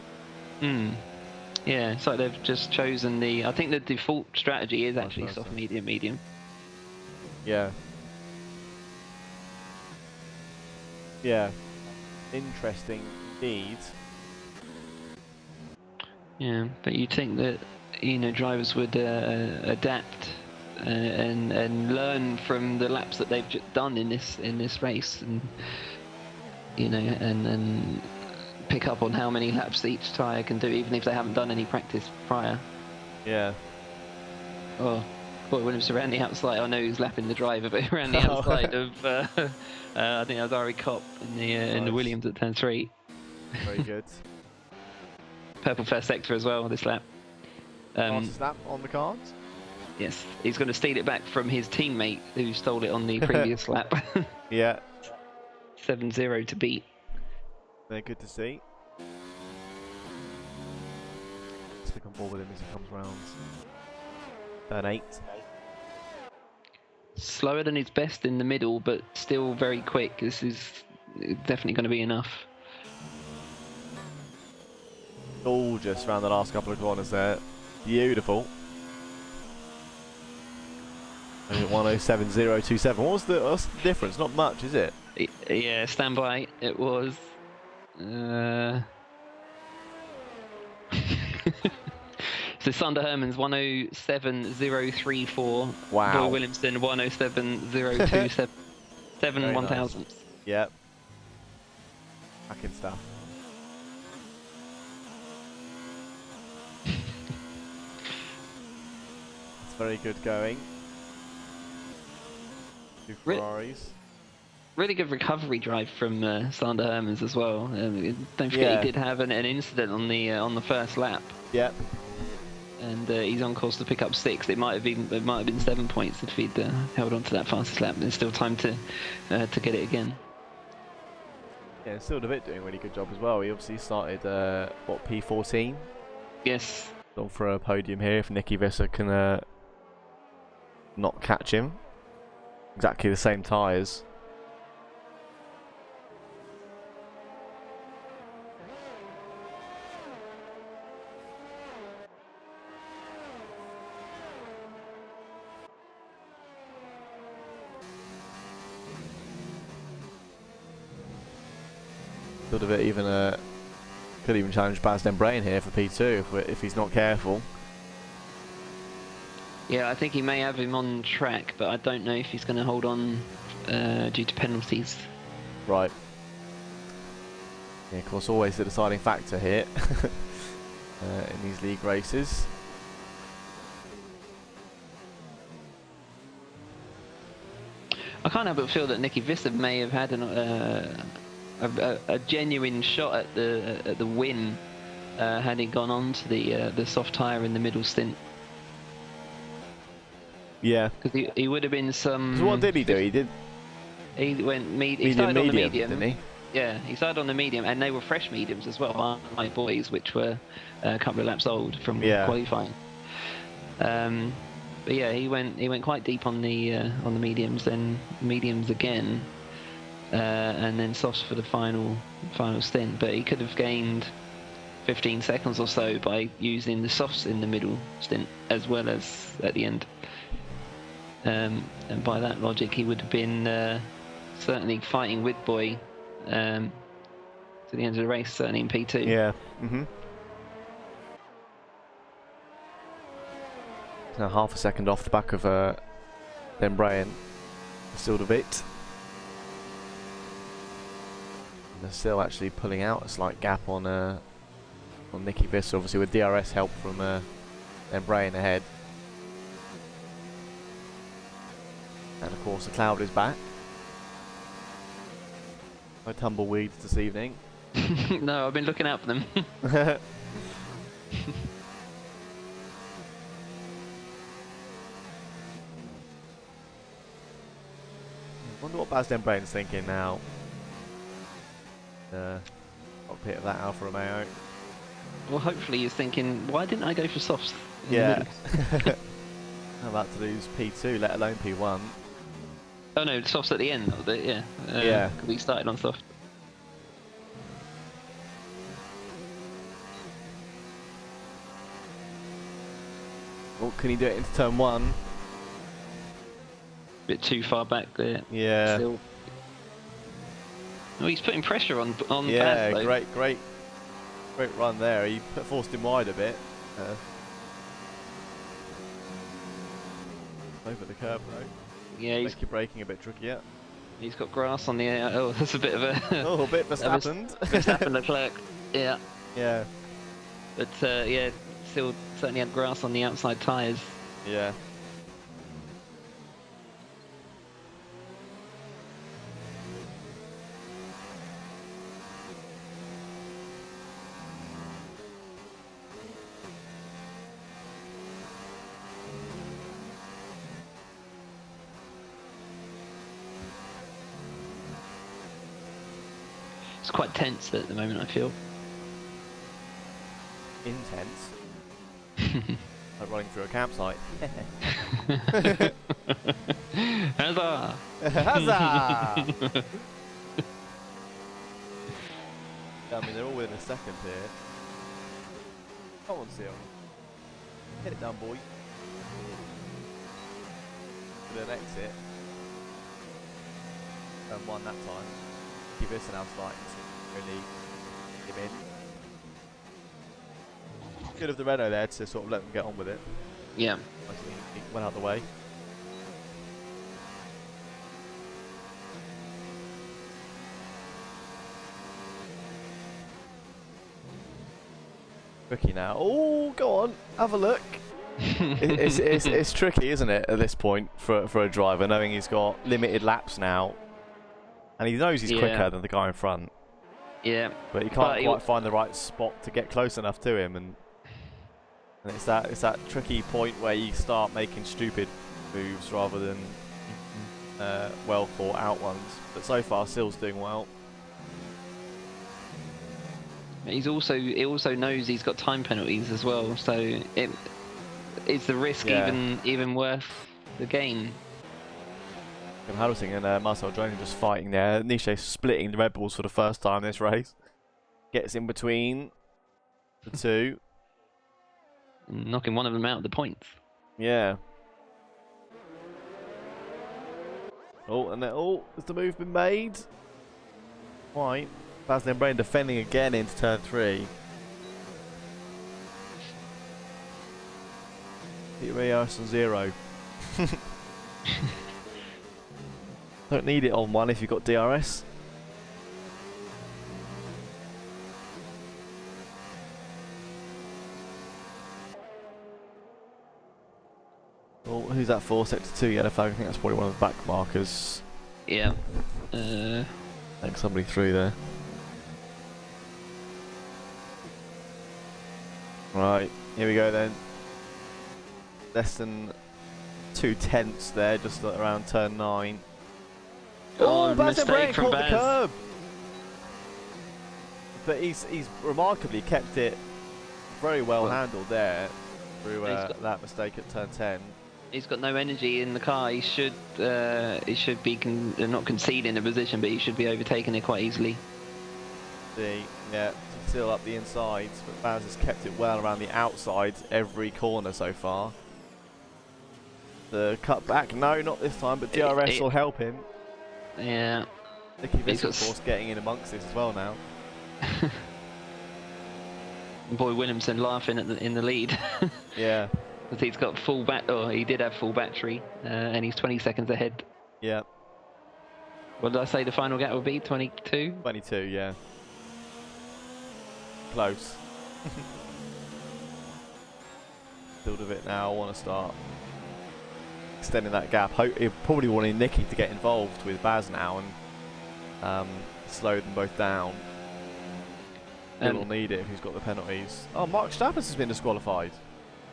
Yeah, it's like they've just chosen I think the default strategy is actually soft, medium. Yeah. Yeah, interesting indeed. Yeah, but you'd think that drivers would adapt and learn from the laps that they've done in this race, and and pick up on how many laps each tyre can do, even if they haven't done any practice prior. Yeah. Oh, boy, Williams around the outside. I know he's lapping the driver, but around the outside of I think that was Ari Kopp in the Williams at turn 3. Very good. Purple first sector as well this lap. Fastest lap on the cards. Yes, he's going to steal it back from his teammate who stole it on the previous lap. Yeah. 7-0 to beat. They're good to see. Stick on board with him as he comes round. Turn 8. Slower than his best in the middle, but still very quick. This is definitely going to be enough. Gorgeous around the last couple of corners there. Beautiful. 107.027. What's the difference? Not much, is it? Yeah, stand by. It was. So Sander Hermans 107.034. Wow. Boy Williamson 107.027. 7 1,000. Nice. Yep. Cracking stuff. It's very good going. 2 Ferraris. Really good recovery drive from Sander Hermans as well. Don't forget he did have an incident on the first lap. Yep. And he's on course to pick up 6. It might have been 7 points if he'd held on to that fastest lap. There's still time to get it again. Yeah, still a bit doing a really good job as well. He obviously started P14. Yes. Gone for a podium here if Nicky Visser can not catch him. Exactly the same tyres. Sort of even could even challenge Baz Den Brain here for P2 if he's not careful. Yeah, I think he may have him on track, but I don't know if he's going to hold on due to penalties. Right. Yeah, of course, always the deciding factor here in these league races. I can't help but feel that Nicky Visser may have had a genuine shot at the win had he gone on to the soft tyre in the middle stint. Yeah. Because he would have been some. So what did he do? He started on the medium, didn't he? Yeah, he started on the medium, and they were fresh mediums as well, my boys, which were a couple of laps old from qualifying. But yeah, he went quite deep on the mediums, then mediums again, and then softs for the final stint. But he could have gained 15 seconds or so by using the softs in the middle stint as well as at the end. And by that logic, he would have been certainly fighting with Boy to the end of the race, certainly in P2. Yeah. Now half a second off the back of Den Brain. Still a bit. They're still actually pulling out a slight gap on Nicky Visser, obviously with DRS help from Den Brain ahead. And of course the cloud is back. No tumbleweeds this evening. No, I've been looking out for them. Wonder what Baz Den Brain's thinking now. Cockpit of that Alfa Romeo. Well, hopefully he's thinking, why didn't I go for softs? Yeah. I'm about to lose P2, let alone P1. Oh no, softs at the end. Yeah. Yeah. We started on soft. Well, can he do it into turn 1? Bit too far back there. Yeah. Still. Well, he's putting pressure on Yeah, Baz, though. great run there. He forced him wide a bit. Over the curb though. Yeah, Make your braking a bit trickier. he's got grass on the air. Oh, that's a bit of a... Oh, a bit Verstappen. Verstappen Leclerc. Yeah. Yeah. But yeah, still certainly had grass on the outside tyres. Yeah. It's quite tense at the moment, I feel. Intense. Like running through a campsite. Hazzah! Hazzah! I mean, they're all within a second here. Come on, Seal. Hit it down, boy. With an exit. And one that time. Keep this now starting to really him in. Good of the Renault there to sort of let them get on with it. Yeah. He went out the way. Tricky now. Oh, go on, have a look. It's tricky, isn't it, at this point for a driver, knowing he's got limited laps now, and he knows he's quicker than the guy in front. Yeah. But he can't quite find the right spot to get close enough to him, and it's that tricky point where you start making stupid moves rather than well thought out ones. But so far, Sil's doing well. He also knows he's got time penalties as well, so is the risk even worth the gain? Harrison and Marcel Jones just fighting there. Niche splitting the Red Bulls for the first time this race. Gets in between the two. Knocking one of them out of the points. Yeah. Oh, and then, has the move been made? Right. Bastian Brain defending again into turn 3. Ray Harrison 0. Don't need it on 1 if you've got DRS. Oh, who's that for? Sector 2 yellow flag. I think that's probably one of the back markers. Yeah. I think somebody through there. Right, here we go then. Less than 2/10 there, just around turn 9. Oh, Bastian Brain from caught Baz. the curb. But he's remarkably kept it very well handled there through that mistake at turn 10. He's got no energy in the car. He should be not conceding a position, but he should be overtaking it quite easily. Yeah, still up the insides, but Baz has kept it well around the outsides every corner so far. The cut back, no, not this time, but DRS will help him. Yeah. Nicky Visser, of course, getting in amongst this as well now. Boy Williamson laughing in the lead. Yeah. Because he's got he did have full battery, and he's 20 seconds ahead. Yeah. What did I say the final gap would be? 22? 22, yeah. Close. Build of it now. I want to start extending that gap. He probably wanted Nicky to get involved with Baz now and slow them both down. He'll need it if he's got the penalties. Oh, Mark Stappers has been disqualified.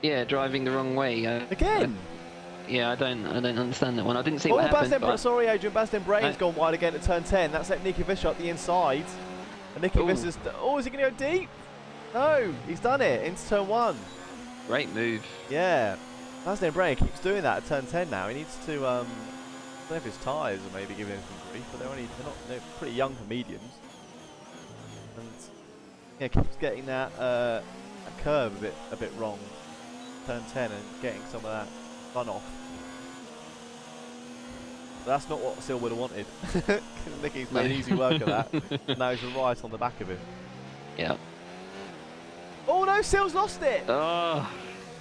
Yeah, driving the wrong way. Again? Yeah, I don't understand that one. I didn't see what happened. Sorry, Adrian. Bastian Brain's gone wide again at turn 10. That's let Nicky Visser up the inside. And Nicky Visser's... Oh, is he going to go deep? No, he's done it into turn 1. Great move. Yeah. Bastian Brain keeps doing that at turn 10 now. He needs to... I don't know if his tyres are maybe giving him some grief, but they're pretty young for mediums. And yeah, keeps getting that curve a bit wrong. Turn 10 and getting some of that runoff. That's not what Sil would have wanted. Nicky's made easy work of that. Now he's right on the back of him. Yeah. Oh no, Sil's lost it! Oh,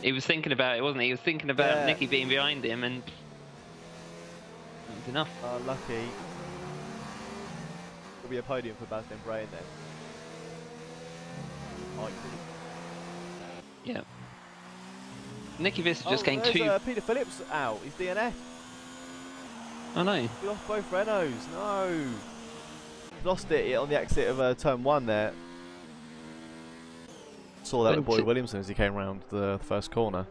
he was thinking about it, wasn't he? He was thinking about Nicky being behind him, and that was enough. Lucky. There'll be a podium for Baz Brain then. Might be. Yeah. Nicky Visser just gained two. Peter Phillips out. He's DNF. Oh no. He lost both Renaults. No. Lost it on the exit of turn 1 there. Saw that with Boyd Williamson as he came around the first corner.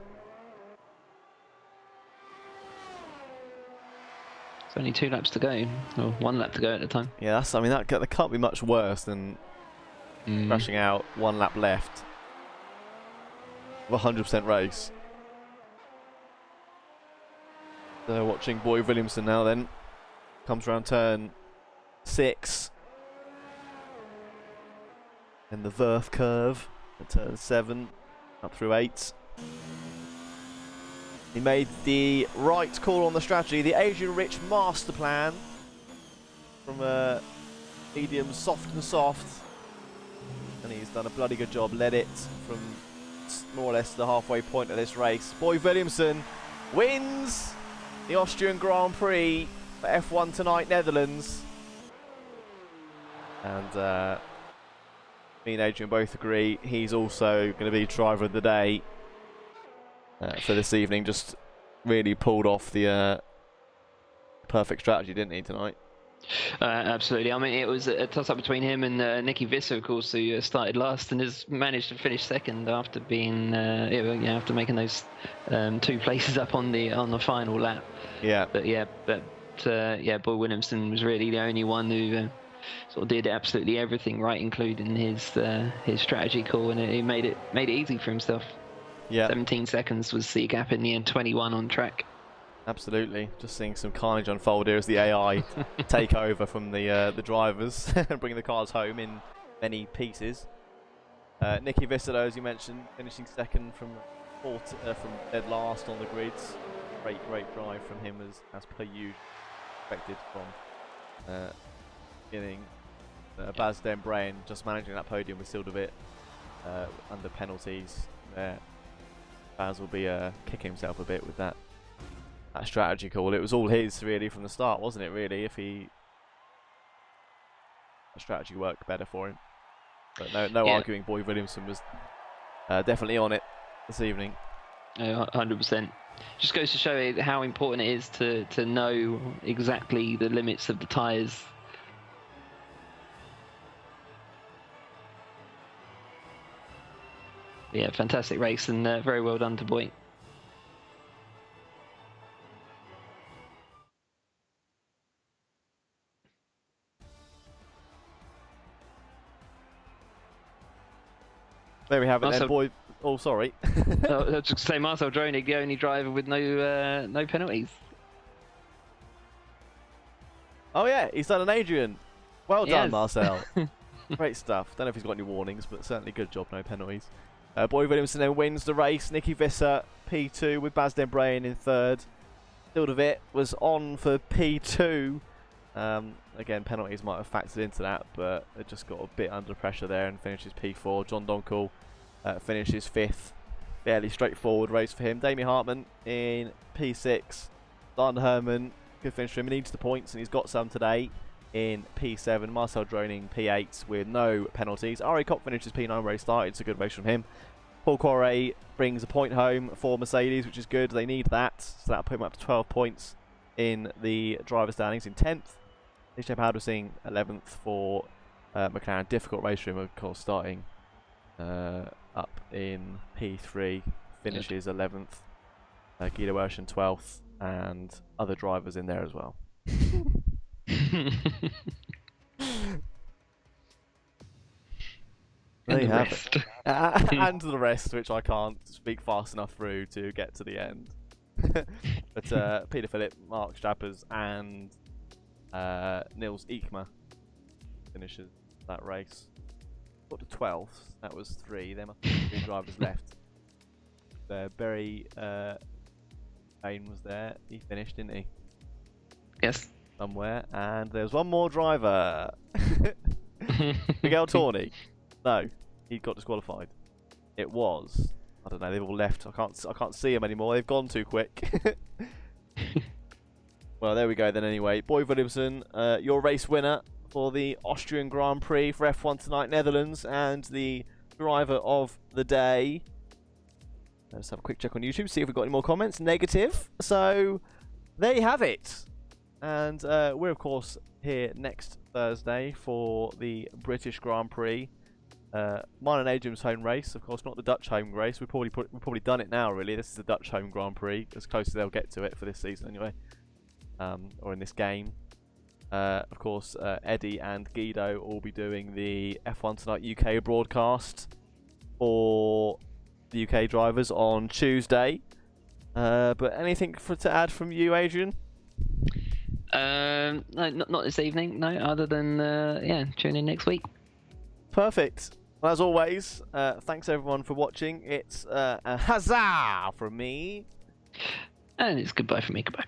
It's only 2 laps to go, or 1 lap to go at the time. Yeah, that's. I mean, that can't be much worse than crashing out 1 lap left of a 100% race. So watching Boyd Williamson now. Then comes around turn 6, and the Verth curve. Turn 7, up through 8. He made the right call on the strategy, the Adrian Rich master plan from medium soft and soft, and he's done a bloody good job. Led it from more or less the halfway point of this race. Boyd Williamson wins the Austrian Grand Prix for F1 Tonight Netherlands, and me and Adrian both agree he's also going to be driver of the day for this evening. Just really pulled off the perfect strategy, didn't he, tonight? Absolutely. I mean, it was a toss-up between him and Nicky Visser, of course, who started last and has managed to finish second after being, after making those 2 places up on the final lap. Yeah. But Boyd Williamson was really the only one who sort of did absolutely everything right, including his strategy call, and he made it easy for himself. Yeah. 17 seconds was the gap in the end, 21 on track. Absolutely. Just seeing some carnage unfold here as the AI take over from the drivers and bring the cars home in many pieces. Nicky Visser, as you mentioned, finishing second from dead last on the grids. Great drive from him as per usual, expected from beginning. Baz Brain just managing that podium with Sildavit under penalties there. Baz will be kicking himself a bit with that strategy call. It was all his really from the start, wasn't it, really? If the strategy worked better for him. But no arguing, Boyd Williamson was definitely on it this evening. 100%. Just goes to show you how important it is to know exactly the limits of the tyres. Yeah, fantastic race, and very well done to Boyd. There we have it then, Boyd. Oh, sorry. I was just say Marcel Dronig, the only driver with no penalties. Oh yeah, he's done an Adrian. Well done, Marcel. Great stuff. Don't know if he's got any warnings, but certainly good job, no penalties. Boyd Williamson then wins the race. Nicky Visser P2 with Baz Brain in 3rd. Sildavit was on for P2. Again, penalties might have factored into that, but it just got a bit under pressure there and finishes P4. John Donkel finishes 5th. Fairly straightforward race for him. Damien Hartman in P6. Dan Herman, good finish for him. He needs the points, and he's got some today in P7. Marcel Droning P8 with no penalties. Ari Kopp finishes P9 where he started. It's a good race from him. Paul Quarret brings a point home for Mercedes, which is good. They need that, so that'll put him up to 12 points in the driver standings. In 10th, DJ Powdersing 11th for McLaren. Difficult race for him, of course, starting up in P3. Finishes 11th. Guido Werschen 12th, and other drivers in there as well. There you have it. And the rest, which I can't speak fast enough through to get to the end. But Peter Philip, Mark Strappers, and Nils Ekma finishes that race. Got to 12th. That was 3. There must be 3 drivers left. Barry Bain was there. He finished, didn't he? Yes. somewhere, and there's one more driver. Miguel Torney. No, he got disqualified. It was. I don't know. They've all left. I can't see them anymore. They've gone too quick. Well, there we go then. Anyway, Boy Williamson, your race winner for the Austrian Grand Prix for F1 tonight, Netherlands, and the driver of the day. Let's have a quick check on YouTube, see if we've got any more comments. Negative. So there you have it. And we're of course here next Thursday for the British Grand Prix. Mine and Adrian's home race, of course, not the Dutch home race. We've probably done it now. Really, this is the Dutch home Grand Prix, as close as they'll get to it for this season, anyway, or in this game. Of course, Eddie and Guido will be doing the F1 Tonight UK broadcast for the UK drivers on Tuesday. But anything to add from you, Adrian? No, not this evening. No, other than tune in next week. Perfect. Well, as always, thanks everyone for watching. It's a huzzah from me, and it's goodbye from me. Goodbye.